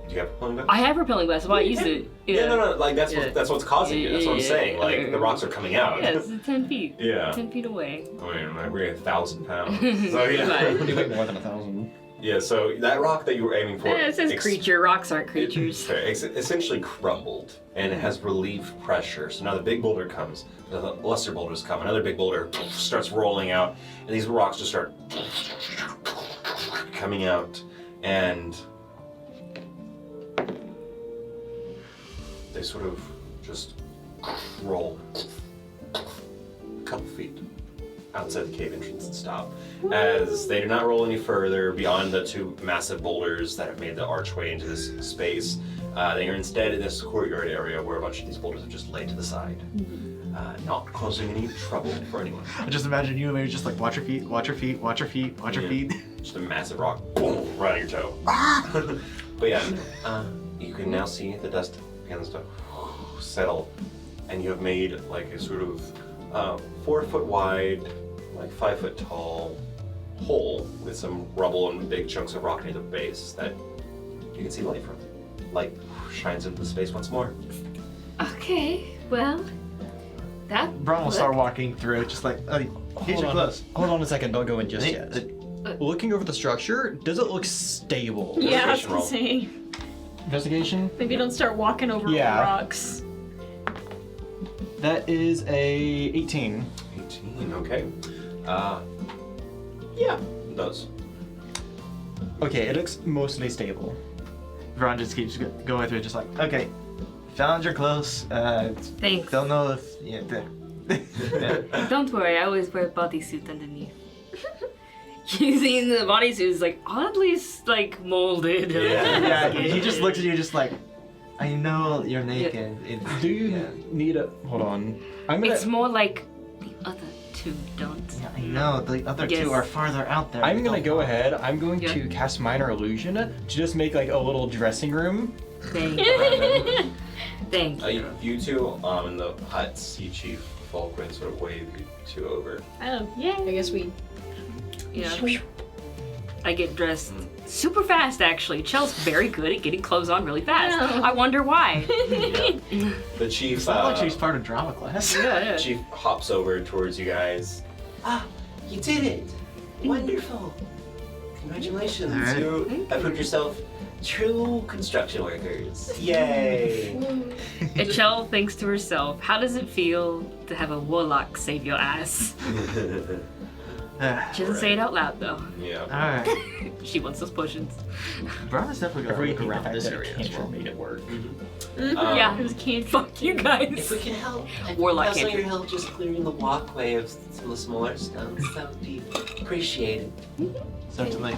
Do you have a point? I have repelling blast. Why use it? Yeah, no, like that's Yeah. that's what's causing it. That's what I'm saying. Like the rocks are coming out. Yeah, it's 10 feet. Yeah. 10 feet away. I mean, I weigh 1,000 pounds. So yeah. You weigh more than 1,000. Yeah. So that rock that you were aiming for. Yeah, it says creature. Rocks aren't creatures. It's essentially crumbled and it has relieved pressure. So now the big boulder comes, the lesser boulders come, another big boulder starts rolling out, and these rocks just start coming out, and they sort of just roll a couple feet outside the cave entrance and stop. As they do not roll any further beyond the two massive boulders that have made the archway into this space. They are instead in this courtyard area where a bunch of these boulders have just laid to the side, not causing any trouble for anyone. I just imagine you maybe just like watch your feet, watch your feet, watch your feet, watch your feet. Just a massive rock, boom, right on your toe. But yeah, you can now see the dust begins to settle, and you have made like a sort of 4 foot wide, like 5 foot tall hole with some rubble and big chunks of rock near the base that you can see light from. Light shines into the space once more. Okay, well, that. Braun will start walking through it, just like, oh, here's your clothes. Hold on a second, don't go in just Hey, yet. Looking over the structure, does it look stable? Yeah, I was Investigation gonna roll. say. Investigation? Maybe don't start walking over Yeah. rocks. That is a 18. 18, okay. Yeah, it does. Okay, it looks mostly stable. Braun just keeps going through it, just like, okay, found your clothes. Thanks. Don't know if, yeah, Don't worry, I always wear a bodysuit underneath. You see, the bodysuit is like oddly like molded. yeah, he just looks at you just like, I know you're naked. Do you need a... Hold on. I'm gonna... It's more like the other two don't. Yeah, I know, the other Yes. two are farther out there. I'm We gonna don't go know. ahead. I'm going Yeah. to cast Minor Illusion to just make like a little dressing room. Thank you. Thank you. You two in the hut see Chief Falkwind sort of wave you two over. Oh, yeah. I guess we. Yeah. I get dressed super fast, actually. Chell's very good at getting clothes on really fast. No. I wonder why. The chief, It's not like she's part of drama class. Yeah. chief hops over towards you guys. Ah, you did it! Wonderful! Congratulations, All right. you have proved yourself true construction workers. Yay! And Chell thinks to herself, how does it feel to have a warlock save your ass? She doesn't say it out loud, though. Yeah. Alright. She wants those potions. Brown is definitely gonna look Everything around this that area as well. made it work. Yeah. It was candy. Fuck you If guys. we can help, Warlock some of cantrip. your help just clearing the walkway of some of the smaller stones, that would be appreciated. Certainly.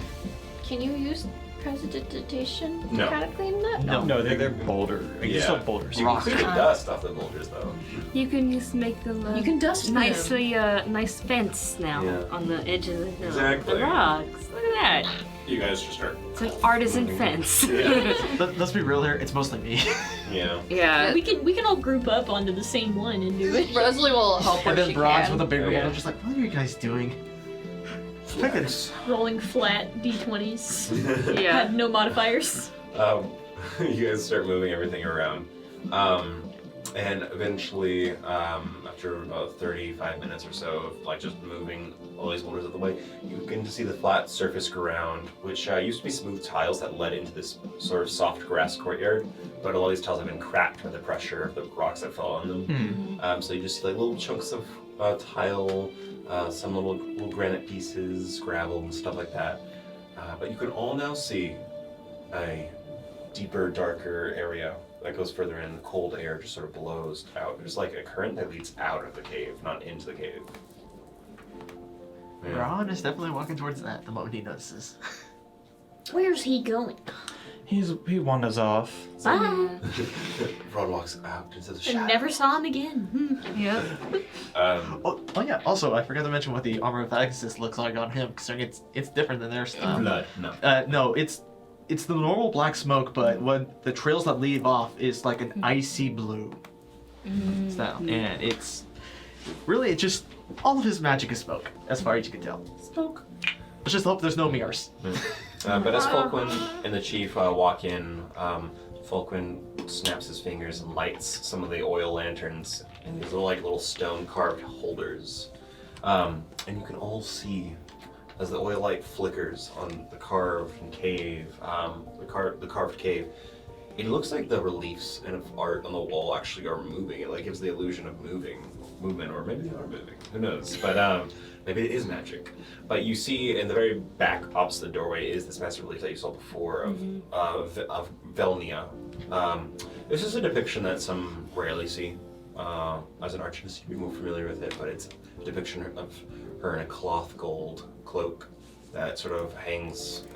Can you use prestidigitation to No. kind of clean that? No, they're boulder. Like, Yeah. still boulders. You can clear the dust off the boulders, though. You can just make them You can dust them. nicely, nice fence now Yeah. on the edge of the hill. Exactly. The rocks. Look at that. You guys just start. It's an artisan fence. Yeah. Let's be real here, it's mostly me. Yeah. Yeah. We can all group up onto the same one and do it. Rosalie will help where And then she Bronze can. with a bigger Yeah. one. I'm just like, what are you guys doing? Flex. Rolling flat d20s. Yeah. Had no modifiers. You guys start moving everything around. And eventually, after about 35 minutes or so of like just moving all these boulders out of the way, you begin to see the flat surface ground, which used to be smooth tiles that led into this sort of soft grass courtyard. But a lot of these tiles have been cracked by the pressure of the rocks that fell on them. So you just see like little chunks of tile, some little granite pieces, gravel, and stuff like that. But you can all now see a deeper, darker area that goes further in. The cold air just sort of blows out. There's like a current that leads out of the cave, not into the cave. Yeah. Ron is definitely walking towards that the moment he notices. Where's he going? He wanders off. Bye. Ron walks out into the I shadow. never saw him again. Yeah. Oh yeah, also I forgot to mention what the armor of Agassiz looks like on him, considering it's different than their style. Blood, no. No, it's the normal black smoke, but what the trails that leave off is like an icy blue style, and it's really just all of his magic is smoke, as far as you can tell. Smoke. Let's just hope there's no mirrors. But as Fulquin and the chief walk in, Fulquin snaps his fingers and lights some of the oil lanterns in these little stone carved holders. And you can all see as the oil light flickers on the carved cave, the carved cave. It looks like the reliefs and art on the wall actually are moving. It like gives the illusion of movement, or maybe they are moving. Who knows? But maybe it is magic. But you see in the very back, opposite the doorway, is this massive relief that you saw before of Velnia. This is a depiction that some rarely see. As an archivist, you'd be more familiar with it, but it's a depiction of her in a cloth gold cloak that sort of hangs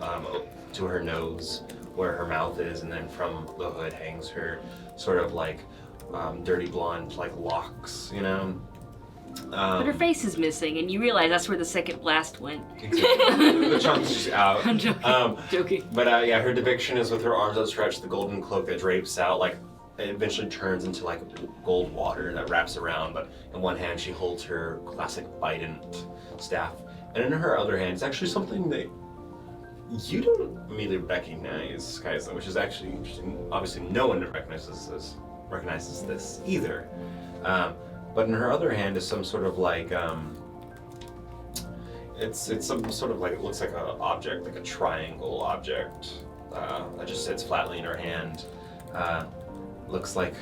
to her nose, where her mouth is, and then from the hood hangs her sort of like dirty blonde like locks, you know. But her face is missing, and you realize that's where the second blast went. Exactly. The chunk's just out. I'm joking. Joking. But yeah, her depiction is with her arms outstretched, the golden cloak that drapes out, like it eventually turns into like gold water that wraps around. But in one hand, she holds her classic bident staff, and in her other hand, it's actually something that you don't immediately recognize, Kaisa, which is actually interesting. Obviously, no one recognizes this either. But in her other hand is some sort of like it's some sort of like, it looks like an object, like a triangle object that just sits flatly in her hand. Looks like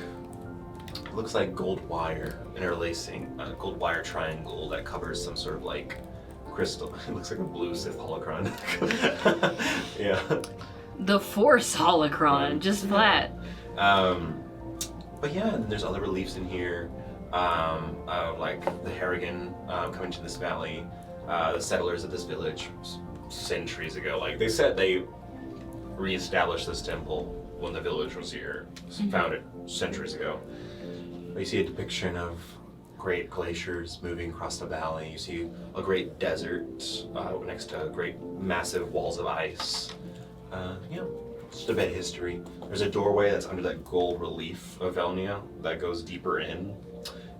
gold wire interlacing, gold wire triangle that covers some sort of like crystal. It looks like a blue Sith holocron. Yeah. The Force holocron, just flat. But yeah, and there's other reliefs in here. Like the Harrigan coming to this valley, the settlers of this village centuries ago. Like they said, they reestablished this temple when the village was here, founded centuries ago. But you see a depiction of great glaciers moving across the valley. You see a great desert next to great massive walls of ice. Yeah, just a bit of history. There's a doorway that's under that gold relief of Velnia that goes deeper in.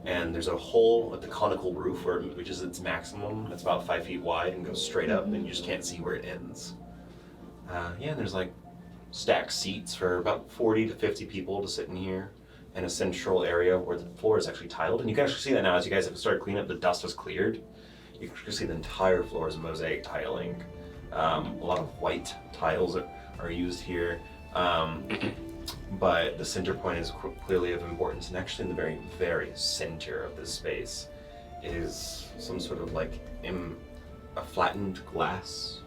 and there's a hole at the conical roof which is its maximum. It's about 5 feet wide and goes straight up, and you just can't see where it ends. And there's like stacked seats for about 40 to 50 people to sit in here, and a central area where the floor is actually tiled. And you can actually see that now as you guys have started cleaning up, the dust was cleared. You can see the entire floor is mosaic tiling. A lot of white tiles are used here. But the center point is clearly of importance, and actually in the very, very center of this space is some sort of like a flattened glass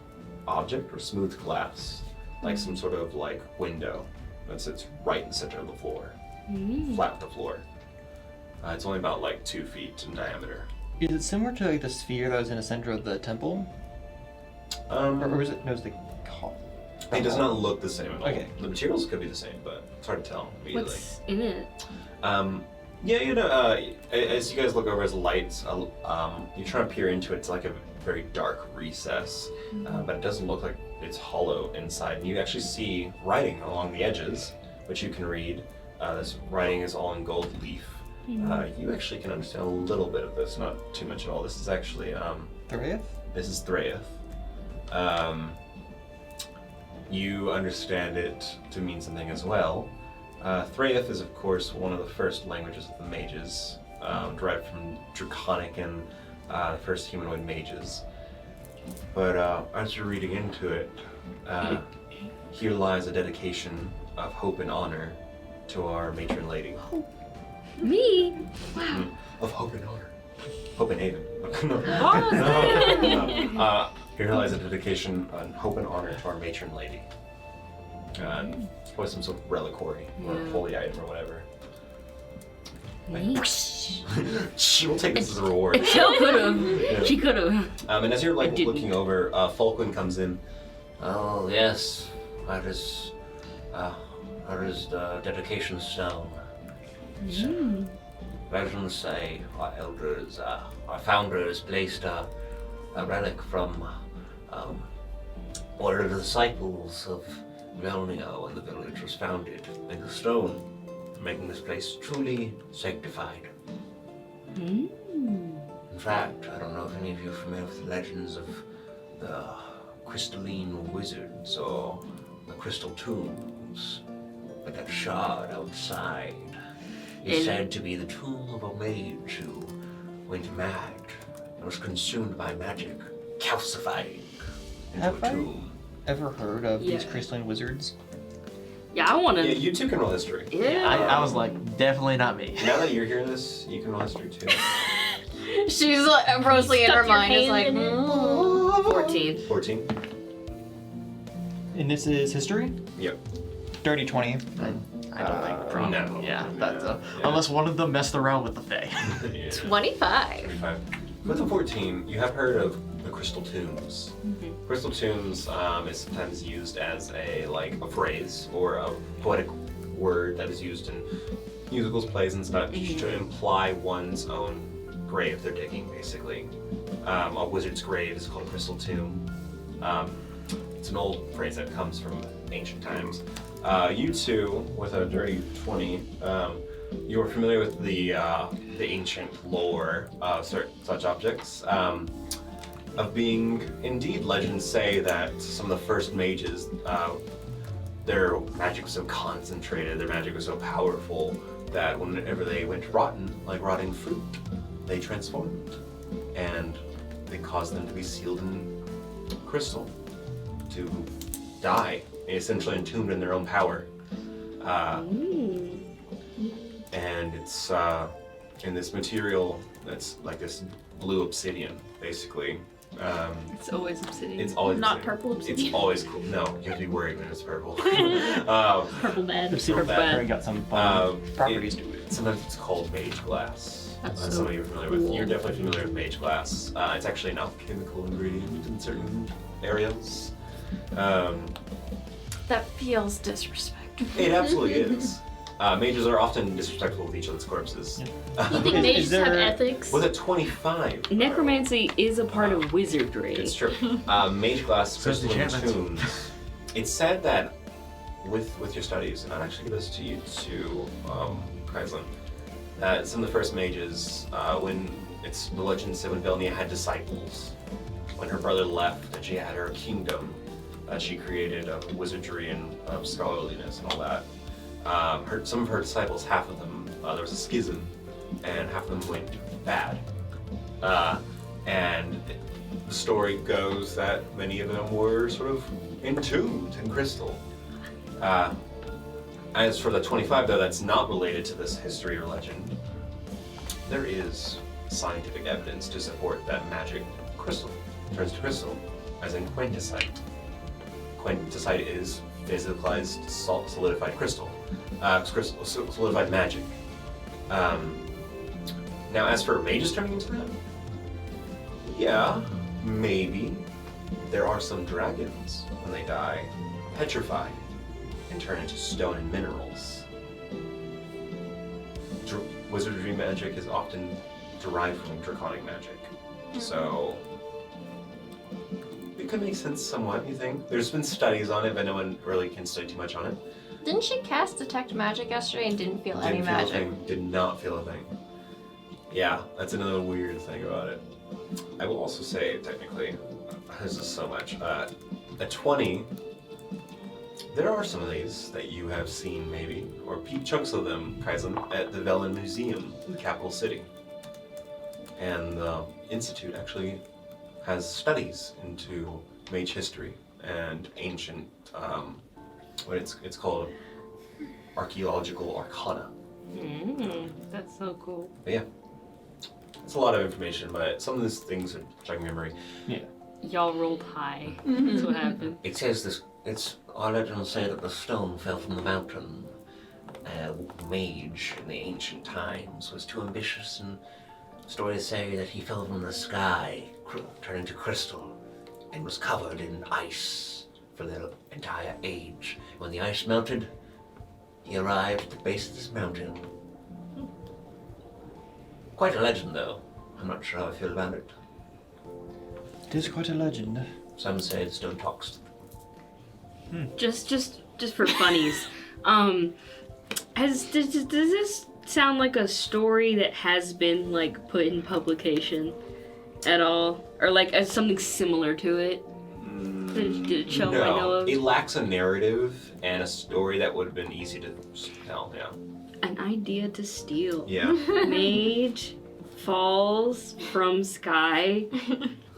object or smooth glass, like some sort of like window that sits right in the center of the floor, flat with the floor. It's only about like 2 feet in diameter. Is it similar to like the sphere that was in the center of the temple? Or is it? No, it's the hall. It does not look the same at all. Okay. The materials could be the same, but it's hard to tell immediately. What's in it? As you guys look over as lights, you try to peer into it. It's like a very dark recess, but it doesn't look like it's hollow inside. And you actually see writing along the edges, which you can read. This writing is all in gold leaf. You actually can understand a little bit of this, not too much at all. This is actually Thraeth? This is Thraeth. You understand it to mean something as well. Thraeth is, of course, one of the first languages of the mages, derived from Draconic and the first humanoid mages. But as you're reading into it, here lies a dedication of hope and honor to our matron lady. Me? Wow. Of hope and honor. Hope and haven. Here lies a dedication on hope and honor to our matron lady. It's probably some sort of reliquary or holy item or whatever. She will take this as a reward. She could've. Yeah. She could've. And as you're like looking over, Falkland comes in. Oh yes, that is the dedication stone. Legends say our elders, our founders placed a relic from one of the disciples of Velnio when the village was founded in the stone, making this place truly sanctified. In fact, I don't know if any of you are familiar with the legends of the crystalline wizards or the crystal tombs, but that shard outside is said to be the tomb of a mage who went mad and was consumed by magic, calcifying into Have a tomb. Ever heard of these crystalline wizards? Yeah, I wanna. Yeah, you two can roll history. Yeah. I was like, definitely not me. Now that you're hearing this, you can roll history too. She's like, Rosalie in her Stuck your mind is hand like, in it. 14. 14? And this is history? Yep. Dirty 20. I don't think probably. No. Yeah, that's Yeah. unless one of them messed around with the Fae. Yeah. 25. 25. With the 14, you have heard of the crystal tombs. Crystal tombs is sometimes used as a phrase or a poetic word that is used in musicals, plays, and such to imply one's own grave they're digging, basically. A wizard's grave is called a crystal tomb. It's an old phrase that comes from ancient times. You two, with a dirty 20, you are familiar with the ancient lore of such objects. Of being, indeed, legends say that some of the first mages, their magic was so concentrated, their magic was so powerful that whenever they went rotten, like rotting fruit, they transformed, and they caused them to be sealed in crystal, to die, essentially entombed in their own power. And it's in this material that's like this blue obsidian, basically. It's always obsidian. It's always Not obsidian. purple obsidian. It's always cool. No, you have to be worried when it's purple. Purple bad. Super bad. bad. Got some fun properties to it. Sometimes it's called mage glass. That's Some so of you are familiar with. cool. You're definitely familiar with mage glass. It's actually an alchemical ingredient in certain areas. That feels disrespectful. It absolutely is. Mages are often disrespectful with each other's corpses. Do you think mages have there- ethics? With a 25. Necromancy is a part of wizardry. It's true. Mage glass, So is crystalline enchantment. tombs. It's said that with your studies, and I'll actually give this to you too, Kaislin. Some of the first mages, when the legend said when Velnia had disciples, when her brother left and she had her kingdom, she created wizardry and scholarliness and all that. Some of her disciples, half of them, there was a schism, and half of them went bad. And the story goes that many of them were sort of entombed in crystal. As for the 25, though, that's not related to this history or legend, there is scientific evidence to support that magic crystal turns to crystal, as in quintessite. Quintessite is physicalized, solidified crystal. Solidified magic. Now, as for mages turning into that, yeah, maybe. There are some dragons, when they die, petrify and turn into stone and minerals. Wizardry magic is often derived from draconic magic. So, it could make sense somewhat, you think? There's been studies on it, but no one really can study too much on it. Didn't she cast Detect Magic yesterday and didn't feel any magic? Did not feel a thing. Yeah, that's another weird thing about it. I will also say, technically, this is so much. At 20, there are some of these that you have seen, maybe, or chunks of them present at the Velen Museum in the capital city. And the Institute actually has studies into mage history and ancient, it's called archaeological arcana. That's so cool. But yeah, it's a lot of information, but some of these things are jogging memory. Yeah. Y'all rolled high. That's what happened. It says our legends say that the stone fell from the mountain. Mage in the ancient times was too ambitious, and stories say that he fell from the sky, turning to crystal, and was covered in ice for the entire age. When the ice melted, he arrived at the base of this mountain. Quite a legend, though. I'm not sure how I feel about it. It is quite a legend. Some say the stone talks. Just for funnies. Does this sound like a story that has been like put in publication at all, or like as something similar to it? Did it show I know of? It lacks a narrative and a story that would have been easy to tell. Yeah. An idea to steal. Yeah. Mage falls from sky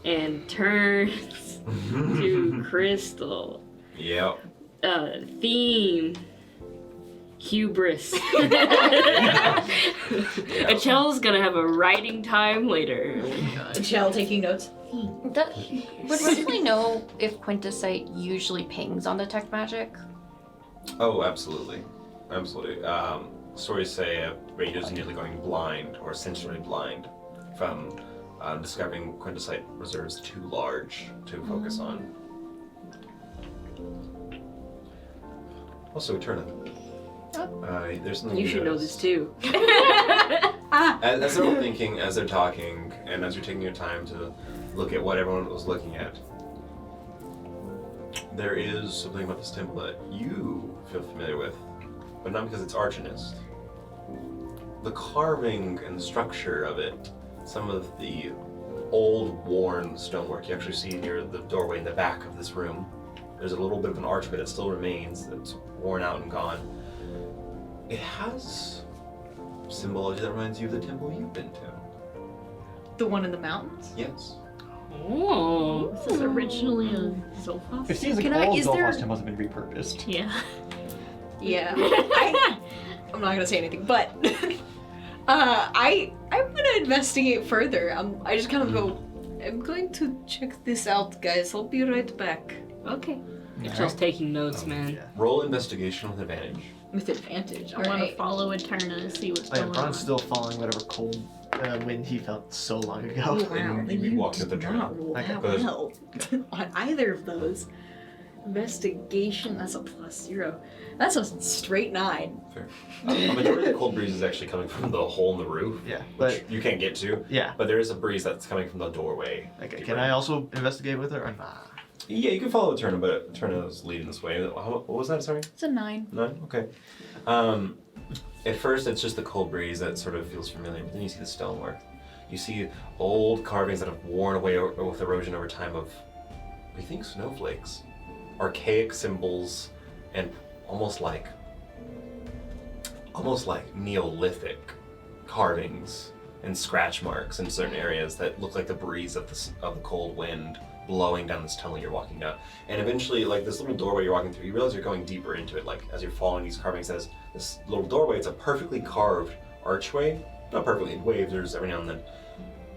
and turns to crystal. Yep. Theme. Hubris. Yeah. Achel's gonna have a writing time later. Achel taking notes. Would Wesley know if quintessite usually pings on Detect Magic? Oh, absolutely. Absolutely. Stories say Rangers nearly going blind or sensory blind from discovering quintessite reserves too large to focus on. Also, Eterna. There's something You should know this too. As they're all thinking, as they're talking, and as you're taking your time to look at what everyone was looking at, there is something about this temple that you feel familiar with, but not because it's Arcanist. The carving and the structure of it, some of the old, worn stonework you actually see near the doorway in the back of this room. There's a little bit of an arch, but it still remains. It's worn out and gone. It has symbology that reminds you of the temple you've been to. The one in the mountains? Yes. Oh. This is originally a Zolfos? It seems like all Zolfos temples have been repurposed. Yeah. Yeah. I'm not gonna say anything, but I'm gonna investigate further. I just kind of go, I'm going to check this out, guys. I'll be right back. Okay. Achel's taking notes, man. Yeah. Roll investigation with advantage. With advantage. I want to Alright. follow Eterna and see what's Oh yeah, going on. Bron's still following whatever cold wind he felt so long ago. Wow, And then we you walked up the did trail. not roll Okay, that good. well on either of those. Investigation, that's a +0. That's a straight 9. Fair. A majority of the cold breeze is actually coming from the hole in the roof, Yeah, which but you can't get to. yeah. But there is a breeze that's coming from the doorway. Okay, can I also investigate with her or nah? Yeah, you can follow Eterna, but Eterna's leading this way. What was that, sorry? It's a 9. 9? Okay. At first, it's just the cold breeze that sort of feels familiar, but then you see the stonework. You see old carvings that have worn away with erosion over time of, we think, snowflakes. Archaic symbols and almost like Neolithic carvings and scratch marks in certain areas that look like the breeze of the cold wind blowing down this tunnel you're walking down. And eventually, like this little doorway you're walking through, you realize you're going deeper into it. Like as you're following these carvings, as this little doorway, it's a perfectly carved archway. Not perfectly, it waves every now and then.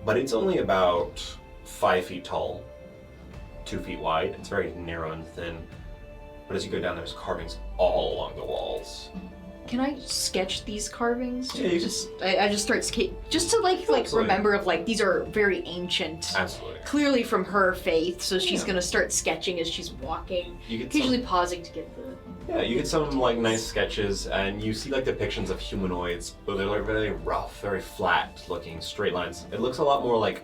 But it's only about 5 feet tall, 2 feet wide. It's very narrow and thin. But as you go down, there's carvings all along the walls. Can I sketch these carvings? Yeah, you I just start just to like Absolutely. remember of like these are very ancient. Absolutely. Clearly from her faith, so she's Yeah. gonna start sketching as she's walking, You get occasionally pausing to get the. Yeah, you get some like nice sketches, and you see like depictions of humanoids, but they're like very rough, very flat looking, straight lines. It looks a lot more like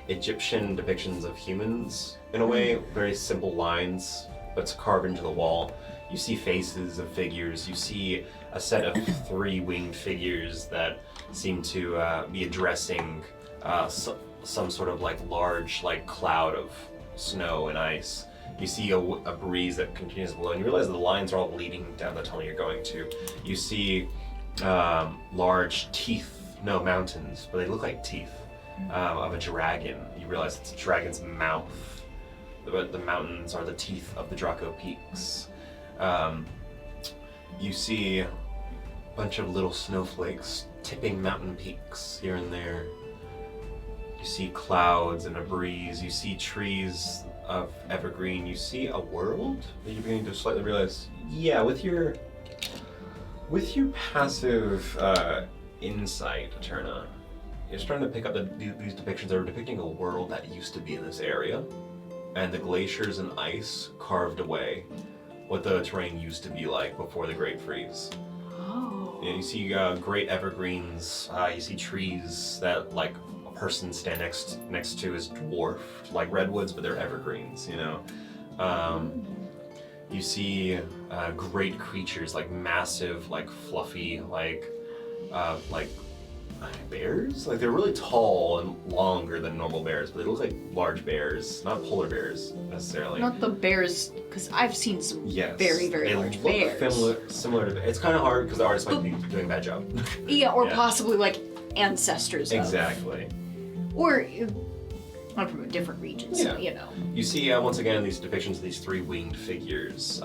Egyptian depictions of humans in a way, very simple lines, but it's carved into the wall. You see faces of figures. You see a set of 3 winged figures that seem to be addressing some sort of like large like cloud of snow and ice. You see a breeze that continues to blow, and you realize the lines are all leading down the tunnel you're going to. You see large mountains, but they look like teeth of a dragon. You realize it's a dragon's mouth. The mountains are the teeth of the Draco Peaks. You see a bunch of little snowflakes tipping mountain peaks here and there. You see clouds and a breeze. You see trees of evergreen. You see a world that you're beginning to slightly realize. Yeah, with your passive insight, Eterna, you're starting to pick up these depictions that are depicting a world that used to be in this area, and the glaciers and ice carved away what the terrain used to be like before the Great Freeze. Oh. You see great evergreens. You see trees that like a person stand next to is dwarfed, like redwoods, but they're evergreens. You know. You see great creatures, like massive, like fluffy, like bears. Like they're really tall and longer than normal bears, but they look like large bears, not polar bears necessarily. Not the bears, because I've seen some Yes. very, very they large look bears. Similar to. It's kind of hard because the artist might be doing a bad job. Yeah, or Yeah. possibly like ancestors of. Exactly. Or I'm from a different region, so Yeah. you know. You see once again these depictions of these 3 winged figures,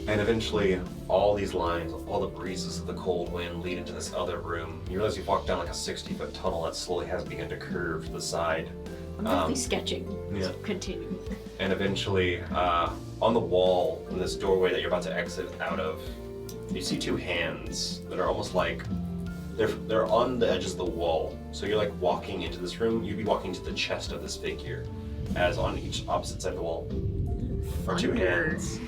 and eventually all these lines, all the breezes of the cold wind lead into this other room. You realize you've walked down like a 60-foot tunnel that slowly has begun to curve to the side. I'm definitely sketching. Yeah. Continue. And eventually, on the wall in this doorway that you're about to exit out of, you see 2 hands that are almost like they're on the edges of the wall. So you're like walking into this room. You'd be walking to the chest of this figure, as on each opposite side of the wall are 2 hands.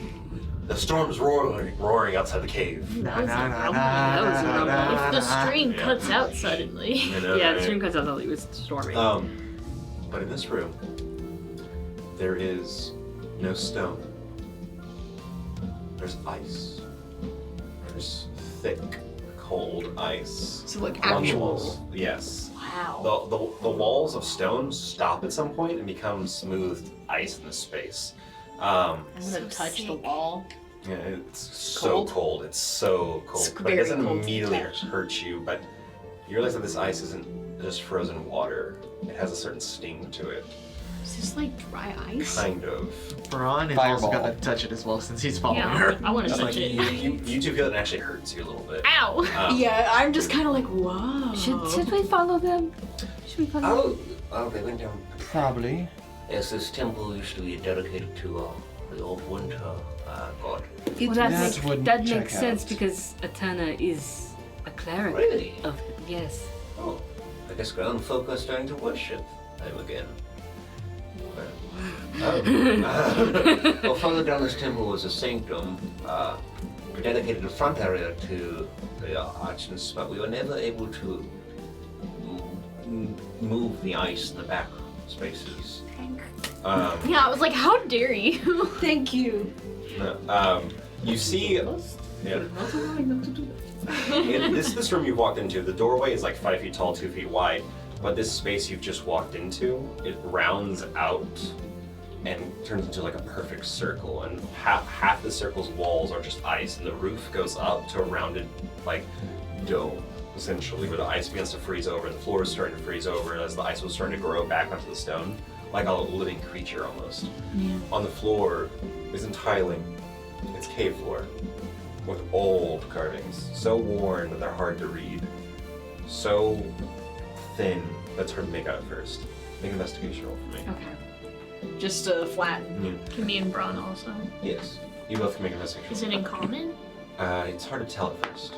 The storm's roaring outside the cave. That was a rumble. That was a rumble. If the string Yeah. cuts out suddenly. You know, Yeah, right? the stream comes out it was storming. But in this room, there is no stone. There's ice. There's thick, cold ice. So like along the actual. walls. Yes. Wow. The walls of stone stop at some point and become smooth ice in this space. I'm gonna touch the wall. Yeah, it's so cold. It's so cold. It's But it very doesn't cold to immediately touch. hurt you, but you realize that this ice isn't just frozen water. It has a certain sting to it. Is this like dry ice? Kind of. Braun is Fireball. also gonna touch it as well since he's following Yeah, her. I want to It's touch like it. you do feel it actually hurts you a little bit. Ow! Yeah, I'm just kind of like, whoa. Should we follow them? Should we follow them? Oh, they went down. Probably. Yes, this temple used to be dedicated to the old winter god. Well, that That wouldn't that check makes sense out. because Eterna is a cleric. Really? Of yes. Oh, I guess ground folk are starting to worship him again. Well, further down this temple was a sanctum. We dedicated the front area to the archons, but we were never able to move the ice in the back spaces. Yeah, I was like, how dare you? Thank you. You see, this room you've walked into, the doorway is like 5 feet tall, 2 feet wide, but this space you've just walked into, it rounds out and turns into like a perfect circle, and half the circle's walls are just ice, and the roof goes up to a rounded like dome, essentially, where the ice begins to freeze over, and the floor is starting to freeze over as the ice was starting to grow back onto the stone, like a living creature almost. Yeah. On the floor isn't tiling, it's cave floor with old carvings, so worn that they're hard to read, so thin that's hard to make out at first. Make an investigation roll for me. Okay. Just flatten. Can be in Braun also. Yes, you both can make an investigation. Is it in common? It's hard to tell at first.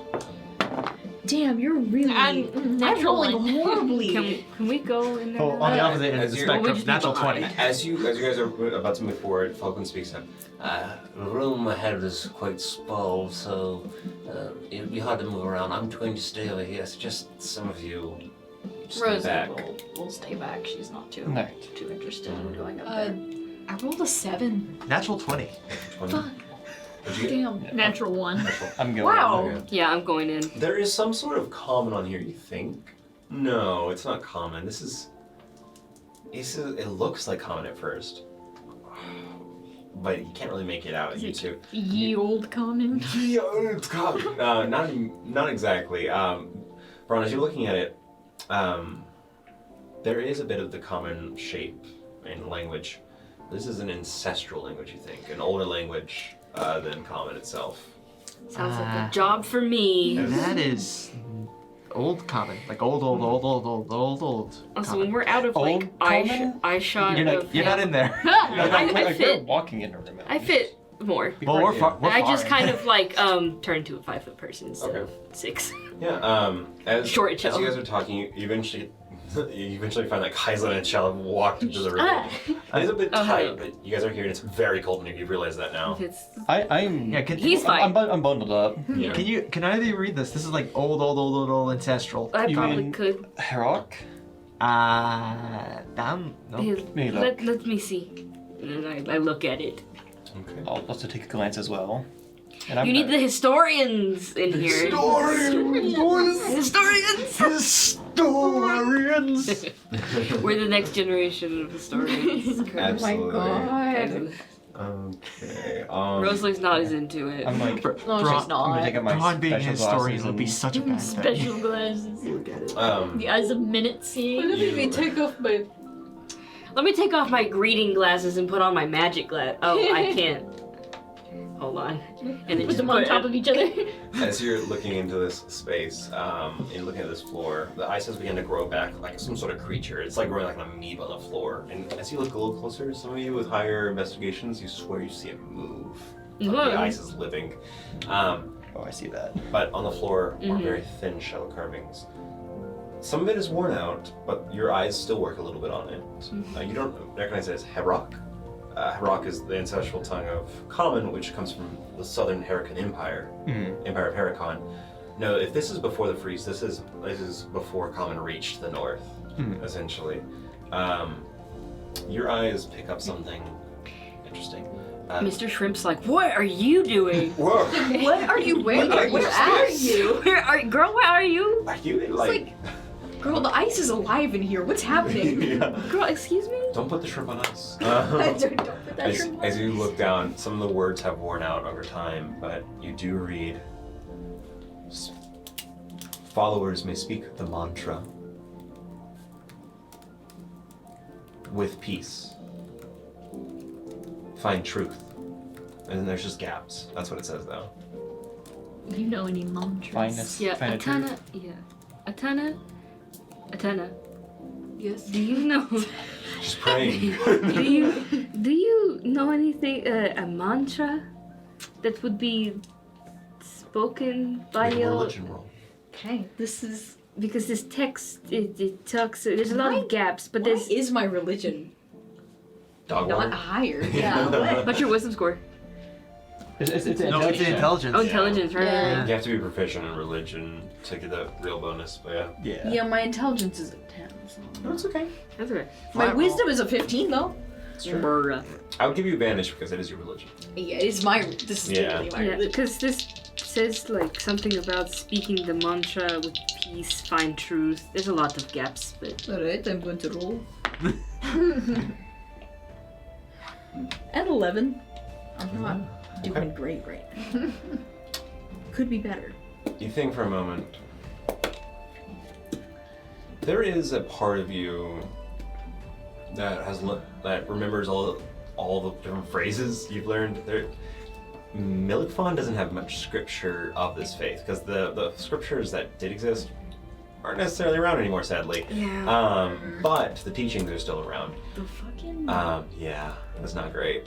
Damn, you're really. I'm natural rolling one. horribly. Can we go in there? Oh, on the opposite end of As the you're- spectrum, just natural behind. 20. As you guys are about to move forward, Falcon speaks up. The room ahead is quite small, so it'll be hard to move around. I'm going to stay over here. So just some of you stay Rosie back. will stay back. She's not too No. interested in going up there. I rolled a 7. Natural 20. Fuck. What'd you get? Damn. Natural one. I'm going. Wow. Okay. Yeah, I'm going in. There is some sort of common on here, you think? No, it's not common. This is it looks like common at first. But you can't really make it out, Is you it two. Ye old common. Yeah, it's common. Not exactly. Braun, as you're looking at it, there is a bit of the common shape and language. This is an ancestral language, you think, an older language than common itself. Sounds like a job for me. That is old common. Like old. Also, common. when we're out of Old like common? eye shot You're of like, You're not in there. I You're fit. walking into room. I fit more. Well, we're far. I just kind of like turn to a 5-foot person instead Okay. of 6. Yeah. As Short as chill. you guys are talking, you eventually find that Kaiser and Shell have walked into the room. It's a bit tight, but you guys are here, and it's very cold in here. You realize that now. I'm. Yeah, He's fine. I'm bundled up. Yeah. Can either of you read this? This is like old ancestral. I You probably mean- could. Heroic? Damn. No. Here, me look. let me see. And then I look at it. Okay. I'll also take a glance as well. And I'm You need gonna- the historians in here. Historians! Historians. We're the next generation of historians. Absolutely. Kind Okay. of. Rosalie's not as into it. I'm like, No, she's I'm not. gonna take out my Braun being a special historian glasses would be and- such a bad thing. Special glasses. The eyes of minute seeing. Let me take off my. Let me take off my reading glasses and put on my magic glass. Oh, I can't. Hold on. And then Put just them on top of each other. As you're looking into this space, you're looking at this floor, the ice has begun to grow back like some sort of creature. It's like growing like an amoeba on the floor. And as you look a little closer, some of you with higher investigations, you swear you see it move. Like Whoa. the ice is living. Oh, I see that. But on the floor are Mhm. very thin shell carvings. Some of it is worn out, but your eyes still work a little bit on it. You don't recognize it as Heroic. Heroic is the ancestral tongue of Common, which comes from the southern Herakan Empire, Empire of Herakan. No, if this is before the freeze, this is before Common reached the north, essentially. Your eyes pick up something interesting. Mr. Shrimp's like, what are you doing? Whoa! What are you wearing? What Where are you? Girl, where are you? Are you It's like? like, girl, the ice is alive in here. What's happening? Yeah. Girl, excuse me? Don't put the shrimp on us. Don't put that shrimp on. As you look down, some of the words have worn out over time, but you do read. Followers may speak the mantra with peace. Find truth. And then there's just gaps. That's what it says, though. You know any mantras? Fineness. Yeah, Find a truth. Atana. Yeah. Atana. Yes. Do you know? Just praying. do you know anything? A mantra that would be spoken by Make a your. religion roll. Okay, this is. Because this text it talks. There's a lot of gaps, but What there's. is my religion? Dog Not word. higher. Yeah. What? What's your wisdom score? It's No, it's the intelligence. intelligence. Oh, intelligence, right? Yeah. You have to be proficient in religion to get the real bonus, but yeah. Yeah. Yeah, my intelligence is a 10. So. No, it's okay. That's okay. My wisdom is a 15 though. Bruh. I would give you advantage because it is your religion. Yeah, it's my. This is Yeah. literally my Yeah, religion. because this says like something about speaking the mantra with peace, find truth. There's a lot of gaps, but Alright, I'm going to roll. At 11. I'm not doing great right now. Could be better. You think for a moment. There is a part of you that that remembers all the different phrases you've learned. Milkfon doesn't have much scripture of this faith because the scriptures that did exist aren't necessarily around anymore, sadly. yeah. But the teachings are still around. The fucking. Yeah, that's not great.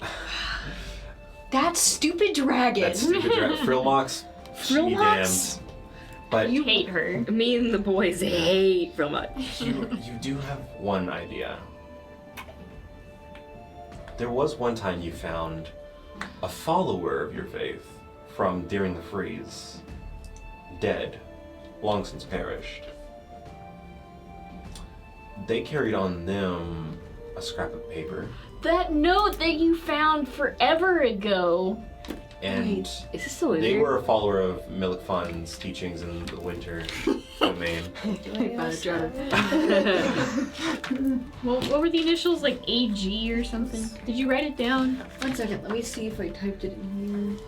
That stupid dragon! That stupid Frillmox. she Frillmox? damned. But You hate her. Me and the boys hate real much. you do have one idea. There was one time you found a follower of your faith from during the freeze, dead, long since perished. They carried on them a scrap of paper, That note that you found forever ago. and Is this still in they there? were a follower of Milkfon's teachings in the winter domain. Well, what were the initials? Like AG or something? Did you write it down? 1 second, let me see if I typed it in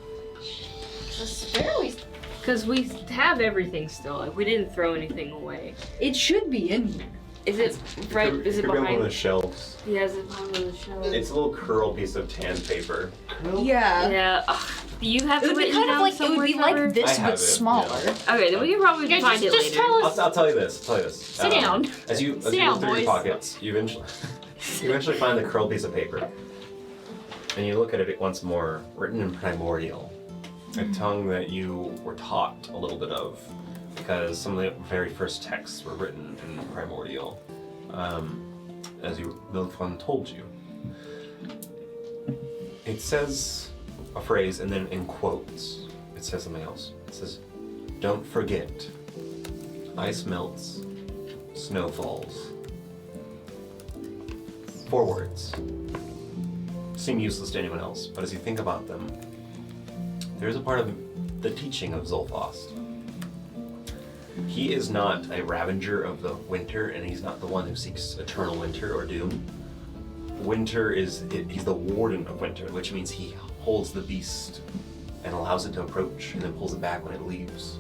Because we have everything still. Like, we didn't throw anything away. here. It should be in here. Is it right? Is it could be on one of the behind? shelves. Yeah, is it behind the shelf? It's a little curl piece of tan paper. Yeah. Yeah. Ugh. Do you have It would be written kind of down like it somewhere, would be Trevor? like this I have but it, smaller. yeah. Okay, then we can probably Yeah, find it just later. tell us. I'll tell you this. Sit down. As you Sit look down, through your boys. pockets, you eventually find the curled piece of paper, and you look at it once more, written in primordial, a tongue that you were taught a little bit of, because some of the very first texts were written in primordial, as Milfon told you. It says a phrase, and then in quotes, it says something else. It says, "Don't forget, ice melts, snow falls." 4 words. Seem useless to anyone else, but as you think about them, there's a part of the teaching of Zolfost. He is not a ravager of the winter, and he's not the one who seeks eternal winter or doom. He's the warden of winter, which means he holds the beast and allows it to approach and then pulls it back when it leaves.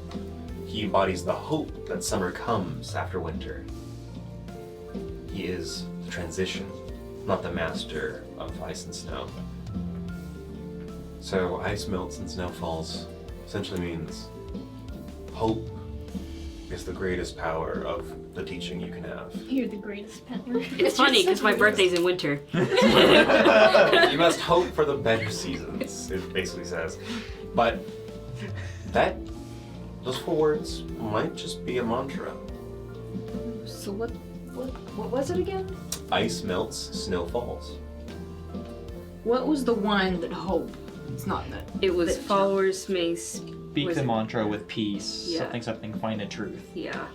He embodies the hope that summer comes after winter. He is the transition, not the master of ice and snow. So ice melts and snow falls essentially means hope is the greatest power of the teaching you can have. You're the greatest peddler. It's funny because my birthday's in winter. You must hope for the better seasons, it basically says. But those 4 words might just be a mantra. So what was it again? Ice melts, snow falls. What was the one that hope? It's not that. It was That- followers may Speak Was the it- mantra with peace. Yeah. Something, find the truth. Yeah.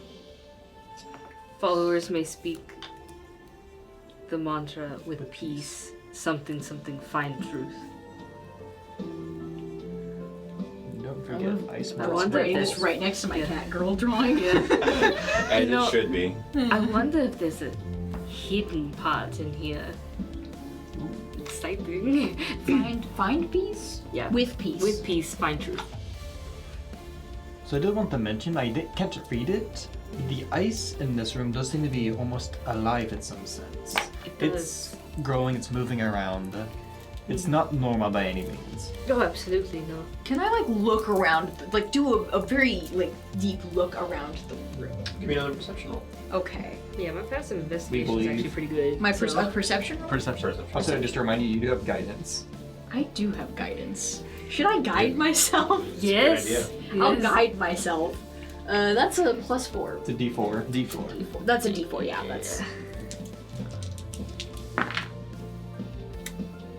Followers may speak the mantra with peace. Something, find truth. Don't forget ice I melts. wonder Writing if this there's- right next to my Yeah. cat girl drawing. And know- it should be. I wonder if there's a hidden part in here. Ooh, exciting. Find peace? Yeah. With peace. With peace, find truth. So I did want to mention, can't read it. The ice in this room does seem to be almost alive in some sense. It It's growing, it's moving around. It's not normal by any means. Oh, absolutely no. Can I look around, do a very deep look around the room? Give me another perception roll. Okay. Yeah, my passive investigation is believe- actually pretty good. My so- perception roll? Perception. Also, just to remind you, you do have guidance. I do have guidance. Should I guide myself? Yes. Good I'll Yes. guide myself. That's a +4. It's a D4. That's a D4, yeah, that's...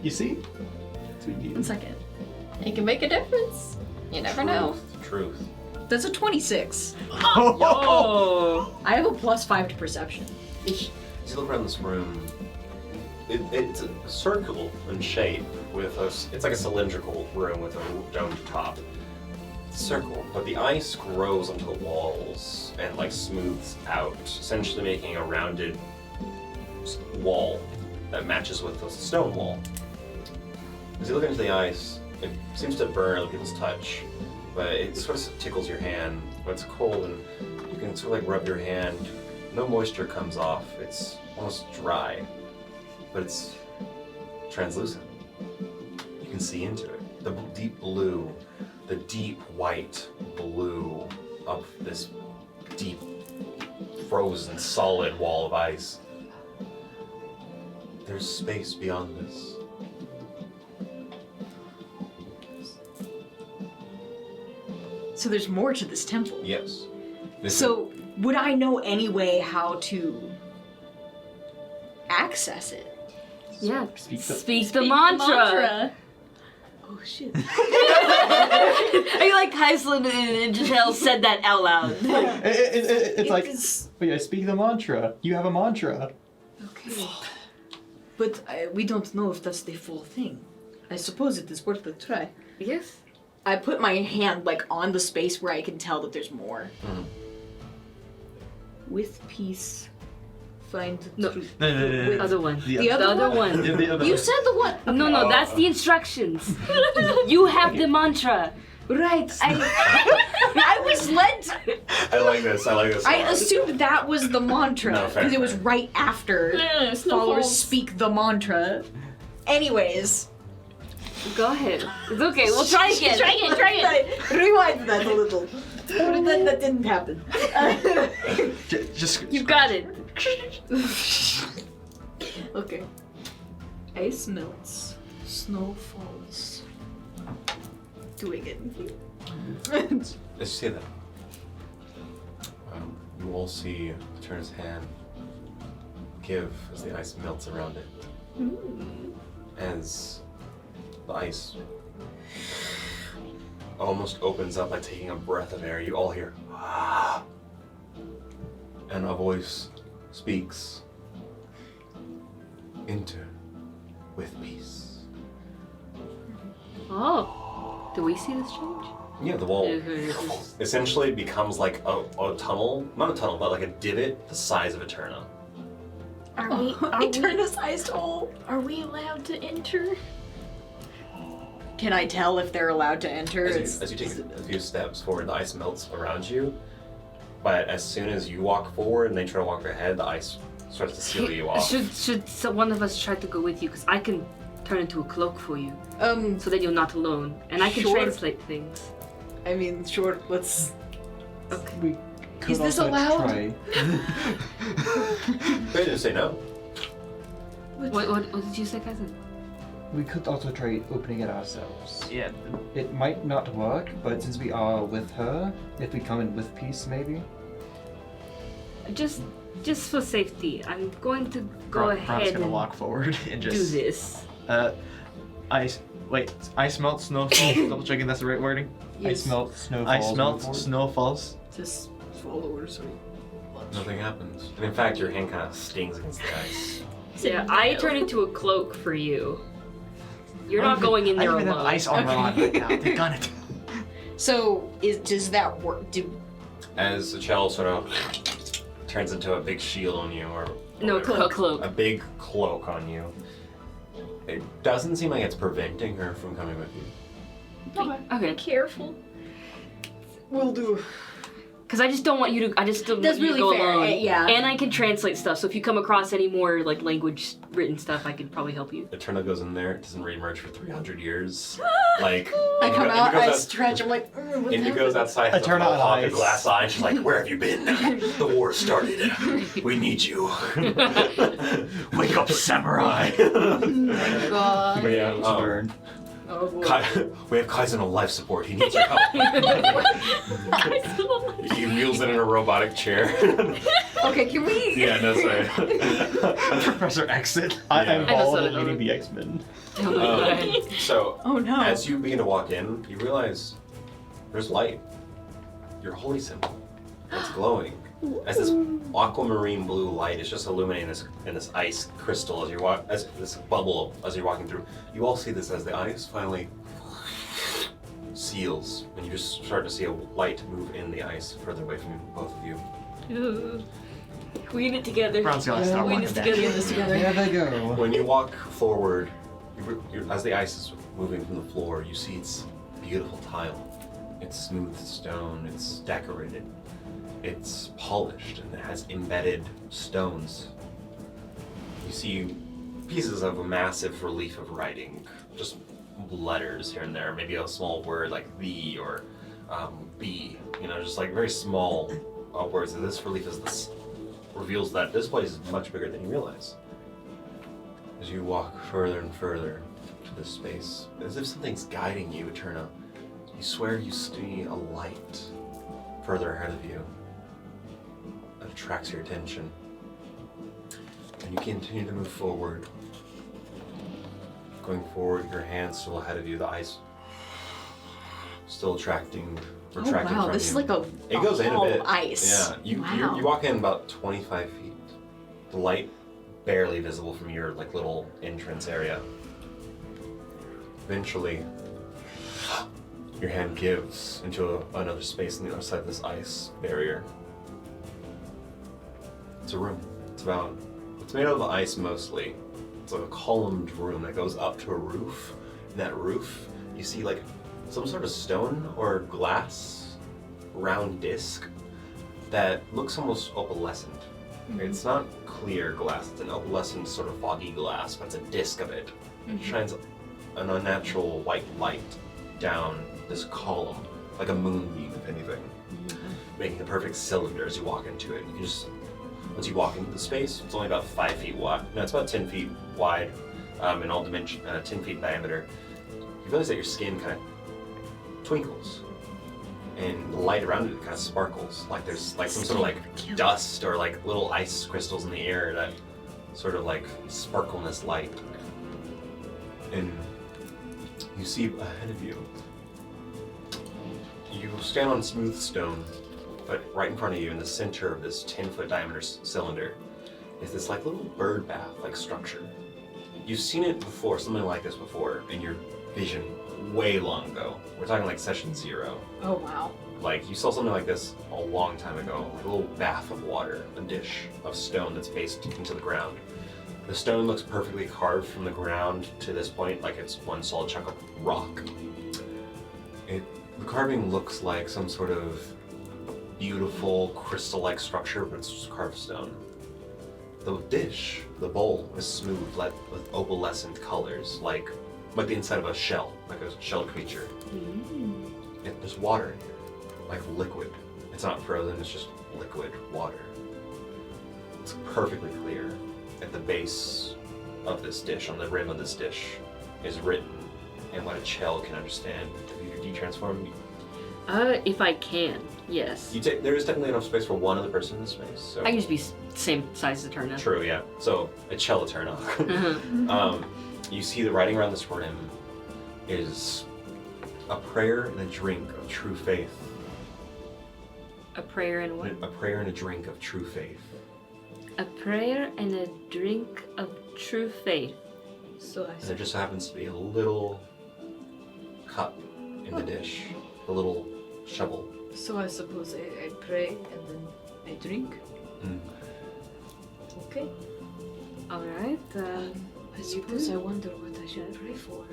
You see? 1 second. It can make a difference. You never know. Truth. That's a 26. Oh. I have a +5 to perception. As you look around this room, it's a circle in shape with it's like a cylindrical room with a domed top. It's a circle, but the ice grows onto the walls and like smooths out, essentially making a rounded wall that matches with the stone wall. As you look into the ice, it seems to burn other people's touch, but it sort of tickles your hand. But it's cold, and you can sort of like rub your hand. No moisture comes off. It's almost dry, but it's translucent. You can see into it. The deep blue, the deep white blue of this deep, frozen, solid wall of ice. There's space beyond this. So there's more to this temple. Yes. So would I know any way how to access it? Yeah. Speak Speak the mantra. Oh shit. I like Heisland and Giselle said that out loud. It's like, but yeah, speak the mantra. You have a mantra. Okay. But we don't know if that's the full thing. I suppose it is worth a try. Yes. I put my hand like on the space where I can tell that there's more. Mhm. With peace, find No. truth. No. Other one. The other one? The other You one. said the one. No, that's the instructions. You have the mantra. Right. I was led to... I like this. I assumed that was the mantra No, fair, because it was fair. right after No, followers speak the mantra. Anyways. Go ahead. It's okay. We'll try again. Try again. Rewind that a little. That didn't happen. Just You got it. Okay. Ice melts. Snow falls. Doing it. Let's see that. You all see Turner's hand give as the ice melts around it. As the ice almost opens up like taking a breath of air, you all hear, "Ah," and a voice speaks. Enter with peace. Oh. Do we see this change? Yeah, the wall Mhm. essentially becomes like a tunnel, not a tunnel, but like a divot the size of Eterna. Eternized hole. Are we allowed to enter? Can I tell if they're allowed to enter? As you take a few steps forward, the ice melts around you, but as soon as you walk forward and they try to walk ahead, the ice starts to seal you off. Should one of us try to go with you? Because I can turn into a cloak for you, so that you're not alone, and I can Sure. translate things. I mean, sure, let's... Okay. We could Is this also allowed? try. They didn't say no. What did you say, cousin? We could also try opening it ourselves. yeah. It might not work, but since we are with her, if we come in with peace, maybe. Just for safety, I'm going to go Brock's ahead gonna and walk forward and do just this. Ice. Wait. Ice melts. Snow falls. Double checking that's the right wording. Ice melts, snow falls. Ice melts. moving Snow falls. Just followers. Nothing happens. And in fact, your hand kind of stings against the ice. Yeah, I turn into a cloak for you. You're not going in I there don't even have alone. ice armor on right now. They got it. So, does that work? As the shell sort of turns into a big shield on you, or No, whatever, cloak. a big cloak on you. It doesn't seem like it's preventing her from coming with you. Okay. Careful. Will do. Because I just don't want you to. I just don't That's want you to really go fair, alone. yeah. And I can translate stuff. So if you come across any more like language written stuff, I could probably help you. Eterna goes in there, it doesn't reemerge for 300 years. Like, I come out, I Indigo's stretch, I'm like, what Indigo's outside the Eterna hawk eyes. and glass eye, and she's like, where have you been? The war started. We need you. Wake up, samurai. God. But yeah, Burn. Oh boy. We have Kaizen on life support. He needs your help. He wheels in a robotic chair. Okay, can we? Yeah, no, sorry. Professor Exit. Yeah. I'm I know all something leading of the X-Men. Oh my god. So, Oh no. as you begin to walk in, you realize there's light. Your holy symbol. It's glowing. As this aquamarine blue light is just illuminating this in this ice crystal as you walk, as this bubble as you're walking through. You all see this as the ice finally seals, and you just start to see a light move in the ice further away from you, both of you. We in it together. Brown's gonna start We in walking it back. together. this together. There they go. When you walk forward, as the ice is moving from the floor, you see it's beautiful tile. It's smooth stone, it's decorated, it's polished, and it has embedded stones. You see pieces of a massive relief of writing, just letters here and there, maybe a small word like the or B, just like very small words. And this relief reveals that this place is much bigger than you realize. As you walk further and further to this space, as if something's guiding you, Eterna, you swear you see a light further ahead of you that attracts your attention. And you continue to move forward. Going forward, your hand's still ahead of you, the ice still retracting Oh from wow, you. this is like a It goes in a hall bit. of ice. Yeah, Wow. you walk in about 25 feet. The light barely visible from your little entrance area. Eventually, your hand gives into another space on the other side of this ice barrier. It's a room. It's made out of ice mostly. It's like a columned room that goes up to a roof. In that roof, you see some sort of stone or glass round disc that looks almost opalescent. It's not clear glass, it's an opalescent sort of foggy glass, but it's a disc of it. It shines an unnatural white light down this column, like a moonbeam, if anything, making a perfect cylinder as you walk into it. Once you walk into the space, it's only about 5 feet wide. No, it's about 10 feet wide in all dimension, 10 feet diameter. You realize that your skin kind of twinkles, and the light around it kind of sparkles, like there's some sort of dust or little ice crystals in the air that sort of sparkleness light. And you see ahead of you, you stand on smooth stone, but right in front of you, in the center of this 10-foot diameter cylinder, is this little bird bath structure. You've seen it before, something like this before, in your vision way long ago. We're talking session 0. Oh wow. You saw something like this a long time ago, a little bath of water, a dish of stone that's based into the ground. The stone looks perfectly carved from the ground to this point, like it's one solid chunk of rock. The carving looks like some sort of beautiful crystal-like structure, but it's just carved stone. The dish, the bowl, is smooth, with opalescent colors, like the inside of a shell, like a shelled creature. There's water in here, like liquid. It's not frozen, it's just liquid water. It's perfectly clear. At the base of this dish, on the rim of this dish, is written in what a shell can understand. Do you transform? If I can, yes. There is technically enough space for one other person in this space. So. I used to be same size as Eterna. True, yeah. So a Chell Eterna. You see the writing around this rim is a prayer and a drink of true faith. A prayer and what? A prayer and a drink of true faith. A prayer and a drink of true faith. So And there just happens to be a little cup in the dish, a little shovel. So I suppose I pray and then I drink. Okay. Alright, I suppose I wonder what I should pray for.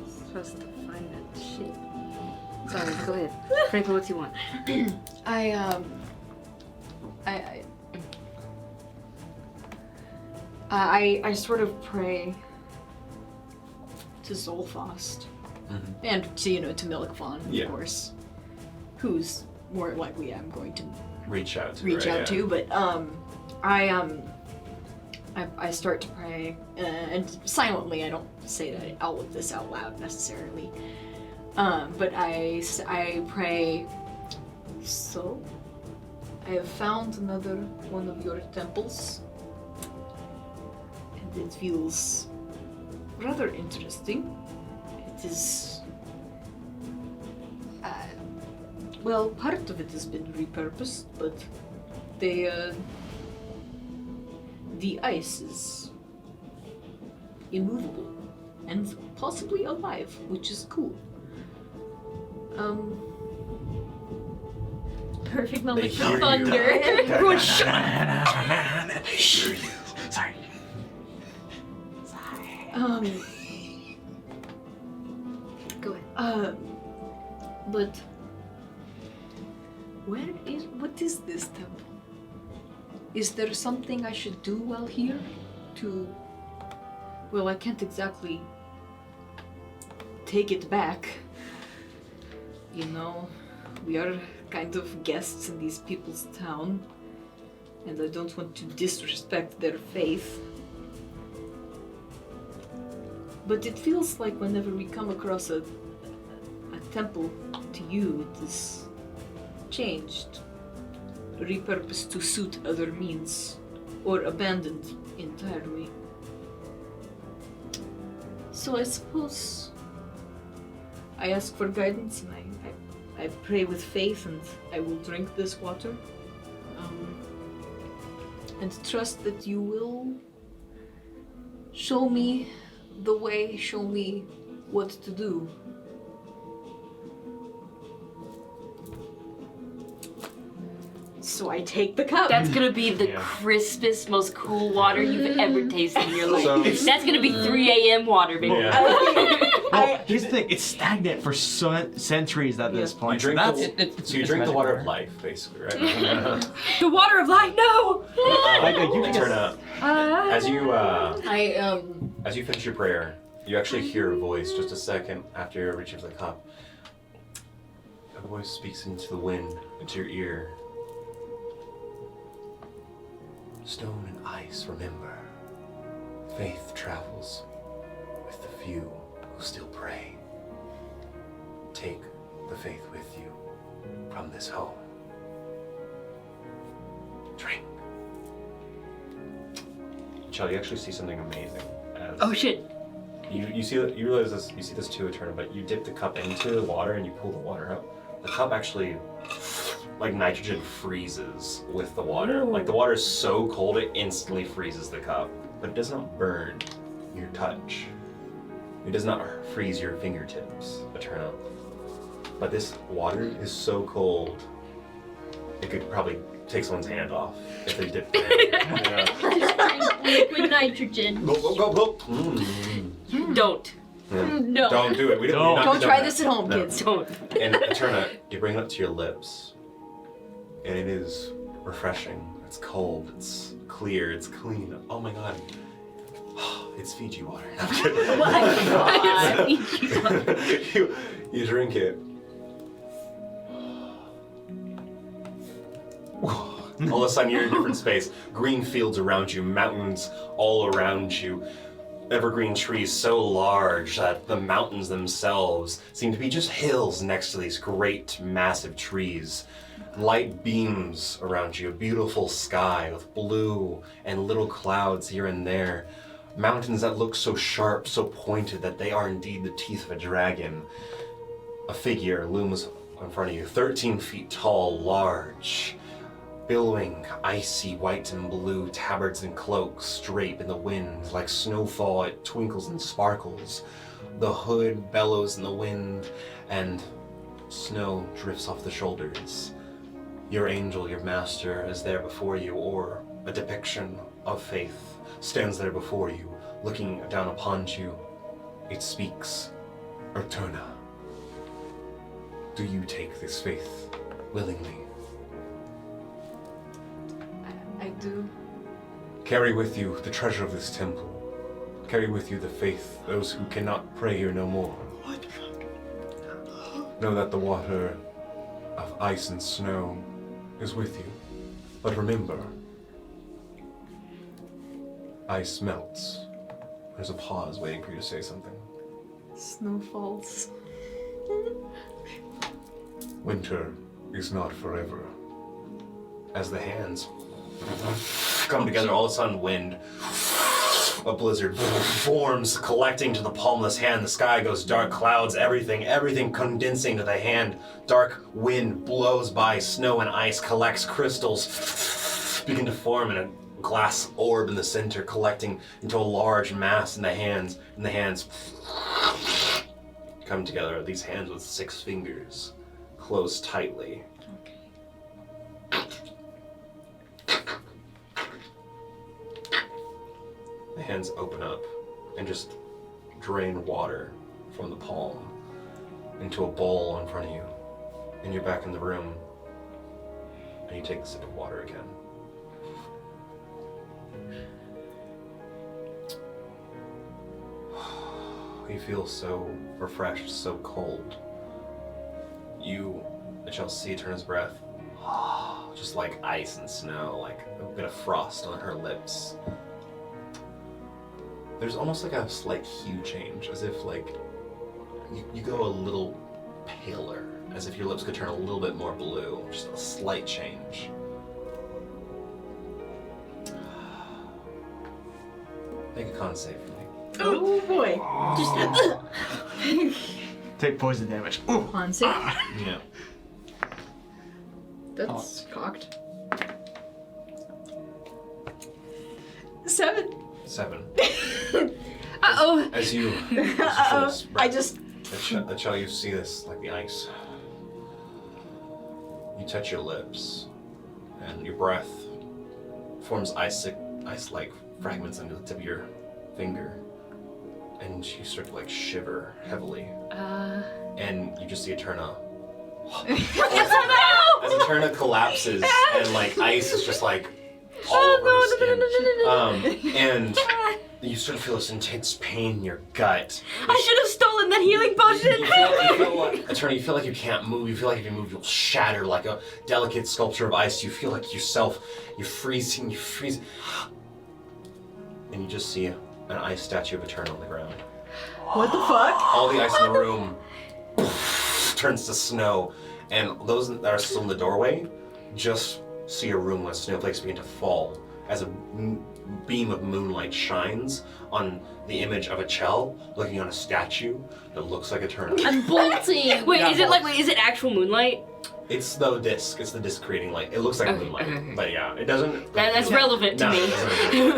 supposed to find that shit. Sorry, go ahead. Pray for what you want. I sort of pray to Zolfast and to to Milkvon, Yeah. of course, who's more likely I'm going to Reach out to. reach out to. But I start to pray, and silently. I don't say this out loud necessarily. But I pray. So, I have found another one of your temples, and it feels rather interesting. It is. Well, part of it has been repurposed, but the ice is immovable and possibly alive, which is cool. Perfect They moment hear for you. thunder. Everyone Sorry. Sorry. Go ahead. But what is this temple? Is there something I should do while here well, I can't exactly take it back. You know, we are kind of guests in these people's town, and I don't want to disrespect their faith. But it feels like whenever we come across a temple to you, it is changed, repurposed to suit other means, or abandoned entirely. So I suppose I ask for guidance, and I pray with faith, and I will drink this water, and trust that you will show me the way, show me what to do. So I take the cup. That's gonna be the Yeah. crispest, most cool water you've ever tasted in your life. So- That's gonna be 3 a.m. water, baby. Yeah. Well, here's the thing. It's stagnant for centuries at this Yeah. point. You drink so the- that's So you it's drink the magic water of life, basically, right? The water of life, no! you can Turn just- up. As you I as you finish your prayer, you actually hear a voice just a second after you reach for the cup. A voice speaks into the wind, into your ear. Stone and ice, remember. Faith travels with the few who still pray. Take the faith with you from this home. Drink. Chell, you actually see something amazing. As Oh shit. you see you realize this. You see this too, Eterna, but you dip the cup into the water and you pull the water out. The cup actually, like nitrogen, freezes with the water. Like the water is so cold it instantly freezes the cup, but it does not burn your touch. It does not freeze your fingertips, Eterna. But this water is so cold, it could probably take someone's hand off if they dip it. Yeah. Just drink liquid nitrogen. Go, go, go, go. Don't. Yeah. No. Don't do it. We Don't. not don't done try that. this at home, No. kids. Don't. And Eterna, you bring it up to your lips, and it is refreshing. It's cold. It's clear. It's clean. Oh my god. It's Fiji water. I'm kidding. Why? It's Fiji water. you drink it. All of a sudden, you're in a different space. Green fields around you, mountains all around you. Evergreen trees so large that the mountains themselves seem to be just hills next to these great, massive trees. Light beams around you, a beautiful sky with blue and little clouds here and there. Mountains that look so sharp, so pointed that they are indeed the teeth of a dragon. A figure looms in front of you, 13 feet tall, large. Billowing, icy white and blue tabards and cloaks drape in the wind like snowfall. It twinkles and sparkles. The hood bellows in the wind, and snow drifts off the shoulders. Your angel, your master, is there before you, or a depiction of faith stands there before you, looking down upon you. It speaks, Eterna. Do you take this faith willingly? I do. Carry with you the treasure of this temple. Carry with you the faith, those who cannot pray here no more. Know that the water of ice and snow is with you. But remember, Ice melts. There's a pause waiting for you to say something. Snow falls. Winter is not forever. As the hands come together, all of a sudden wind, a blizzard forms, collecting to the palmless hand. The sky goes dark, clouds, everything condensing to the hand. Dark wind blows by, snow and ice collects, crystals begin to form in a glass orb in the center, collecting into a large mass in the hands. And the hands come together, these hands with 6 fingers, close tightly. The hands open up and just drain water from the palm into a bowl in front of you. And you're back in the room, and you take a sip of water again. You feel so refreshed, so cold. The Chelsea turn his breath, just like ice and snow, like a bit of frost on her lips. There's almost like a slight hue change, as if like you go a little paler, as if your lips could turn a little bit more blue, just a slight change. Make a con save for me. Oh boy. Take poison damage. Ooh. On save. Yeah. That's cocked. 7. 7. Uh-oh. As you Uh-oh. I just... That's how you see this, like the ice. You touch your lips, and your breath forms ice-like fragments under the tip of your finger, and you start to like shiver heavily. And you just see Eterna. As Eterna collapses, and like ice is just like all over her skin. And you start to feel this intense pain in your gut. I should have stolen that healing potion. Eterna, you feel like you can't move. You feel like if you move, you'll shatter like a delicate sculpture of ice. You feel like yourself, you're freezing, you freeze. And you just see an ice statue of Eterna on the ground. What the fuck? All the ice in the room turns to snow, and those that are still in the doorway just see a room with snowflakes begin to fall as a beam of moonlight shines on the image of a Chell looking on a statue that looks like Eterna. I'm bolting. Wait, is it actual moonlight? It's the disc. It's the disc creating light. It looks like moonlight, but yeah, it doesn't. That's relevant to me.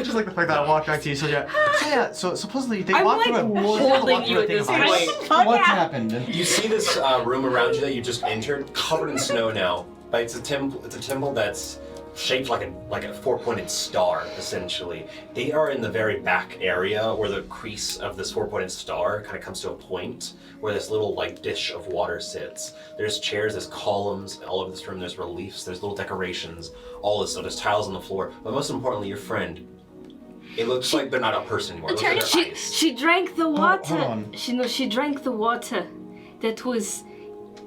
Just like the fact that I walked back to you, so supposedly they walked through a holding you at this point. What happened? You see this room around you that you just entered, covered in snow now, but it's a temple. It's a temple that's shaped like a 4-pointed star, essentially. They are in the very back area where the crease of this 4-pointed star kind of comes to a point where this little like dish of water sits. There's chairs, there's columns all over this room, there's reliefs, there's little decorations, all this stuff, there's tiles on the floor, but most importantly, your friend. It looks like they're not a person anymore. It looks like they're ice. She drank the water. Hold on. She drank the water that was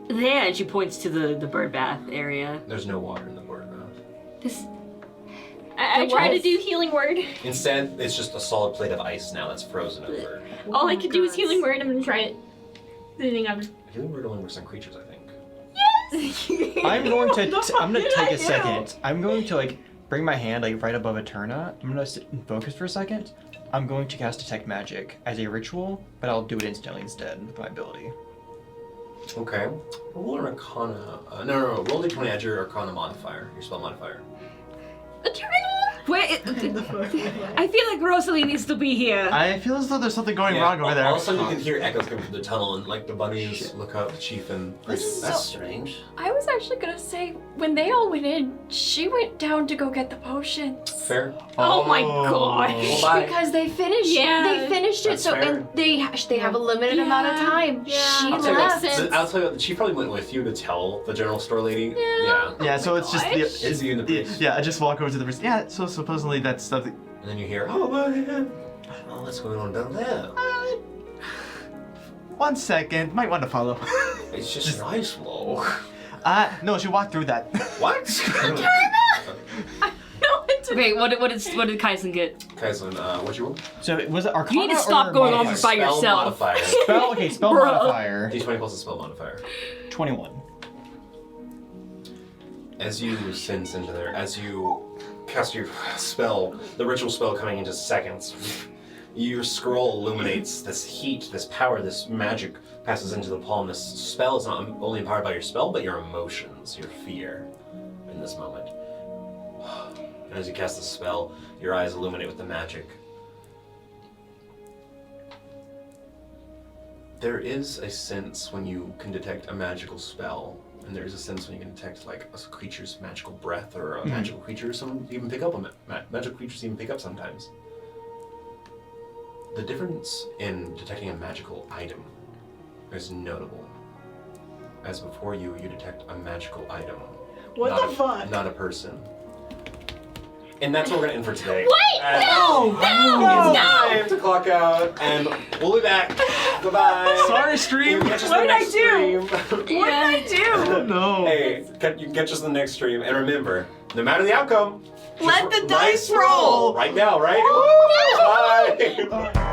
there, and she points to the bird bath area. There's no water in the bird bath. I try to do healing word. Instead, it's just a solid plate of ice now that's frozen over. All I could do is healing word. I'm gonna try it. Anything other. Healing word only works on creatures, I think. Yes. I'm going to What did take I a do? second. I'm going to like bring my hand like right above Eterna. I'm gonna sit and focus for a second. I'm going to cast Detect Magic as a ritual, but I'll do it instantly instead with my ability. Okay. Roll an Arcana. No. Roll the 20 add your Arcana modifier, your spell modifier. Wait, I feel like Rosalie needs to be here. I feel as though there's something going wrong over there. All of a sudden, you can hear echoes coming from the tunnel, and like the bunnies look up, Chief and Priest. That's strange. I was actually gonna say, when they all went in, she went down to go get the potions. Fair. Oh my gosh. Well, bye. Because they finished. They finished it, That's so fair. and they have a limited amount of time. Yeah. She I'll tell you what, left. I'll tell you what, the Chief probably went with you to tell the general store lady. Yeah. Yeah, so it's just It's you and the priest. yeah. I just walk over to the priest. Yeah, so supposedly that's stuff. And then you hear, oh, man. Oh, what's going on down there? 1 second, might want to follow. It's just an ice wall. No, she walked through that. What? Okay, what did Kaisen get? Kaizen, what'd you roll? So was it Arcana? You need to stop or going on modifier? by Spell yourself. modifier. Spell. Okay, spell Bruh. modifier. D20 plus a spell modifier. 21. As you sense into there, as you cast your spell, the ritual spell coming into seconds, your scroll illuminates this heat, this power, this magic passes into the palm. This spell is not only empowered by your spell, but your emotions, your fear in this moment. And as you cast the spell, your eyes illuminate with the magic. There is a sense when you can detect a magical spell, and there is a sense when you can detect like a creature's magical breath or a magical creature. Some even pick up on magical creatures even pick up sometimes. The difference in detecting a magical item is notable. As before you detect a magical item. What not the fuck? Not a person. And that's what we're gonna end for today. Wait! No! It's time to clock out, and we'll be back. Goodbye. Sorry, stream. Catch us What the did I next do? stream. What did I do? No. Hey, you can catch us in the next stream, and remember, no matter the outcome, Let just the dice roll roll. right now, right? Bye.